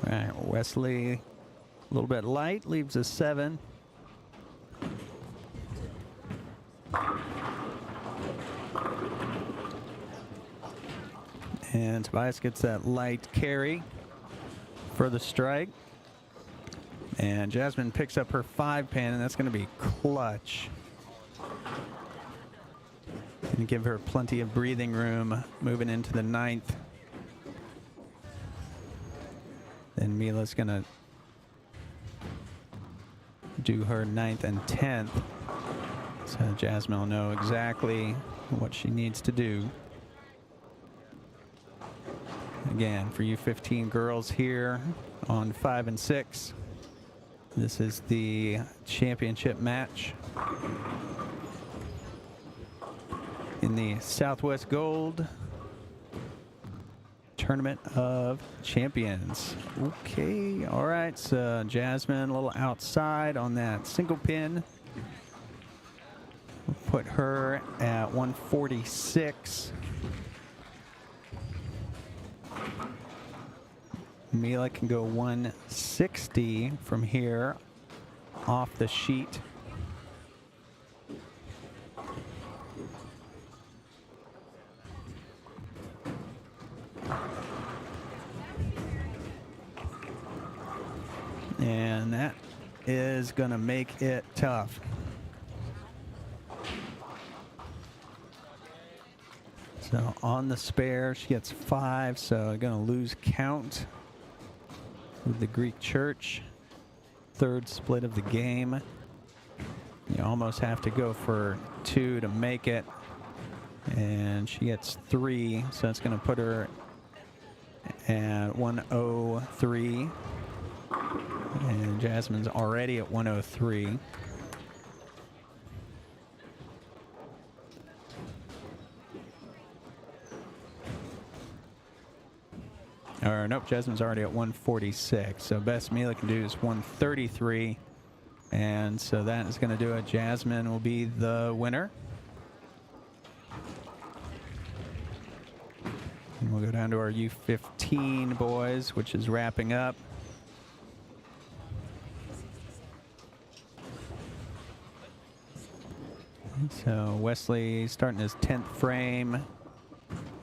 All right, Wesley, a little bit light, leaves a 7. And Tobias gets that light carry for the strike. And Jasmine picks up her 5-pin, and that's going to be clutch. And give her plenty of breathing room moving into the 9th. Then Mila's going to do her 9th and 10th. So Jasmine will know exactly what she needs to do. Again, for you 15 girls here on 5 and 6, this is the championship match in the Southwest Gold Tournament of Champions. Okay, all right, so Jasmine a little outside on that single pin. We'll put her at 146. Mila can go 160 from here off the sheet. And that is going to make it tough. So on the spare, she gets 5, so going to lose count with the Greek Church. Third split of the game. You almost have to go for 2 to make it. And she gets 3, so that's going to put her at 103. And Jasmine's already at 103. Or nope, Jasmine's already at 146. So best Mila can do is 133. And so that is going to do it. Jasmine will be the winner. And we'll go down to our U15 boys, which is wrapping up. So Wesley starting his 10th frame.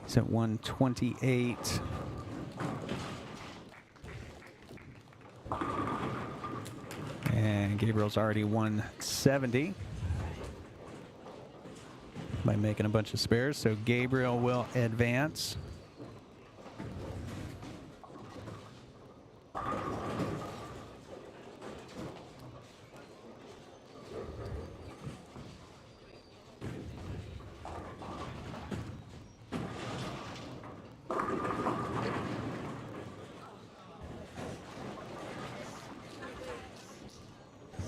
He's at 128. And Gabriel's already 170 by making a bunch of spares. So Gabriel will advance.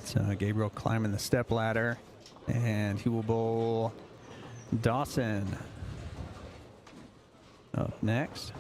So Gabriel climbing the step ladder, and he will bowl Dawson up next.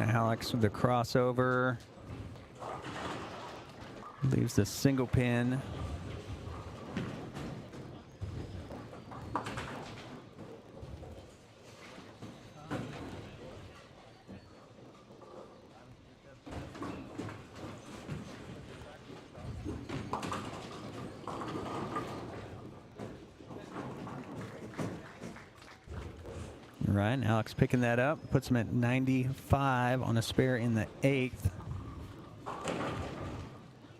Alex with the crossover. Leaves the single pin. Right, and Alex picking that up, puts him at 95 on a spare in the 8th.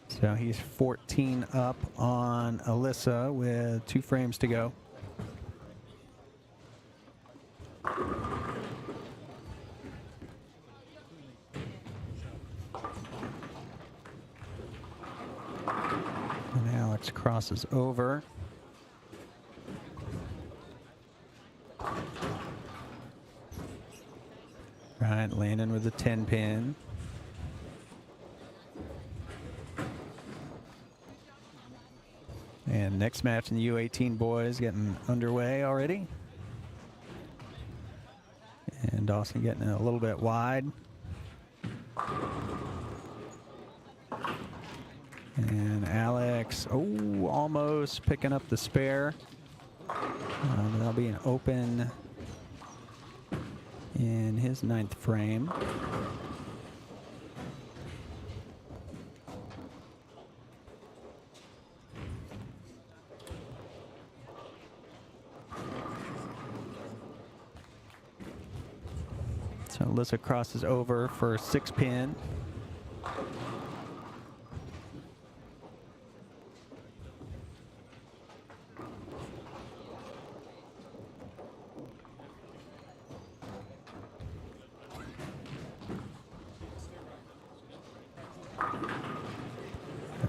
So he's 14 up on Alyssa with 2 frames to go. And Alex crosses over. Right, Landon with the 10 pin. And next match in the U18 boys getting underway already. And Dawson getting a little bit wide. And Alex, oh, almost picking up the spare. That'll be an open in his 9th frame. So Alyssa crosses over for 6 pin.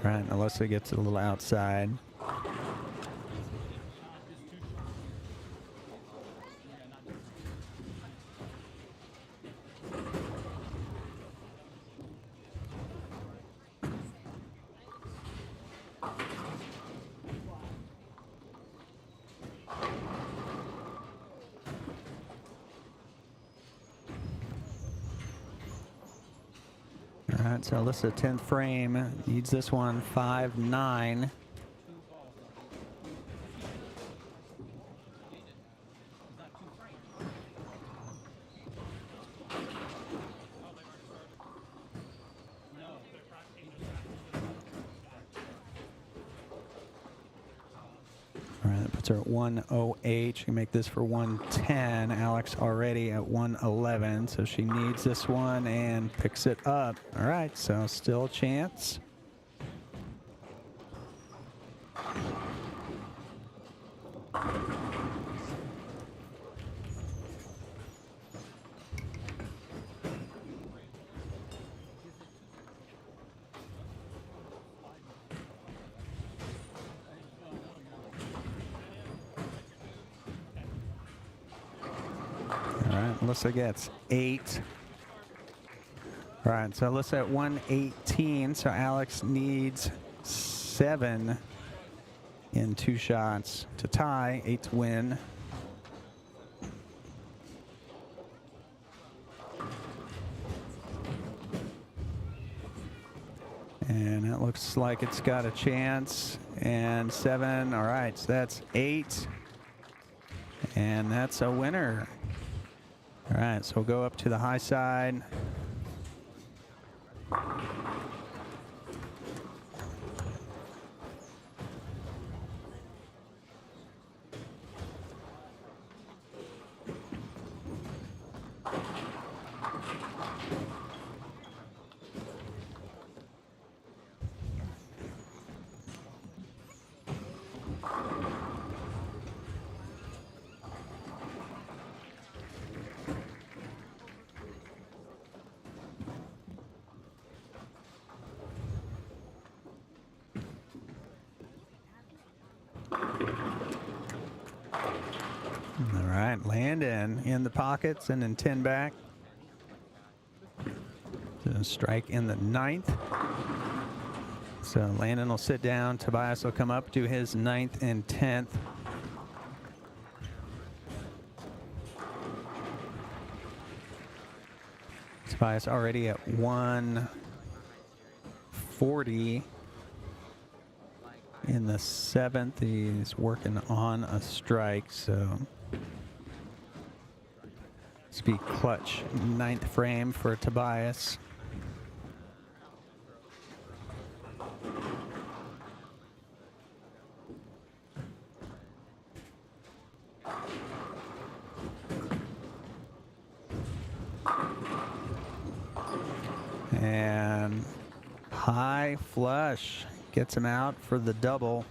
All right, Alyssa gets a little outside. right, so Alyssa, 10th frame, needs this one 5-9. All right, that puts her at 108. She can make this for 110. Alex already at 111, so she needs this one and picks it up. All right, so still a chance. Alyssa gets 8. All right, so Alyssa at 118. So Alex needs 7 in 2 shots to tie, 8 to win. And that looks like it's got a chance. And 7. All right, so that's 8. And that's a winner. All right, so we'll go up to the high side. All right, Landon in the pockets and then 10 back. So strike in the 9th. So Landon will sit down. Tobias will come up to his 9th and 10th. Tobias already at 140. In the 7th, he's working on a strike, so this be clutch 9th frame for Tobias. And high flush. Gets him out for the double.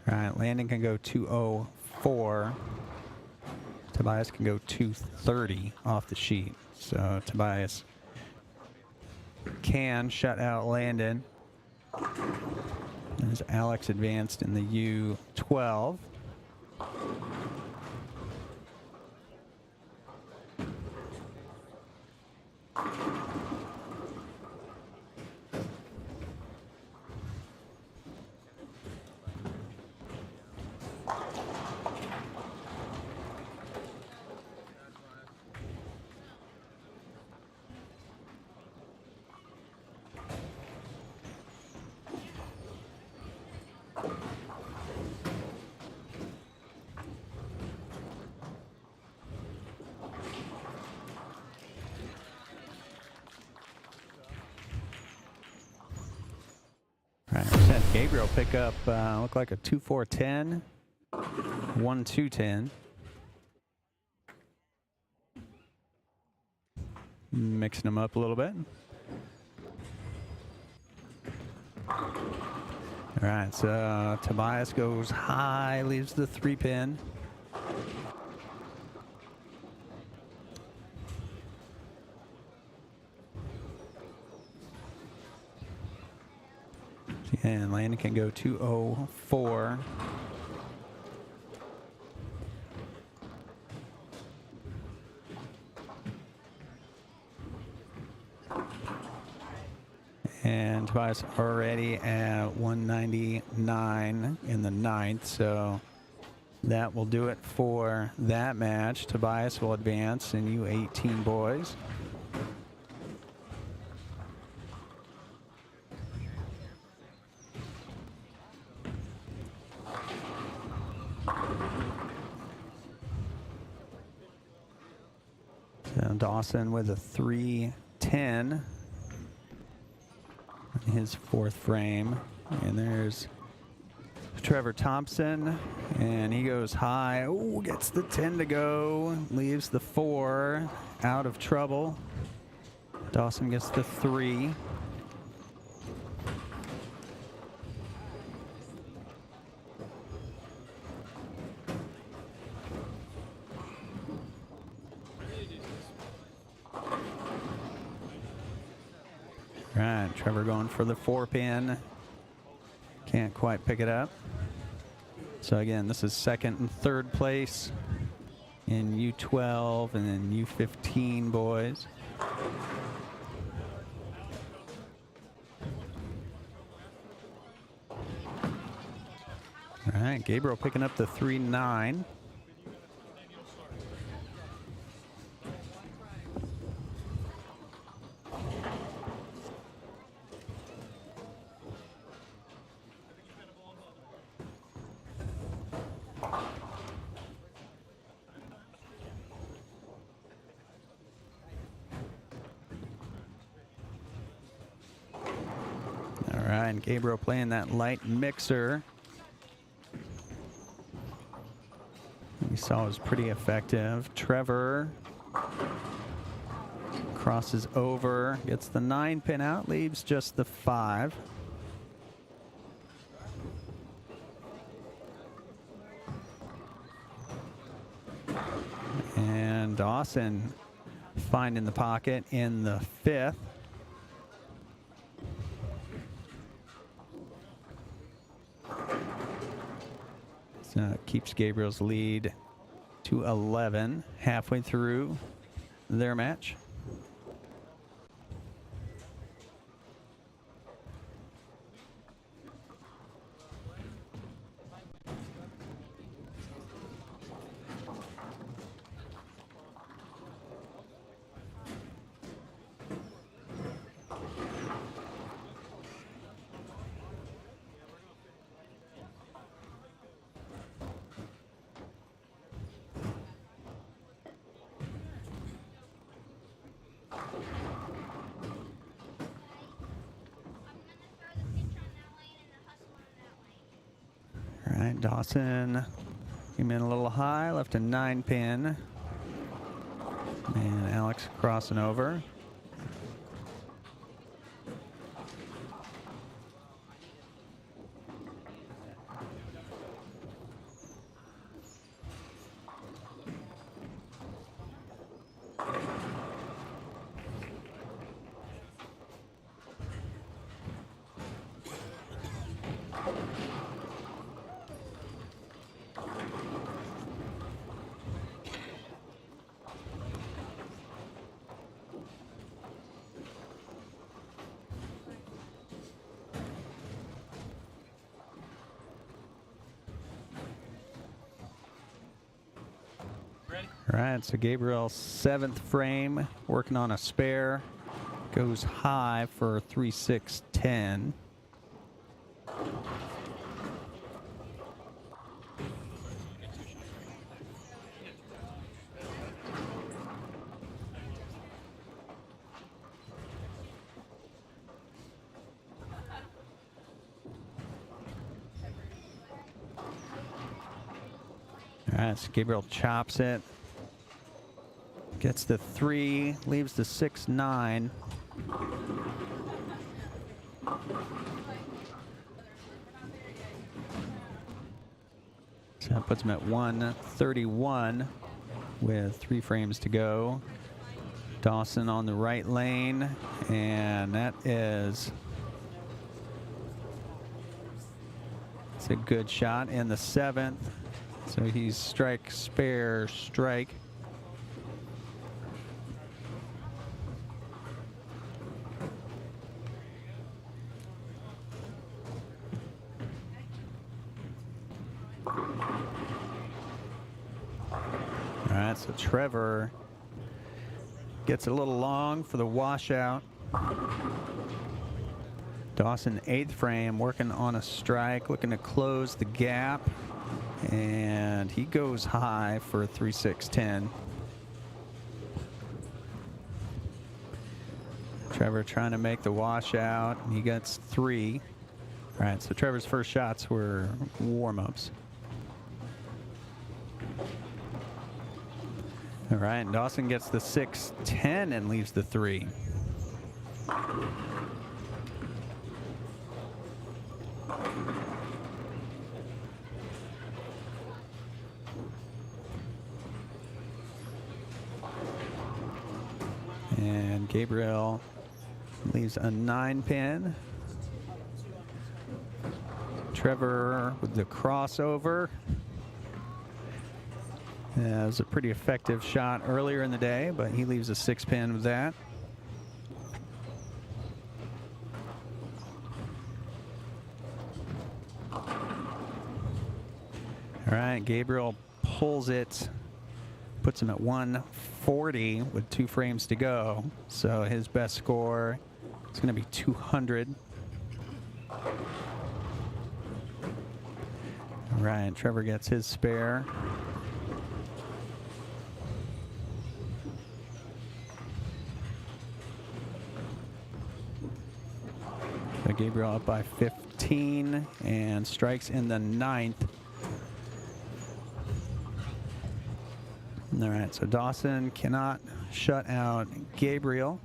All right, Landon can go 204. Tobias can go 230 off the sheet. So Tobias can shut out Landon. As Alex advanced in the U12. All right, we had Gabriel pick up, look like a 2-4-10, 1-2-10. Mixing them up a little bit. All right, so Tobias goes high, leaves the 3-pin. And Landon can go 204. And Tobias already at 199 in the ninth, so that will do it for that match. Tobias will advance in U18 boys. So Dawson with a 310 in his fourth frame. And there's Trevor Thompson, and he goes high. Oh, gets the 10 to go, leaves the 4 out of trouble. Dawson gets the 3. Right, Trevor going for the 4-pin. Can't quite pick it up. So again, this is second and third place in U12 and then U15 boys. All right, Gabriel picking up the 3-9. All right, Gabriel playing that light mixer. We saw it was pretty effective. Trevor crosses over, gets the 9-pin out, leaves just the 5. And Dawson finding the pocket in the 5th. So it keeps Gabriel's lead to 11 halfway through their match. All right, Dawson came in a little high, left a 9-pin. And Alex crossing over. All right, so Gabriel's 7th frame, working on a spare, goes high for 3-6-10. All right, so Gabriel chops it. Gets the 3, leaves the 6-9. So that puts him at 131 with 3 frames to go. Dawson on the right lane, and that is, it's a good shot in the 7th. So he's strike, spare, strike. right, so Trevor gets a little long for the washout. Dawson, 8th frame, working on a strike, looking to close the gap. And he goes high for a 3-6-10. Trevor trying to make the washout. He gets 3. All right, so Trevor's first shots were warm-ups. All right, Dawson gets the 6-10 and leaves the 3. And Gabriel leaves a 9-pin. Trevor with the crossover. It was a pretty effective shot earlier in the day, but he leaves a 6-pin with that. All right, Gabriel pulls it, puts him at 140 with 2 frames to go. So his best score is going to be 200. All right, Trevor gets his spare. So Gabriel up by 15 and strikes in the 9th. All right, so Dawson cannot shut out Gabriel.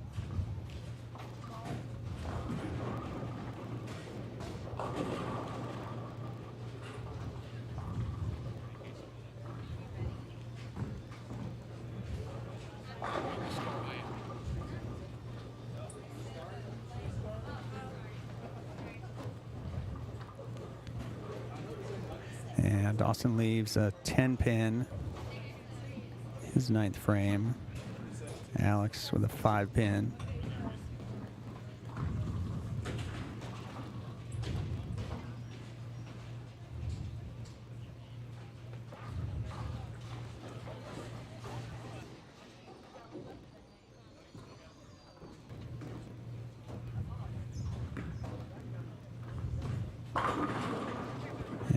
And Dawson leaves a 10-pin, his 9th frame. Alex with a 5-pin.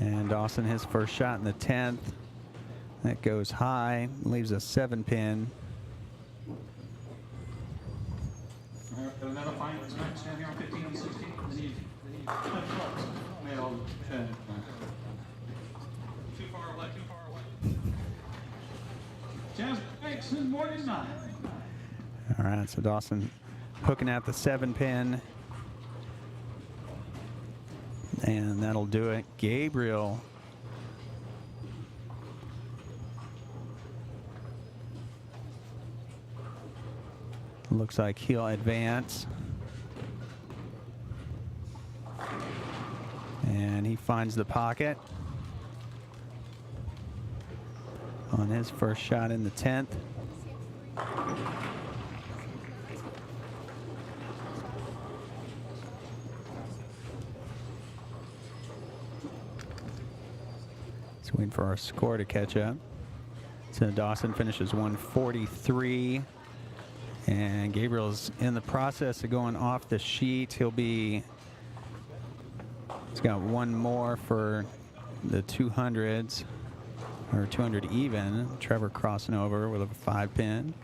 And Dawson, his first shot in the 10th. That goes high, leaves a 7-pin. Another finals match down here on 15 and 16. They need 10 trucks. Well, 10. Too far away, too far away. Jazz breaks in more than 9. All right, so Dawson hooking out the 7-pin. And that'll do it. Gabriel looks like he'll advance. And he finds the pocket on his first shot in the 10th. So waiting for our score to catch up. So Dawson finishes 143. And Gabriel's in the process of going off the sheet. He's got one more for the 200s, or 200 even. Trevor crossing over with a 5-pin.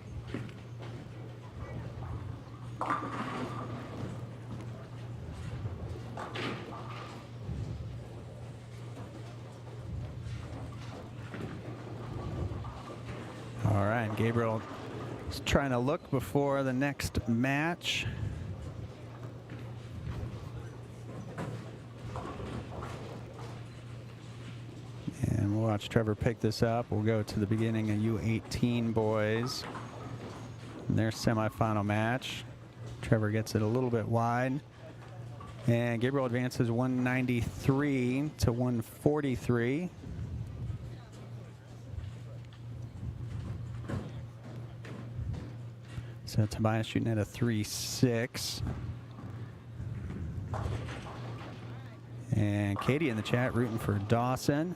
All right, Gabriel is trying to look before the next match. And we'll watch Trevor pick this up. We'll go to the beginning of U18 boys. And their semifinal match. Trevor gets it a little bit wide. And Gabriel advances 193 to 143. So Tobias shooting at a 3-6. And Katie in the chat rooting for Dawson.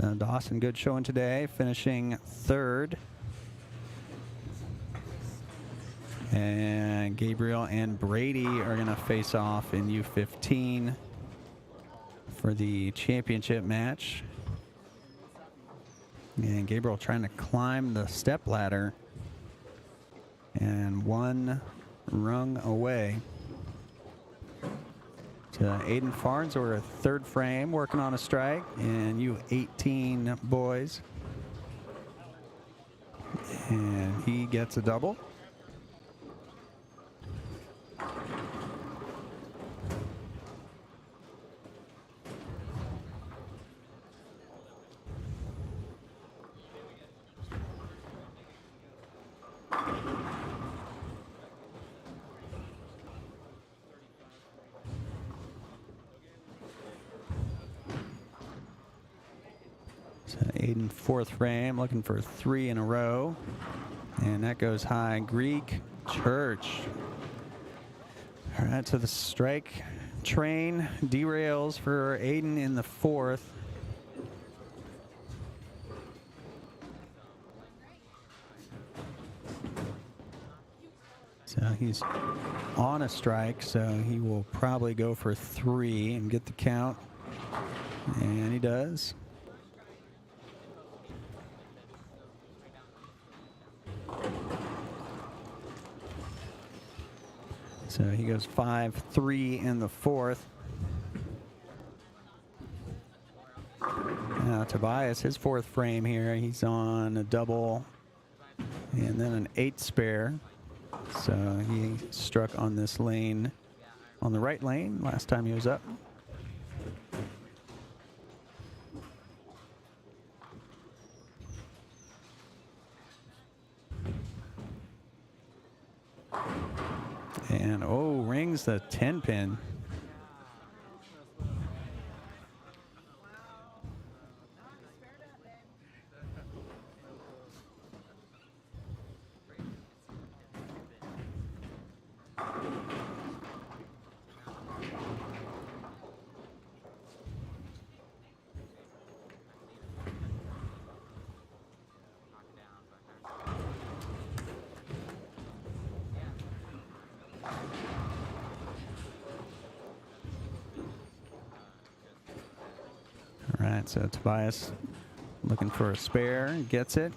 Dawson, good showing today, finishing third. And Gabriel and Brady are going to face off in U15 for the championship match. And Gabriel trying to climb the step ladder and one rung away. To Aiden Farnsworth, third frame, working on a strike, and U18 boys. And he gets a double. So Aiden, fourth frame, looking for 3 in a row. And that goes high. Greek Church. All right, so the strike train derails for Aiden in the fourth. So he's on a strike, so he will probably go for 3 and get the count. And he does. So he goes 5-3 in the fourth. Now Tobias, his fourth frame here, he's on a double and then an 8 spare. So he struck on this lane, on the right lane, last time he was up. And rings the 10 pin. All right, so Tobias looking for a spare, gets it.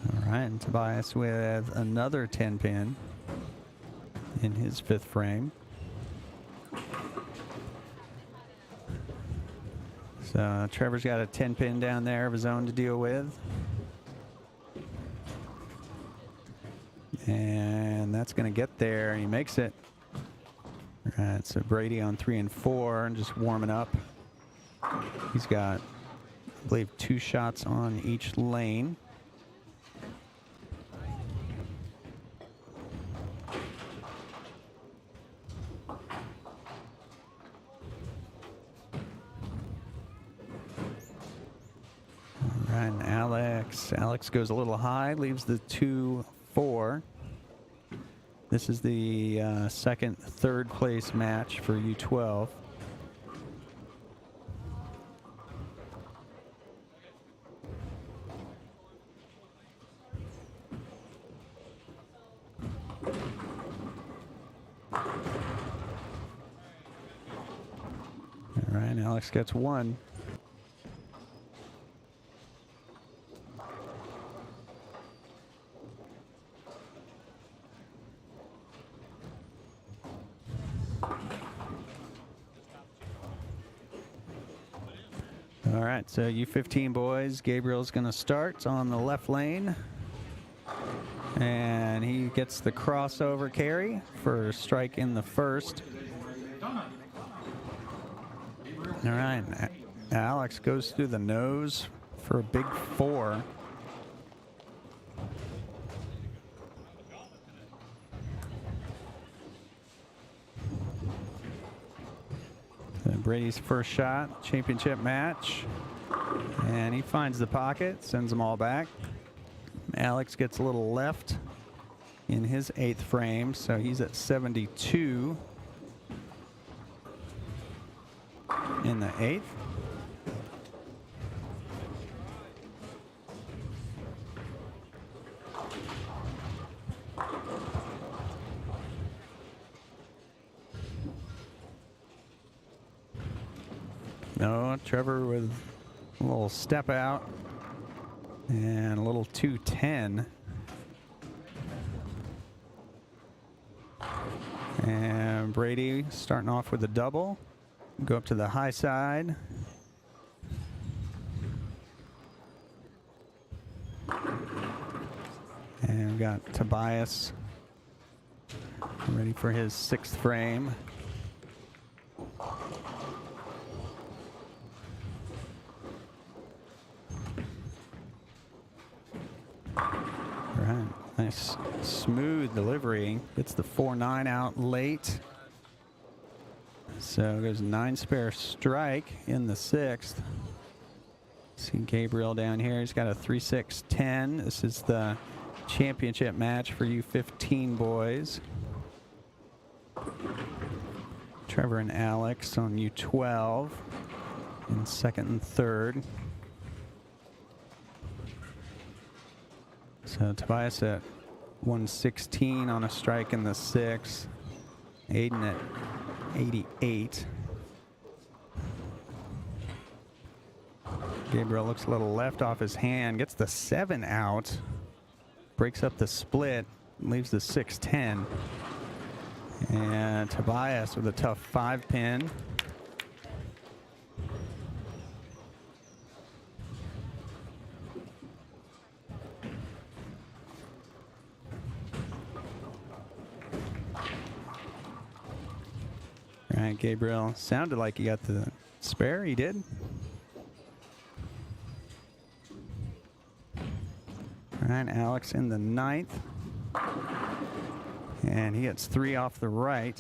All right, and Tobias with another 10 pin in his fifth frame. So Trevor's got a 10 pin down there of his own to deal with. And that's going to get there. He makes it. All right, so Brady on 3 and 4 and just warming up. He's got, I believe, 2 shots on each lane. And Alex goes a little high, leaves the 2-4. This is the third place match for U12. All right, Alex gets 1. All right, so U15 boys, Gabriel's going to start on the left lane. And he gets the crossover carry for a strike in the first. All right, Alex goes through the nose for a big 4. Brady's first shot, championship match. And he finds the pocket, sends them all back. Alex gets a little left in his 8th frame, so he's at 72 in the 8th. No, Trevor with a little step out and a little 210. And Brady starting off with a double. Go up to the high side. And we've got Tobias ready for his 6th frame. Nice smooth delivery. Gets the 4-9 out late. So there's 9 spare strike in the 6th. See Gabriel down here. He's got a 3-6-10. This is the championship match for U15 boys. Trevor and Alex on U12 in 2nd and 3rd. So Tobias at 116 on a strike in the 6th. Aiden at 88. Gabriel looks a little left off his hand, gets the 7 out, breaks up the split, leaves the 6-10. And Tobias with a tough 5 pin. All right, Gabriel sounded like he got the spare. He did. All right, Alex in the 9th. And he gets 3 off the right.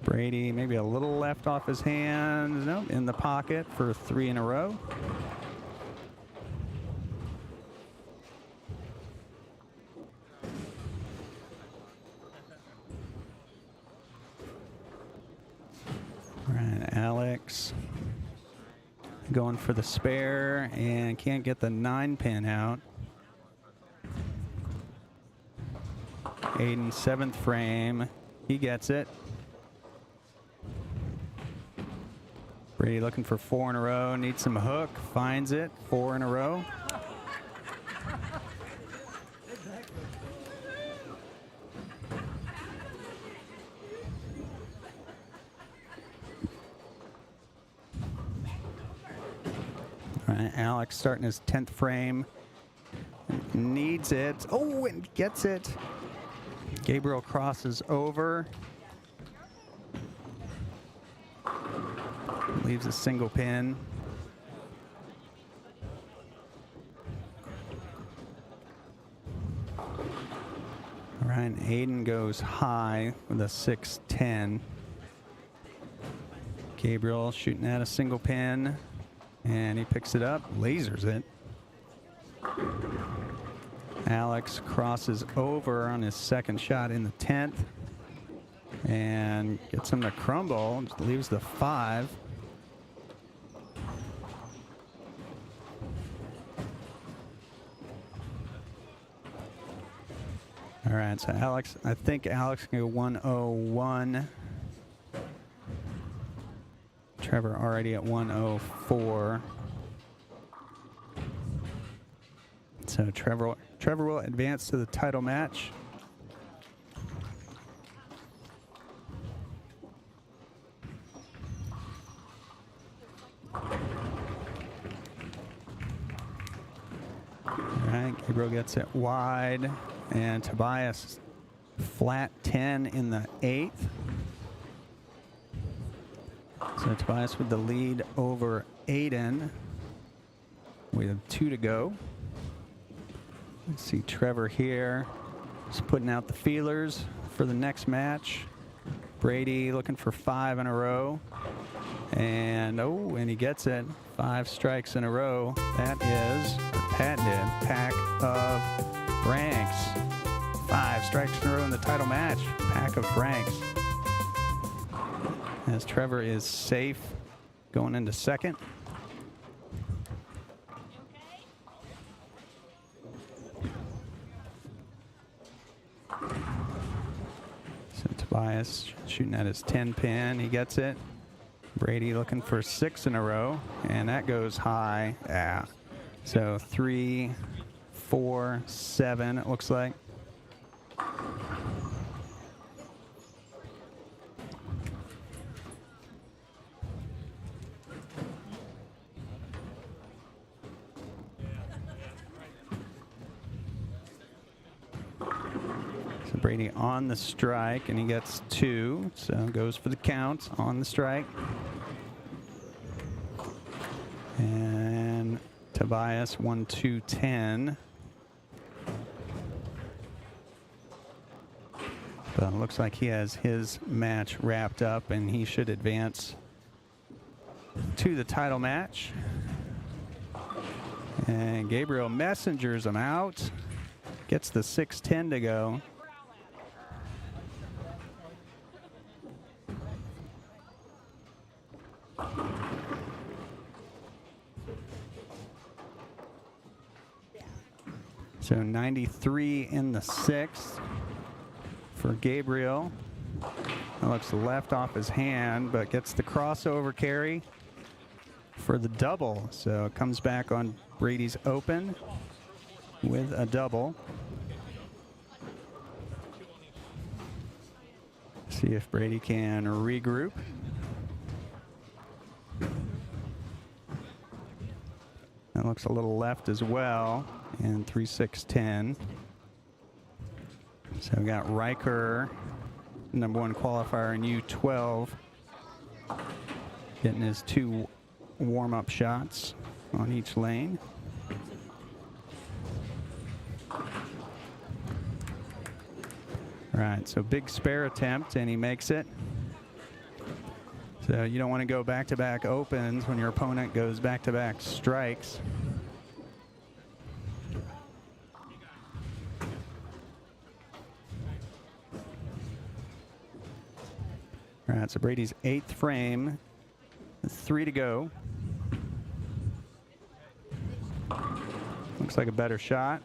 Brady maybe a little left off his hands. Nope, in the pocket for 3 in a row. Alex going for the spare and can't get the 9 pin out. Aiden 7th frame. He gets it. Brady looking for 4 in a row. Needs some hook. Finds it. 4 in a row. All right, Alex starting his 10th frame. Needs it. Oh, and gets it. Gabriel crosses over. Leaves a single pin. All right, Aiden goes high with a 6-10. Gabriel shooting at a single pin. And he picks it up, lasers it. Alex crosses over on his 2nd shot in the 10th. And gets him to crumble, just leaves the 5. All right, so Alex, I think Alex can go 101. Trevor already at 104. So Trevor will advance to the title match. Gabriel gets it wide, and Tobias flat 10 in the 8th. So Tobias with the lead over Aiden. We have 2 to go. Let's see Trevor here, just putting out the feelers for the next match. Brady looking for 5 in a row. And he gets it. 5 strikes in a row. That is patented pack of Franks. 5 strikes in a row in the title match. Pack of Franks. As Trevor is safe going into second. So Tobias shooting at his 10 pin. He gets it. Brady looking for 6 in a row, and that goes high. Yeah. So 3, 4, 7, it looks like. So Brady on the strike, and he gets 2, so goes for the count on the strike. And Tobias 1, 2, 10. But it looks like he has his match wrapped up, and he should advance to the title match. And Gabriel messengers him out. Gets the 6-10 to go. So 93 in the 6th for Gabriel. That looks left off his hand, but gets the crossover carry for the double. So it comes back on Brady's open with a double. See if Brady can regroup. That looks a little left as well. And 3, 6, 10. So we got Riker, #1 qualifier in U12, getting his 2 warm-up shots on each lane. All right, so big spare attempt, and he makes it. So you don't want to go back-to-back opens when your opponent goes back-to-back strikes. All right, so Brady's 8th frame, 3 to go. Looks like a better shot.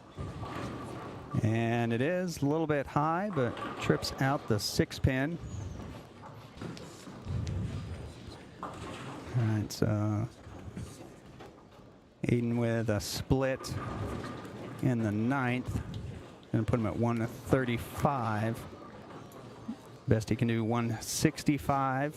And it is a little bit high, but trips out the 6 pin. All right, so Aiden with a split in the 9th. Gonna put him at 135. Best he can do, 165.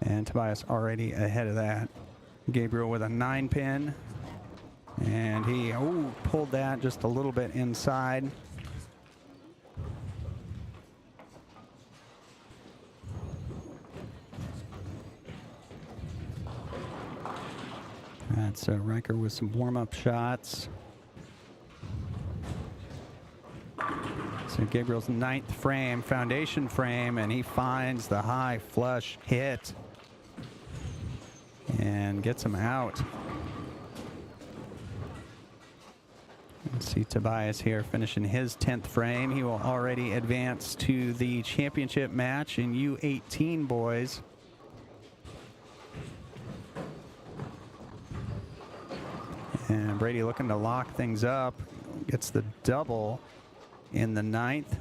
And Tobias already ahead of that. Gabriel with a 9 pin. And he pulled that just a little bit inside. That's Riker with some warm-up shots. So Gabriel's 9th frame, foundation frame, and he finds the high flush hit and gets him out. Let's see Tobias here finishing his 10th frame. He will already advance to the championship match in U18 boys. And Brady looking to lock things up. Gets the double in the 9th.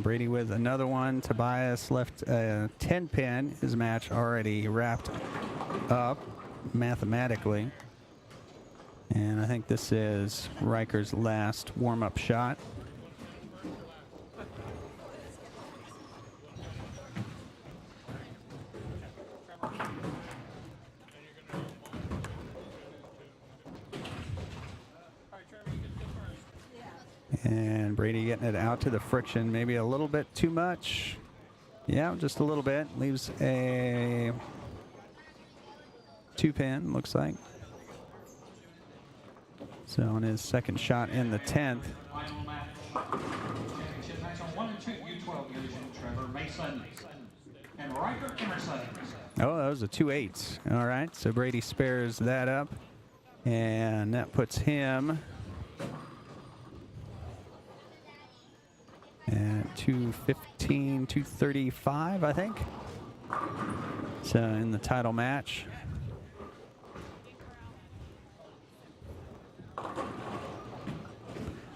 And Brady with another one. Tobias left a 10 pin. His match already wrapped up mathematically. And I think this is Riker's last warm-up shot. And Brady getting it out to the friction, maybe a little bit too much. Yeah, just a little bit. Leaves a 2-pin, looks like. So on his second shot in the 10th. Final match. Championship match on 1 and 2 U12 division. Trevor Mason and Riker Emerson. Oh, that was a 2-8. All right, so Brady spares that up. And that puts him at 215, 235, I think. So in the title match.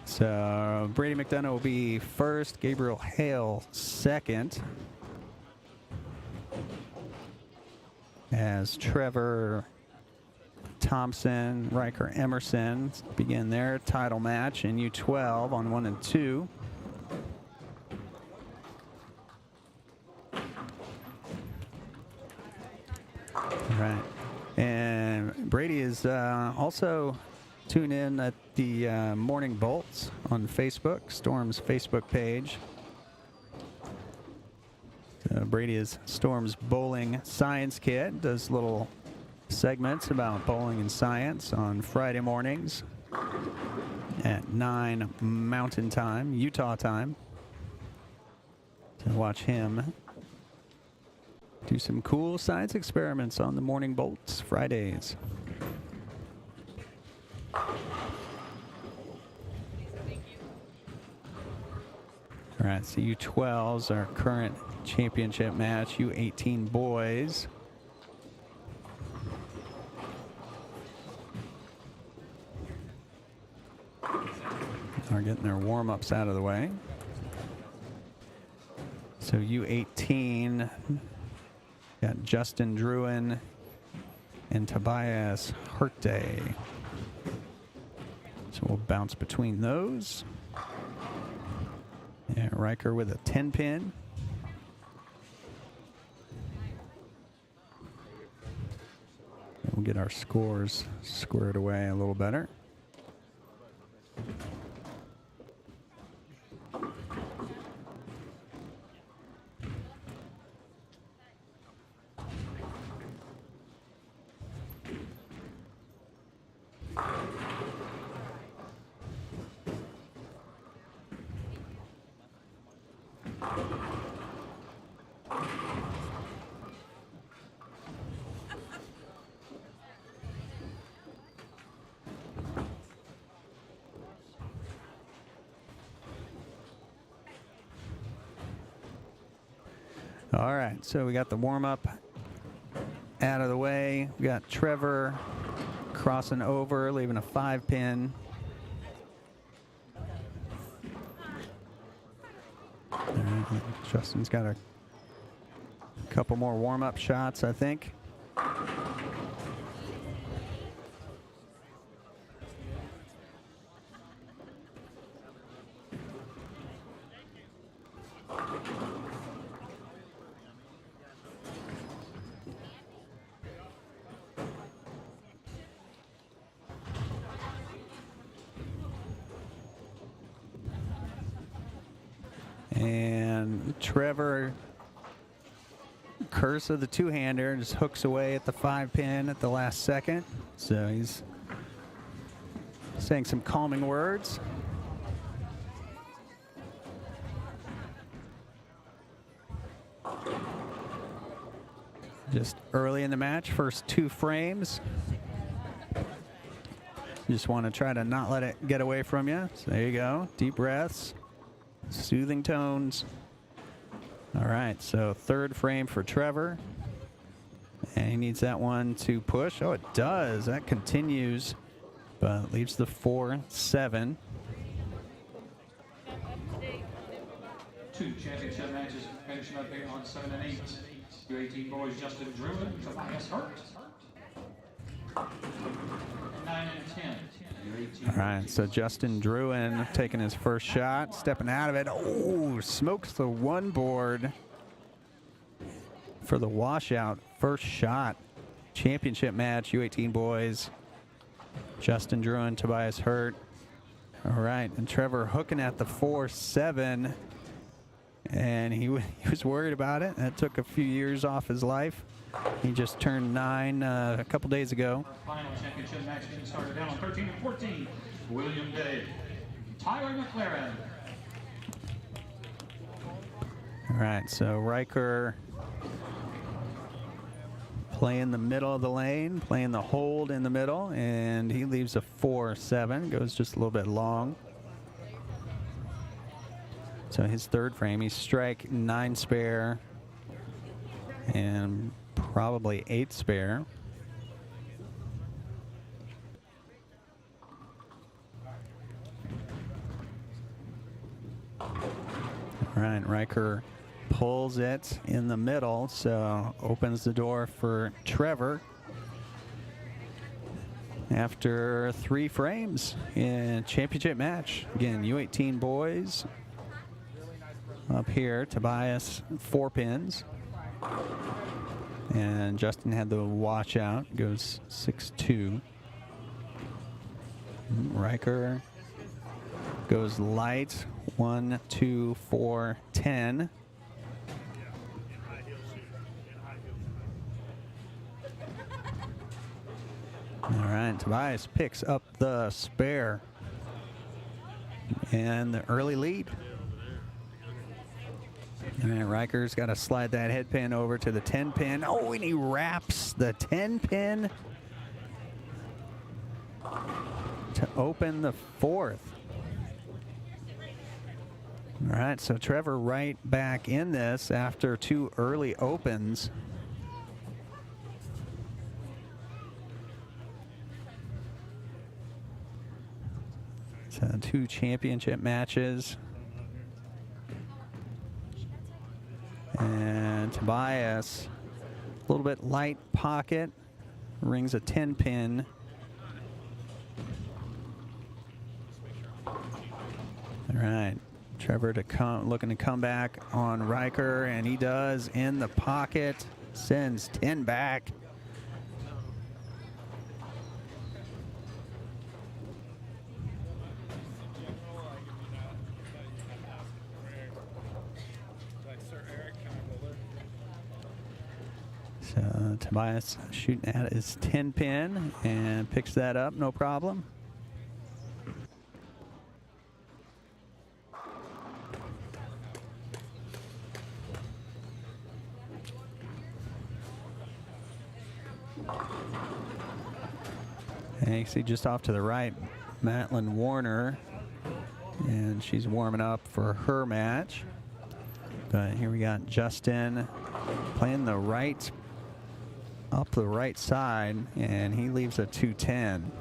So Brady McDonough will be first, Gabriel Hale second. As Trevor Thompson, Riker Emerson begin their title match in U12 on 1 and 2. All right. And Brady is also tuned in at the Morning Bolts on Facebook, Storm's Facebook page. Brady is Storm's bowling science kid, does little segments about bowling and science on Friday mornings at 9 Mountain Time, Utah time. To watch him do some cool science experiments on the Morning Bolts Fridays. All right, so U12's our current championship match, U18 boys. Are getting their warm-ups out of the way. So U18 got Justin Druin and Tobias Hurte. So we'll bounce between those. Yeah, Riker with a 10-pin. We'll get our scores squared away a little better. All right, so we got the warm-up out of the way. We got Trevor crossing over, leaving a 5-pin. Justin's got a couple more warm-up shots, I think. And Trevor, curse of the two-hander, just hooks away at the 5-pin at the last second. So he's saying some calming words. Just early in the match, first 2 frames. You just want to try to not let it get away from you. So there you go, deep breaths. Soothing tones. All right, so 3rd frame for Trevor. And he needs that one to push. Oh, it does. That continues, but leaves the 4-7. 2 championship matches finishing up here on 7 and 8. U18 boys Justin Druin, Tobias Hurt. 9 and 10. All right, so Justin Druin taking his first shot, stepping out of it. Oh, smokes the one board for the washout. First shot. Championship match, U18 boys. Justin Druin, Tobias Hurt. All right, and Trevor hooking at the 4-7. And he was worried about it. That took a few years off his life. He just turned 9 a couple days ago. Final championship match getting started down on 13 and 14. William Day, Tyler McLaren. All right, so Riker playing the middle of the lane, playing the hold in the middle, and he leaves a 4-7, goes just a little bit long. So his third frame, he's strike 9 spare and probably 8 spare. All right, Riker pulls it in the middle, so opens the door for Trevor. After 3 frames in championship match. Again, U18 boys up here. Tobias 4 pins. And Justin had the washout, goes 6-2. Riker goes light, 1, 2, 4, 10. All right, Tobias picks up the spare and the early lead. And Riker's got to slide that head pin over to the 10 pin. Oh, and he wraps the 10 pin to open the 4th. All right, so Trevor right back in this after 2 early opens. So 2 championship matches. And Tobias, a little bit light pocket, rings a 10 pin. All right, Trevor looking to come back on Riker, and he does in the pocket, sends 10 back. So Tobias shooting at his 10 pin and picks that up, no problem. And you see just off to the right, Madeline Warner, and she's warming up for her match. But here we got Justin playing the right, up the right side, and he leaves a 210.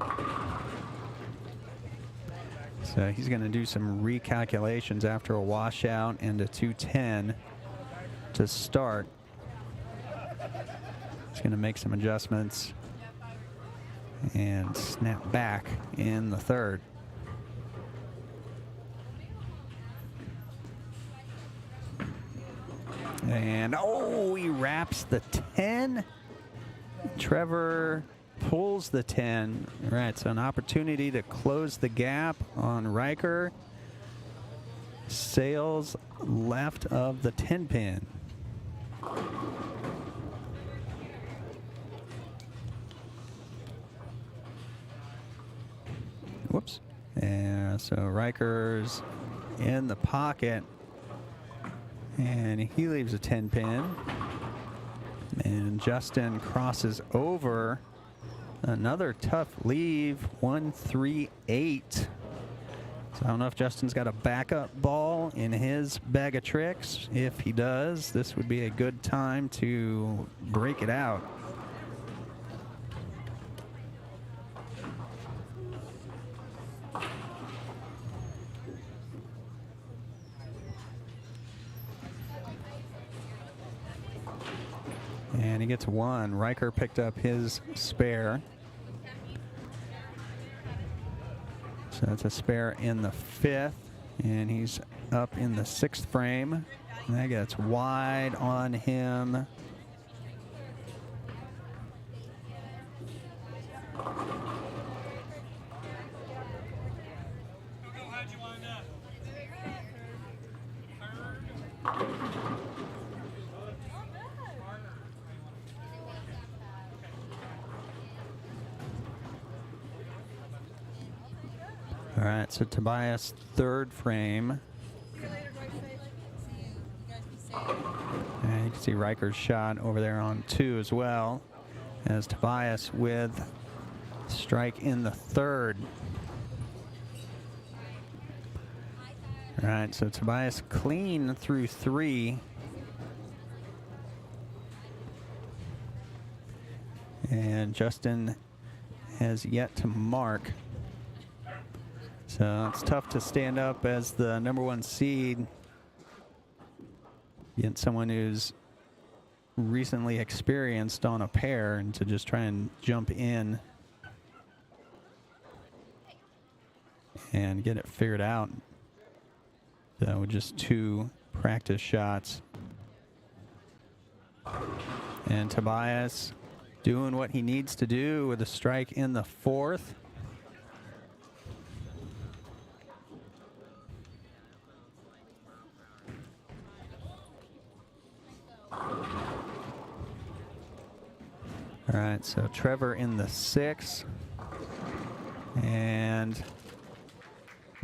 So he's going to do some recalculations after a washout and a 210 to start. He's going to make some adjustments and snap back in the 3rd. And oh, he wraps the 10. Trevor pulls the 10. All right, so an opportunity to close the gap on Riker. Sails left of the 10 pin. Whoops. And so Riker's in the pocket, and he leaves a 10 pin. And Justin crosses over. Another tough leave, 1-3-8. So I don't know if Justin's got a backup ball in his bag of tricks. If he does, this would be a good time to break it out. he gets one. Riker picked up his spare. So that's a spare in the 5th, and he's up in the 6th frame. And that gets wide on him. All right, so Tobias, 3rd frame. And you can see Riker's shot over there on 2 as well, as Tobias with strike in the 3rd. All right, so Tobias clean through 3. And Justin has yet to mark. So it's tough to stand up as the #1 seed against someone who's recently experienced on a pair, and to just try and jump in and get it figured out. So with just 2 practice shots. And Tobias doing what he needs to do with a strike in the 4th. All right, so Trevor in the 6th. And,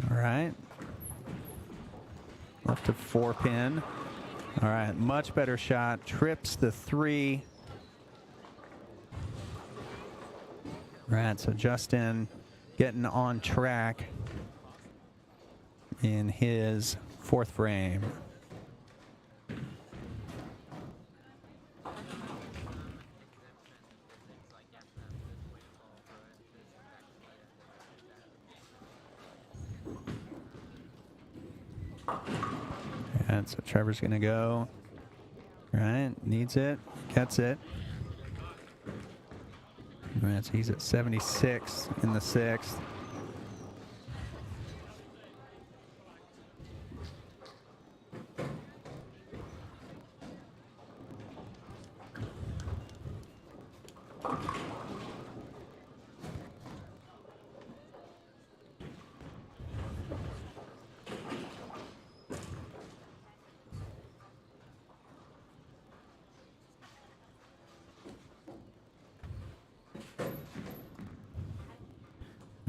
all right. Left to 4-pin. All right, much better shot. Trips the 3. All right, so Justin getting on track in his 4th frame. And so Trevor's going to go. All right, needs it, gets it. All right, so he's at 76 in the 6th.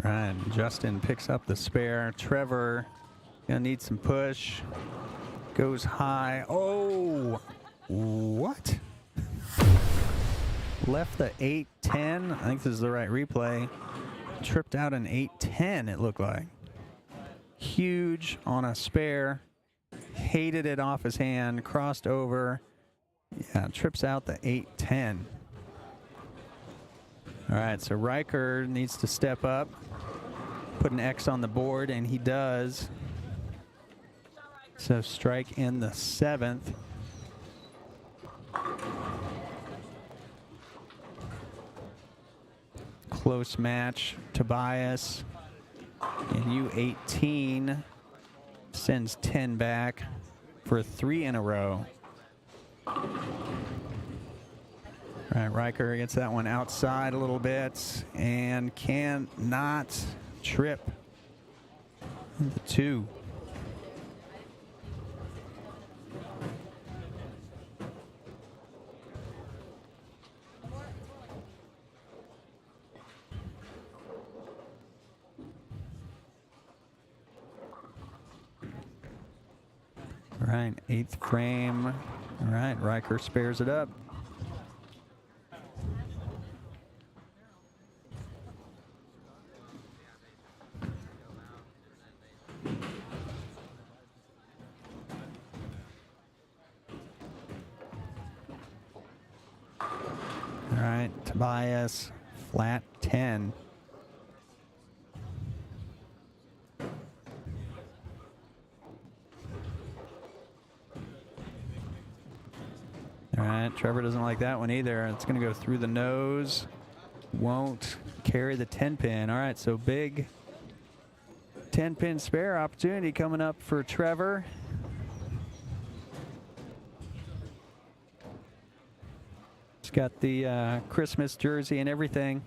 Right, Justin picks up the spare. Trevor gonna need some push. Goes high. Oh, what? Left the 8-10. I think this is the right replay. Tripped out an 8-10, it looked like. Huge on a spare. Hated it off his hand. Crossed over. Yeah, trips out the 8-10. All right, so Riker needs to step up. Put an X on the board, and he does. So strike in the 7th. Close match. Tobias in U18 sends 10 back for 3 in a row. All right, Riker gets that one outside a little bit and cannot trip the 2. All right, 8th frame. All right, Riker spares it up. All right, Tobias, flat 10. All right, Trevor doesn't like that one either. It's going to go through the nose. Won't carry the 10-pin. All right, so big 10-pin spare opportunity coming up for Trevor. He's got the Christmas jersey and everything.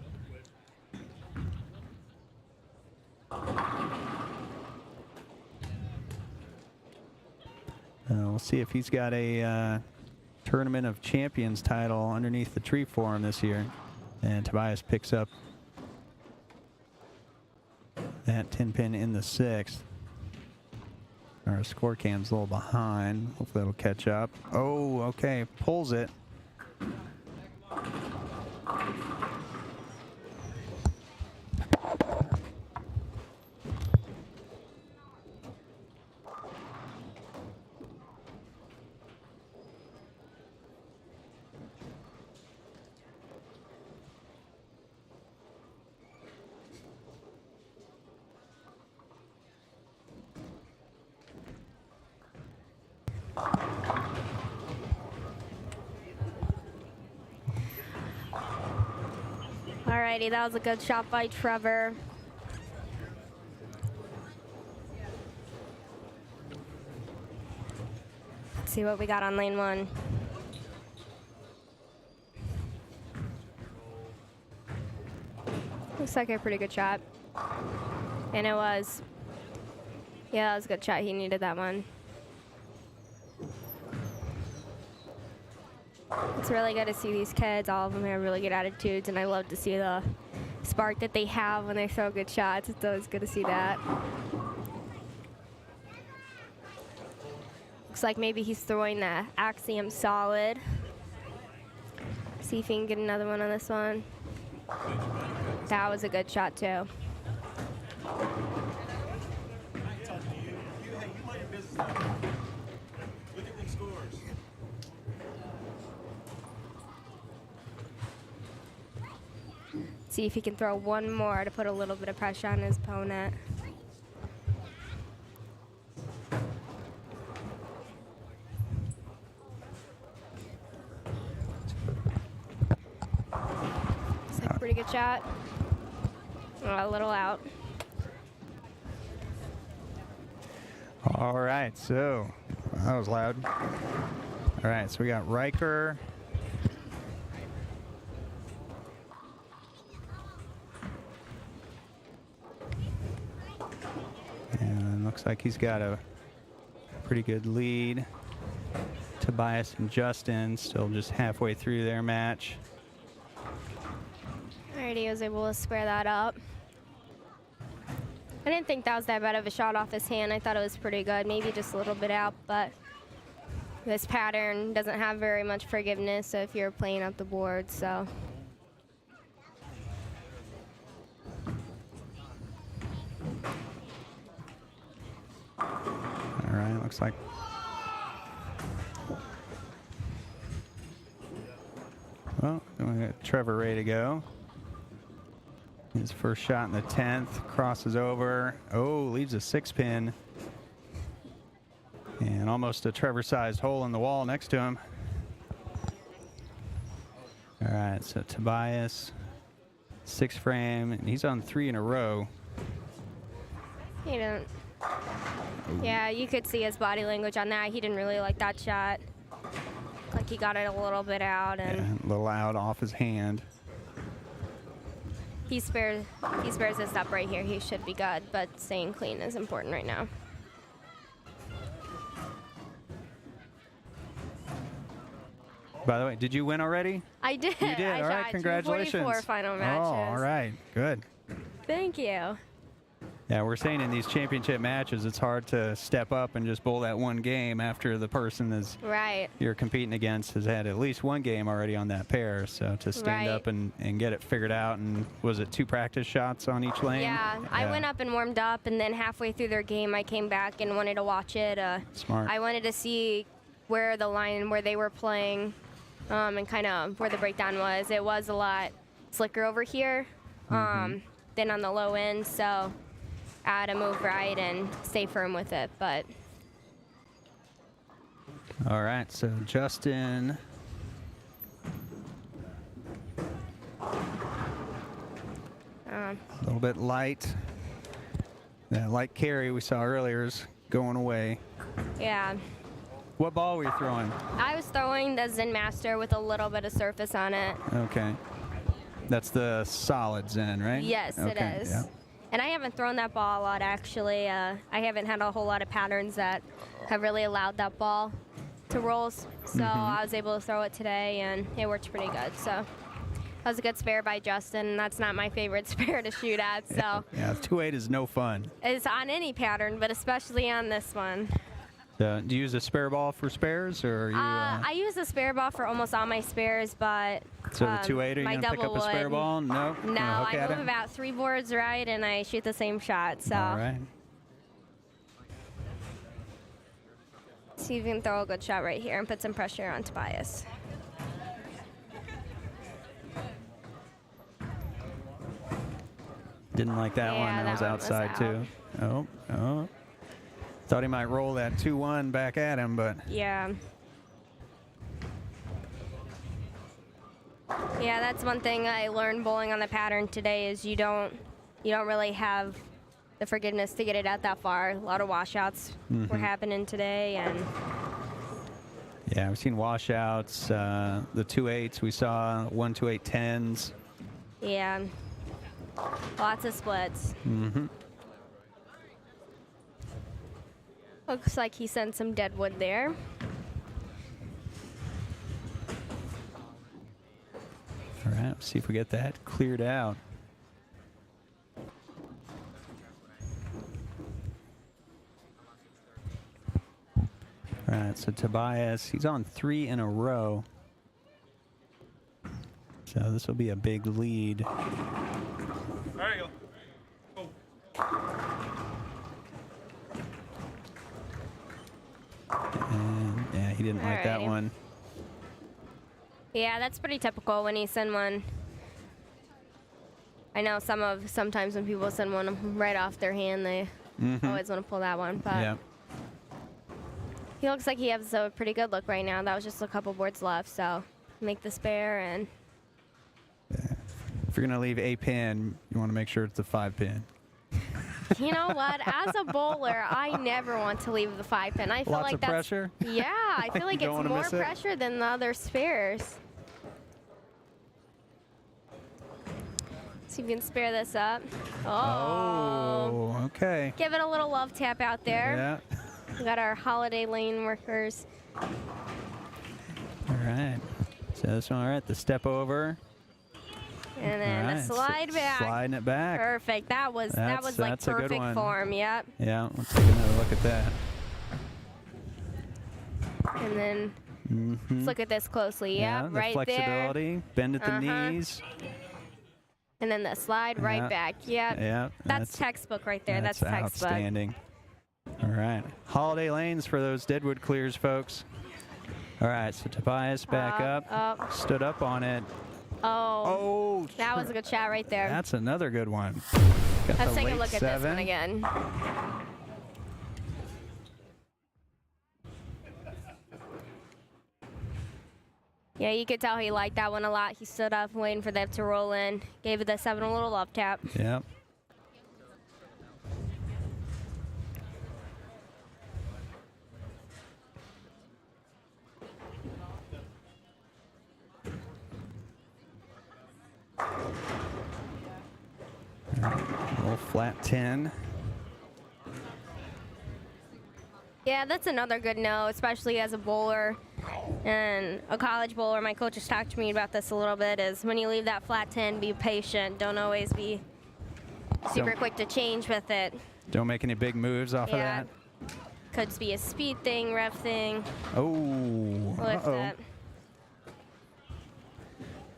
We'll see if he's got a Tournament of Champions title underneath the tree for him this year. And Tobias picks up that 10-pin in the 6th. Our score cam's a little behind. Hopefully it'll catch up. Oh, okay. Pulls it. Alrighty, that was a good shot by Trevor. Let's see what we got on lane 1. Looks like a pretty good shot. And it was. Yeah, that was a good shot. He needed that one. It's really good to see these kids. All of them have really good attitudes, and I love to see the spark that they have when they throw good shots. It's always good to see that. Looks like maybe he's throwing the Axiom solid. See if he can get another one on this one. That was a good shot, too. See if he can throw one more to put a little bit of pressure on his opponent. It's a pretty good shot. A little out. All right, so that was loud. All right, so we got Riker. And looks like he's got a pretty good lead. Tobias and Justin still just halfway through their match. Alright, he was able to square that up. I didn't think that was that bad of a shot off his hand. I thought it was pretty good, maybe just a little bit out, but this pattern doesn't have very much forgiveness if you're playing up the board, so. All right, looks like. Well, we got Trevor ready to go. His first shot in the 10th, crosses over. Oh, leaves a 6-pin. And almost a Trevor-sized hole in the wall next to him. All right, so Tobias, 6 frame, and he's on 3 in a row. You don't. Yeah, you could see his body language on that. He didn't really like that shot. Like he got it a little bit out, and Yeah, a little out off his hand. he spares this up right here. He should be good, but staying clean is important right now. By the way, did you win already? I did. You did. I All right, shot congratulations. 244 final matches. Oh, all right, good. Thank you. Yeah, we're saying in these championship matches, it's hard to step up and just bowl that one game after the person is Right. you're competing against has had at least one game already on that pair. So to stand Right. up and get it figured out, and was it 2 practice shots on each lane? Yeah, I went up and warmed up, and then halfway through their game, I came back and wanted to watch it. Smart. I wanted to see where the line, where they were playing, and kind of where the breakdown was. It was a lot slicker over here than on the low end, so I had to move right and stay firm with it. But All right, so Justin A little bit light. That light carry we saw earlier is going away. Yeah. What ball were you throwing? I was throwing the Zen Master with a little bit of surface on it. Okay. That's the solid Zen, right? Yes, okay. it is. Yeah. And I haven't thrown that ball a lot, actually. I haven't had a whole lot of patterns that have really allowed that ball to roll. So I was able to throw it today, and it worked pretty good. So that was a good spare by Justin, and that's not my favorite spare to shoot at. So Yeah, 2-8 is no fun. it's on any pattern, but especially on this one. Do you use a spare ball for spares, or are you? I use a spare ball for almost all my spares, but So the 2-8, are you my going to pick up double a spare wood. ball? No? No, Hook I at move it? about 3 boards right, and I shoot the same shot. So All right. see if you can throw a good shot right here and put some pressure on Tobias. Didn't like that Yeah, one. That that was one was outside, out. too. Oh. Thought he might roll that 2-1 back at him, but Yeah. Yeah, that's one thing I learned bowling on the pattern today is you don't really have the forgiveness to get it out that far. A lot of washouts were happening today, and yeah, we've seen washouts. The 2-8s we saw, 1-2-8 10s. yeah, lots of splits. Looks like he sent some dead wood there. All right, let's see if we get that cleared out. All right, so Tobias, he's on 3 in a row. So this will be a big lead. There you go. And yeah, he didn't like that Alrighty. one. Yeah, that's pretty typical when you send one. I know sometimes when people send one right off their hand, they always want to pull that one. But Yeah. he looks like he has a pretty good look right now. That was just a couple boards left, so make the spare and If you're going to leave a pin, you want to make sure it's a 5-pin. you know what? As a bowler, I never want to leave the 5-pin. I feel Lots like of that's pressure? Yeah, I feel like You it's don't wanna more miss it? pressure than the other spares. See if you can spare this up. Oh. Okay. Give it a little love tap out there. Yeah. We got our holiday lane workers. All right. So this one, all right, the step over. And then All the right, slide back. Sliding it back. Perfect. That was like That's a good perfect one. form. Yep. Yeah, let's take another look at that. And then let's look at this closely. Yeah, Yep, the right there. flexibility, bend at the knees. And then the slide right Yeah. back. Yep. Yeah, That's textbook right there. That's textbook. outstanding. All right, holiday lanes for those deadwood clears, folks. All right, so Tobias back up, stood up on it. Oh. Oh, That was a good shot right there. that's another good one. Got Let's the take a late look at this 7. one again. Yeah, you could tell he liked that one a lot. He stood up waiting for that to roll in. Gave it the 7 a little love tap. Yep. All right, a little flat 10. Yeah, that's another good no, especially as a bowler and a college bowler. My coach has talked to me about this a little bit, is when you leave that flat 10, be patient. Don't always be super Don't- quick to change with it. Don't make any big moves off Yeah. of that. Could just be a speed thing, ref thing. Oh, Lift uh-oh. it.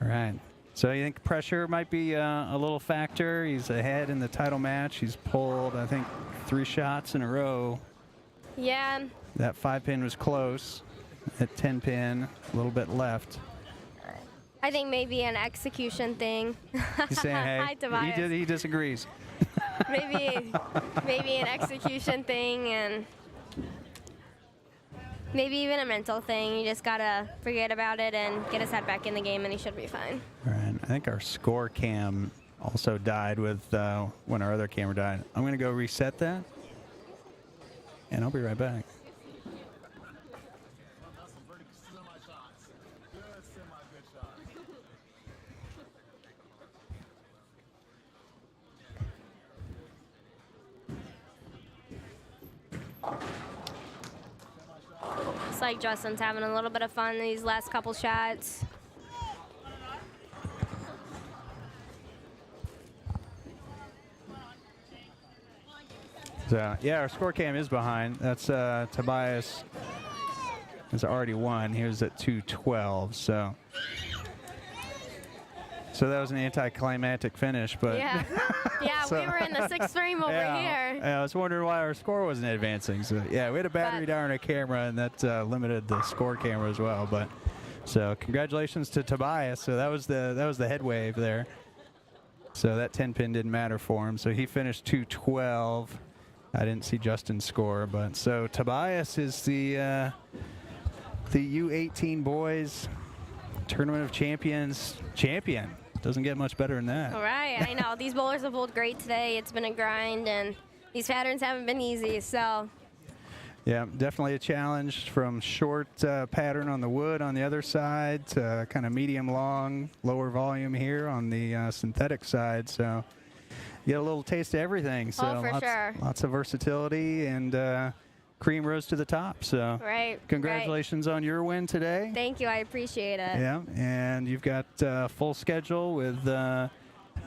All right. So you think pressure might be a little factor? He's ahead in the title match. He's pulled, I think, 3 shots in a row. Yeah, That 5-pin was close. At 10-pin, a little bit left. I think maybe an execution thing. He's saying, Hi, hey, Tobias. he disagrees. maybe an execution thing, and maybe even a mental thing. You just gotta forget about it and get his head back in the game, and he should be fine. All right. I think our score cam also died with when our other camera died. I'm going to go reset that, and I'll be right back. Looks like Justin's having a little bit of fun these last couple shots. So, yeah, our score cam is behind. That's Tobias has already won. He was at 212, so that was an anticlimactic finish, but Yeah, yeah, So- we were in the sixth frame over here. Yeah, I was wondering why our score wasn't advancing. So yeah, we had a battery down on our camera, and that limited the score camera as well. But so congratulations to Tobias. So that was the head wave there. So that 10 pin didn't matter for him. So he finished 212. I didn't see Justin's score, but so Tobias is the U18 boys Tournament of Champions champion. Doesn't get much better than that. All right, I know. These bowlers have bowled great today. It's been a grind, and these patterns haven't been easy, so. Yeah, definitely a challenge from short pattern on the wood on the other side to kind of medium long, lower volume here on the synthetic side. So you get a little taste of everything. So Oh, for sure. Lots of versatility, and cream rose to the top. So Right. congratulations on your win today. Thank you. I appreciate it. Yeah, and you've got full schedule with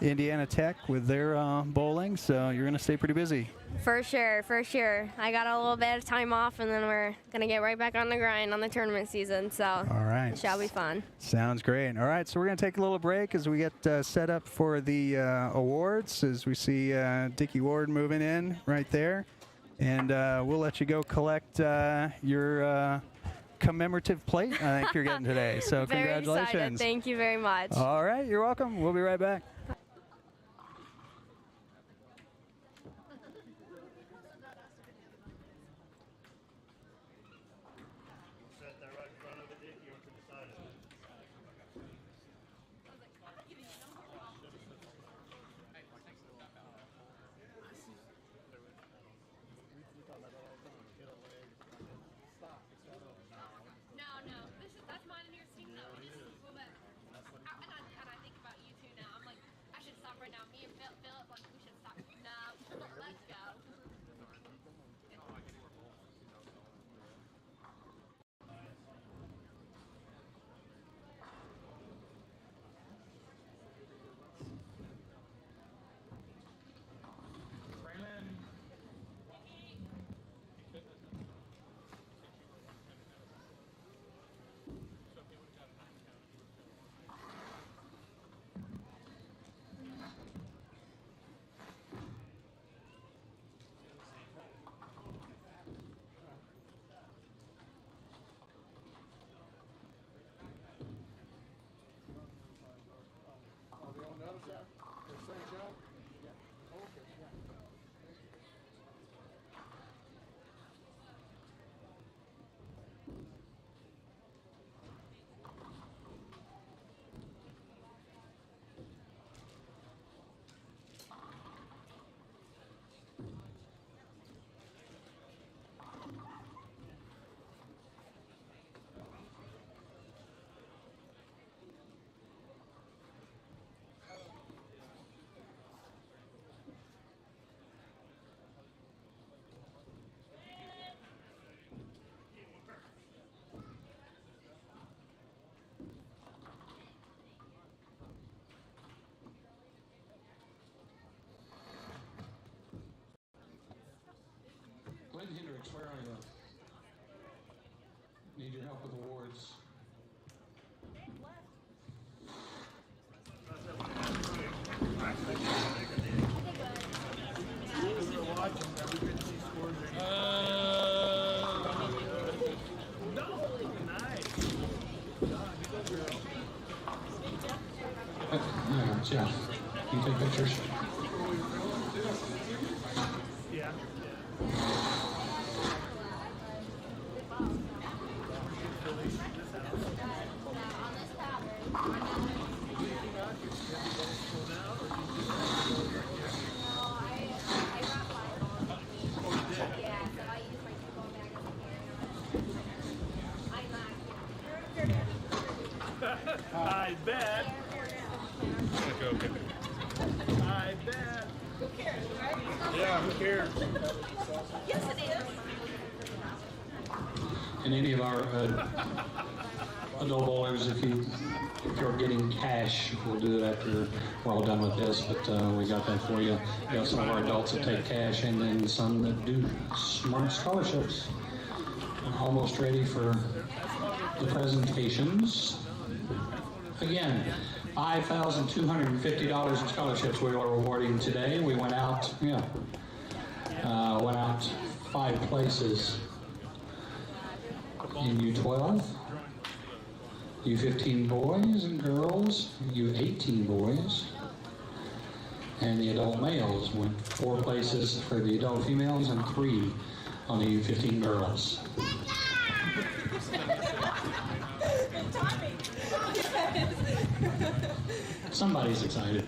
Indiana Tech with their bowling, so you're going to stay pretty busy. For sure, for sure. I got a little bit of time off, and then we're going to get right back on the grind on the tournament season, so All right. it shall be fun. Sounds great. All right, so we're going to take a little break as we get set up for the awards, as we see Dickie Ward moving in right there. And we'll let you go collect your commemorative plate I think you're getting today. So Very congratulations. excited. Thank you very much. All right, you're welcome. We'll be right back. That's mine and yours team though. This is a little bit. And I think about you two now. I'm like, I should stop right now. Me and Philip, like, we should stop. No, let's go. Glenn Hendricks, where are you? Need your help with awards. Yeah, Jeff, you take pictures. And any of our adult bowlers, if you're getting cash, we'll do it after we're all done with this, but we got that for you. We got some of our adults that take cash and then some that do smart scholarships. I'm almost ready for the presentations. Again, $5,250 in scholarships we are awarding today. We went out, went out 5 places in U12, U15 boys and girls, U18 boys, and the adult males went 4 places for the adult females and 3 on the U15 girls. Somebody's excited.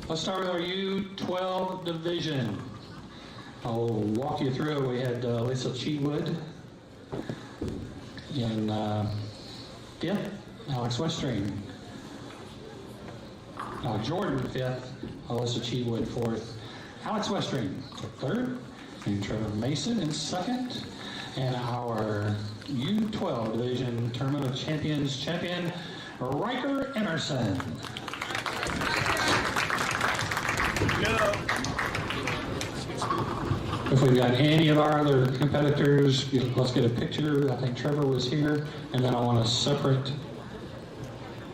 Let's start with our U12 division. I'll walk you through it. We had Lisa Cheatwood in 5th, Alex Westring. Jordan 5th, Alyssa Cheatwood 4th, Alex Westring took 3rd, and Trevor Mason in 2nd. And our U12 Division Tournament of Champions champion, Riker Emerson. If we've got any of our other competitors, let's get a picture. I think Trevor was here, and then I want a separate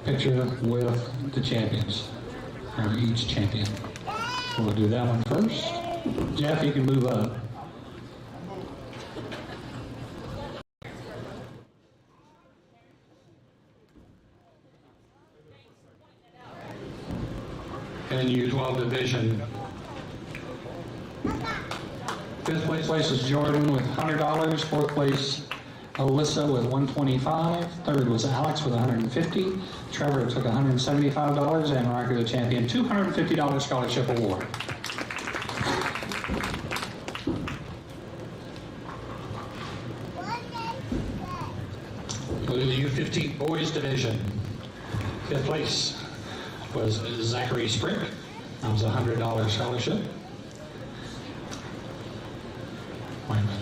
picture with the champions, or each champion. We'll do that one first. Jeff, you can move up. In U12 division, 5th place was Jordan with $100. 4th place, Alyssa with $125. 3rd was Alex with $150. Trevor took $175, and Riker the champion, $250 scholarship award. Go to the U15 boys division. 5th place was Zachary Sprick. That was a $100 scholarship. Wait a minute.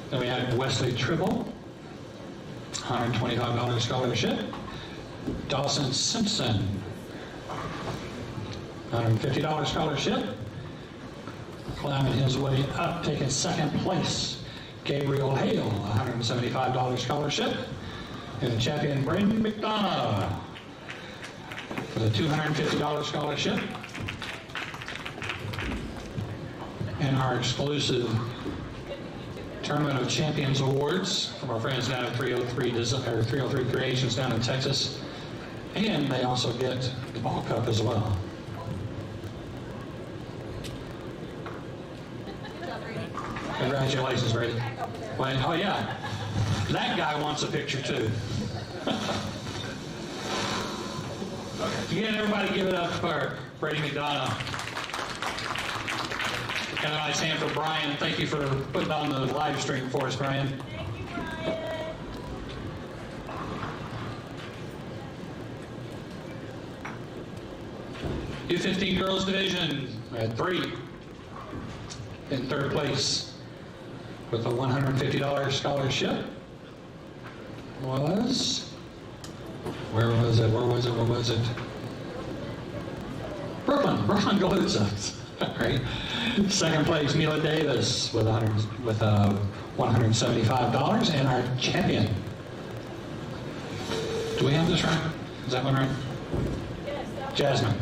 Then we had Wesley Tribble, $125 scholarship. Dawson Simpson, $150 scholarship. Climbing his way up, taking 2nd place, Gabriel Hale, $175 scholarship. And the champion, Brandon McDonough, with a $250 scholarship. And our exclusive Tournament of Champions Awards from our friends down at 303 Creations down in Texas. And they also get the ball cup as well. Congratulations, Brady. Well, oh yeah, that guy wants a picture too. Again, everybody give it up for Brady McDonough. And a nice hand for Brian. Thank you for putting on the live stream for us, Brian. U15 girls division at 3 in 3rd place with a $150 scholarship was, where was it? Brooklyn Galuzza. Right. 2nd place, Mila Davis with $175, and our champion. Do we have this right? Is that one right? Yes. Jasmine.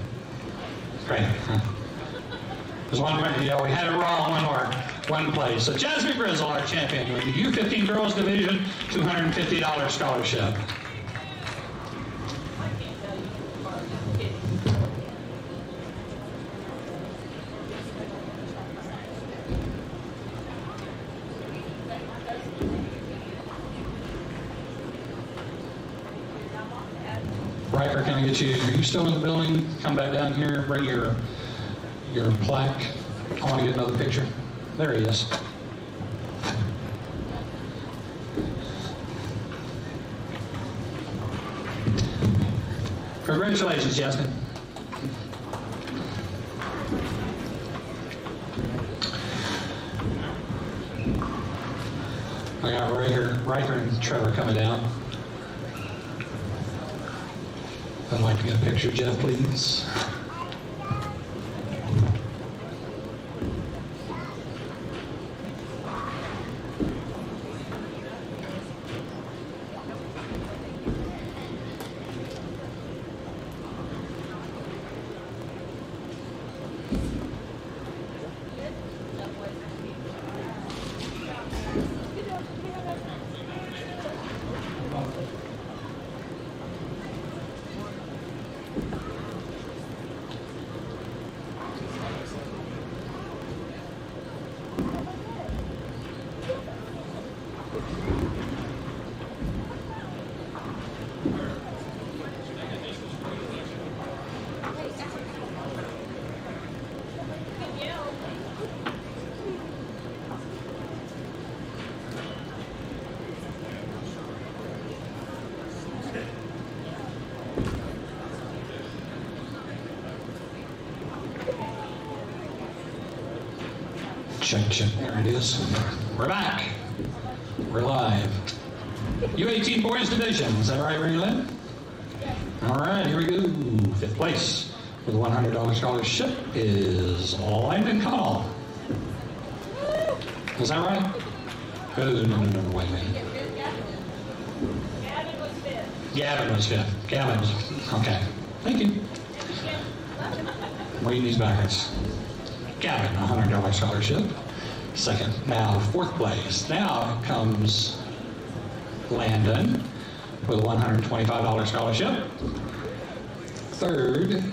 Great. There's one, yeah, we had it wrong one place. So Jasmine Grizzle, our champion, with the U15 girls division, $250 scholarship. Riker, can I get you? Are you still in the building? Come back down here. Bring your your plaque. I want to get another picture. There he is. Congratulations, Jasmine. I got Riker and Trevor coming down. I'd like to get a picture, Jeff, please. Check. There it is. We're back. We're live. U18 Boys Division. Is that right, Mary Lynn? All right, here we go. Fifth place with a $100 scholarship is Landon Connell. Is that right? Oh, no, wait a minute. Gavin was fifth. Gavin. Okay. Thank you. Reading these backwards. Gavin, $100 scholarship. Second, now fourth place. Now comes Landon with a $125 scholarship. Third,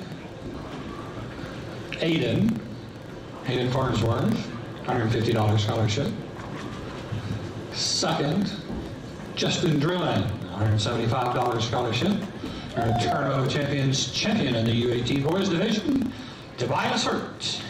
Aiden Farnsworth, $150 scholarship. Second, Justin Druin, $175 scholarship. Our Turbo Champions champion in the U18 Boys Division, Tobias Hurt.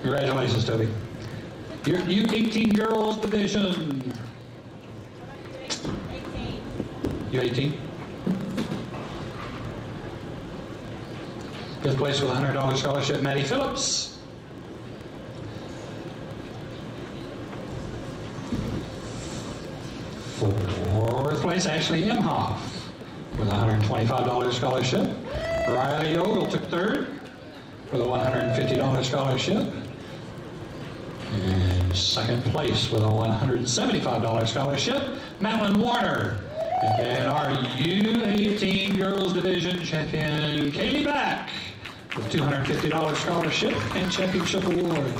Congratulations, Toby. Your U18 Girls Division. U18. Fifth place with a $100 scholarship, Maddie Phillips. Fourth place, Ashley Imhoff with a $125 scholarship. Riley Ogle took third with a $150 scholarship. And second place with a $175 scholarship, Madeline Warner. And our U18 Girls Division champion, Kaylee Back, with $250 scholarship and championship award.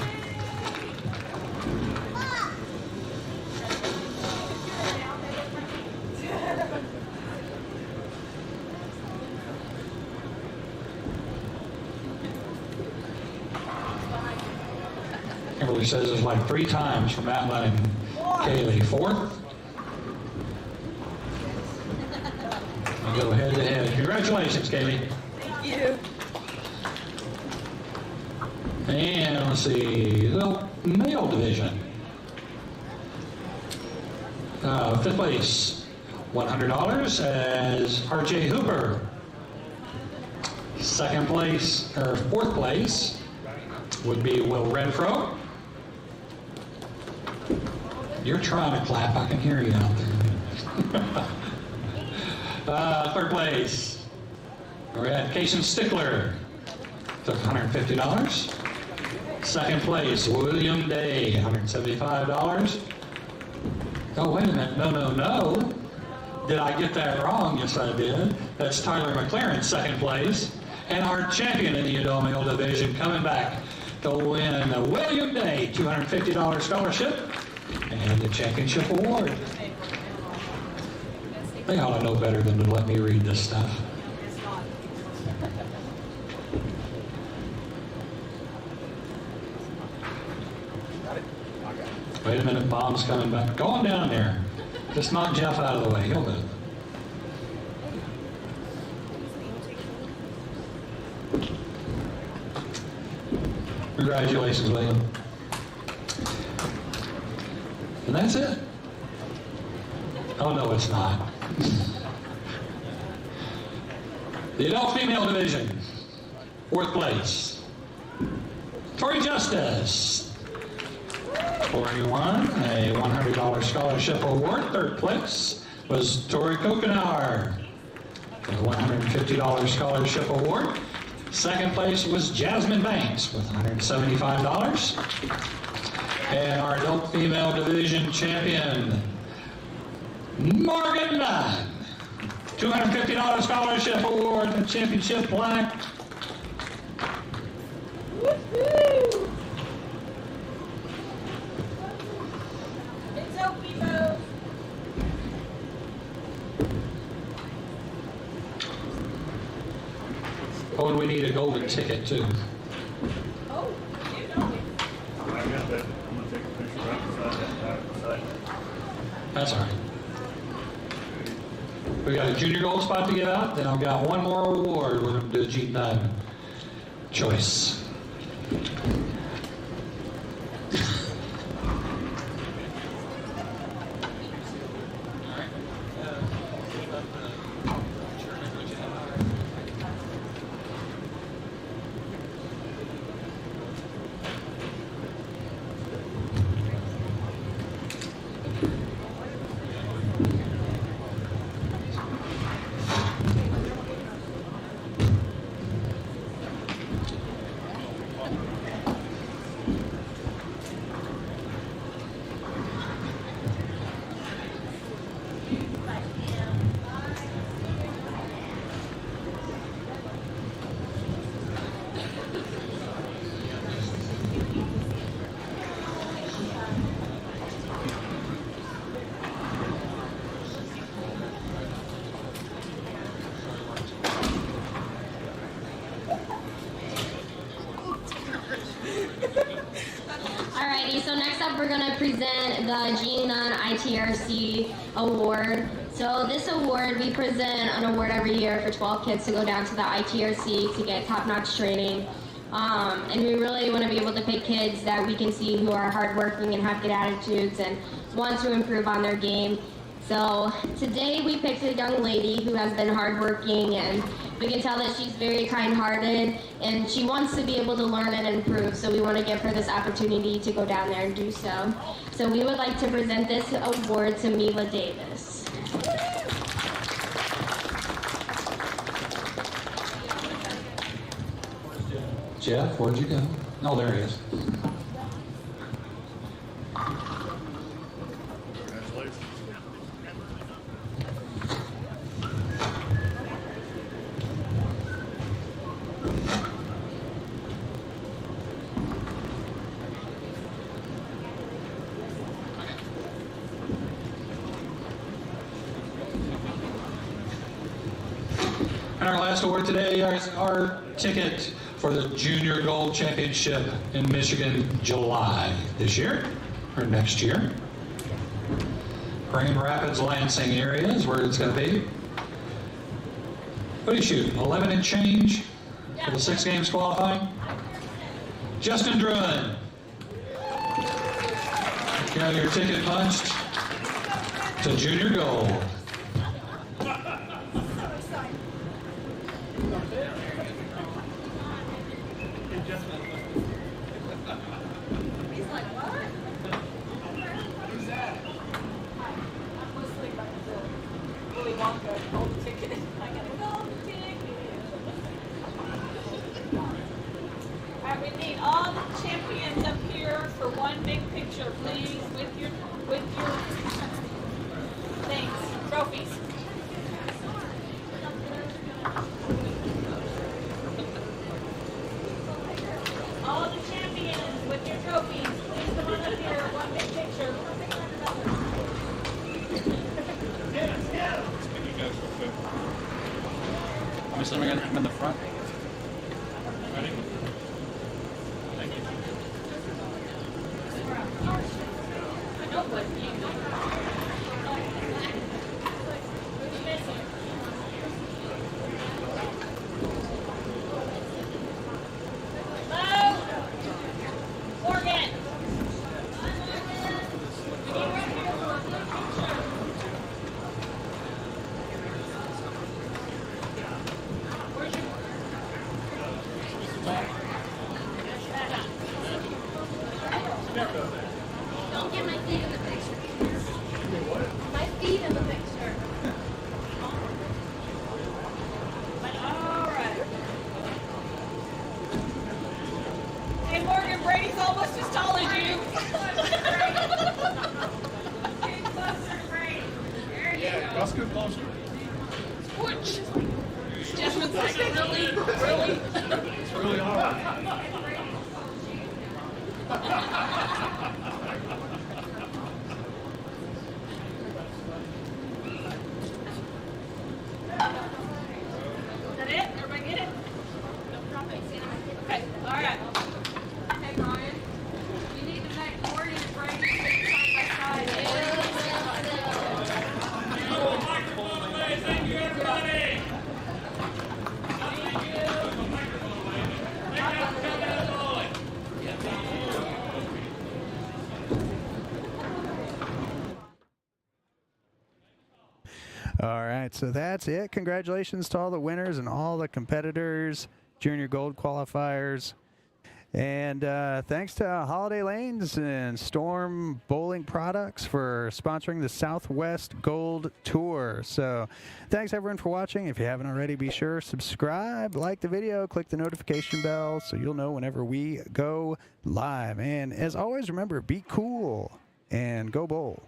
Kimberly says it's like 3 times for Madeline and Kaylee. Fourth. I'll go head to head. Congratulations, Kaylee. Thank you. And let's see, the male division. Fifth place, $100 as RJ Hooper. Second place, or fourth place, would be Will Renfro. You're trying to clap, I can hear you out there. Third place, we had Kason Stickler, took $150. Second place, William Day, $175. Oh, wait a minute, no. Did I get that wrong? Yes, I did. That's Tyler McLaren, second place. And our champion in the adult male division coming back to win the William Day $250 scholarship and the championship award. They ought to know better than to let me read this stuff. Wait a minute, Bob's coming back. Go on down there. Just knock Jeff out of the way. He'll move. Congratulations, William. And that's it. Oh, no, it's not. The adult female division, 4th place. Tori Justice. 41, a $100 scholarship award. 3rd place was Tori Kokenauer, a $150 scholarship award. 2nd place was Jasmine Banks with $175. And our adult female division champion, Morgan Dunn, $250 scholarship award and championship plaque. Oh, and we need a golden ticket too. I got that. I'm gonna take a picture right beside. That's all right. We got a junior gold spot to give out, then I've got one more award. We're going to do a G9 choice. Alrighty, so next up we're going to present the G9 ITRC award. So this award, we present an award every year for 12 kids to go down to the ITRC to get top-notch training. And we really want to be able to pick kids that we can see who are hardworking and have good attitudes and want to improve on their game. So today we picked a young lady who has been hardworking, and we can tell that she's very kind-hearted and she wants to be able to learn and improve. So we want to give her this opportunity to go down there and do so. So we would like to present this award to Mila Davis. Jeff, where'd you go? Oh, there he is. And our last award today is our ticket for the Junior Gold Championship in Michigan, July this year, or next year. Grand Rapids, Lansing area is where it's going to be. What do you shoot, 11 and change for the 6 games qualifying? Justin Druin. Got your ticket punched to Junior Gold. We need all the champions up here for one big picture, please, with your things, trophies. All the champions. trophies. Please come on up here. One big picture. Obviously, we're going to come in the front. Ready? Morgan. Don't get my feet in the picture. My feet in the picture. All right. Hey, Morgan, Brady's almost as tall as you. Get closer, Brady. There you go. Let's get closer. Which? Jasmine's like, really? Really? It's really hard. Is that it? Everybody get it? Don't drop it. Okay, all right. Hey, Brian, you need to make Morgan and Brady sit side by side. Thank you, everybody. All right, so that's it. Congratulations to all the winners and all the competitors, junior gold qualifiers. And thanks to Holiday Lanes and Storm Bowling Products for sponsoring the Southwest Gold Tour. So thanks everyone for watching. If you haven't already, be sure to subscribe, like the video, click the notification bell so you'll know whenever we go live. And as always, remember, be cool and go bowl.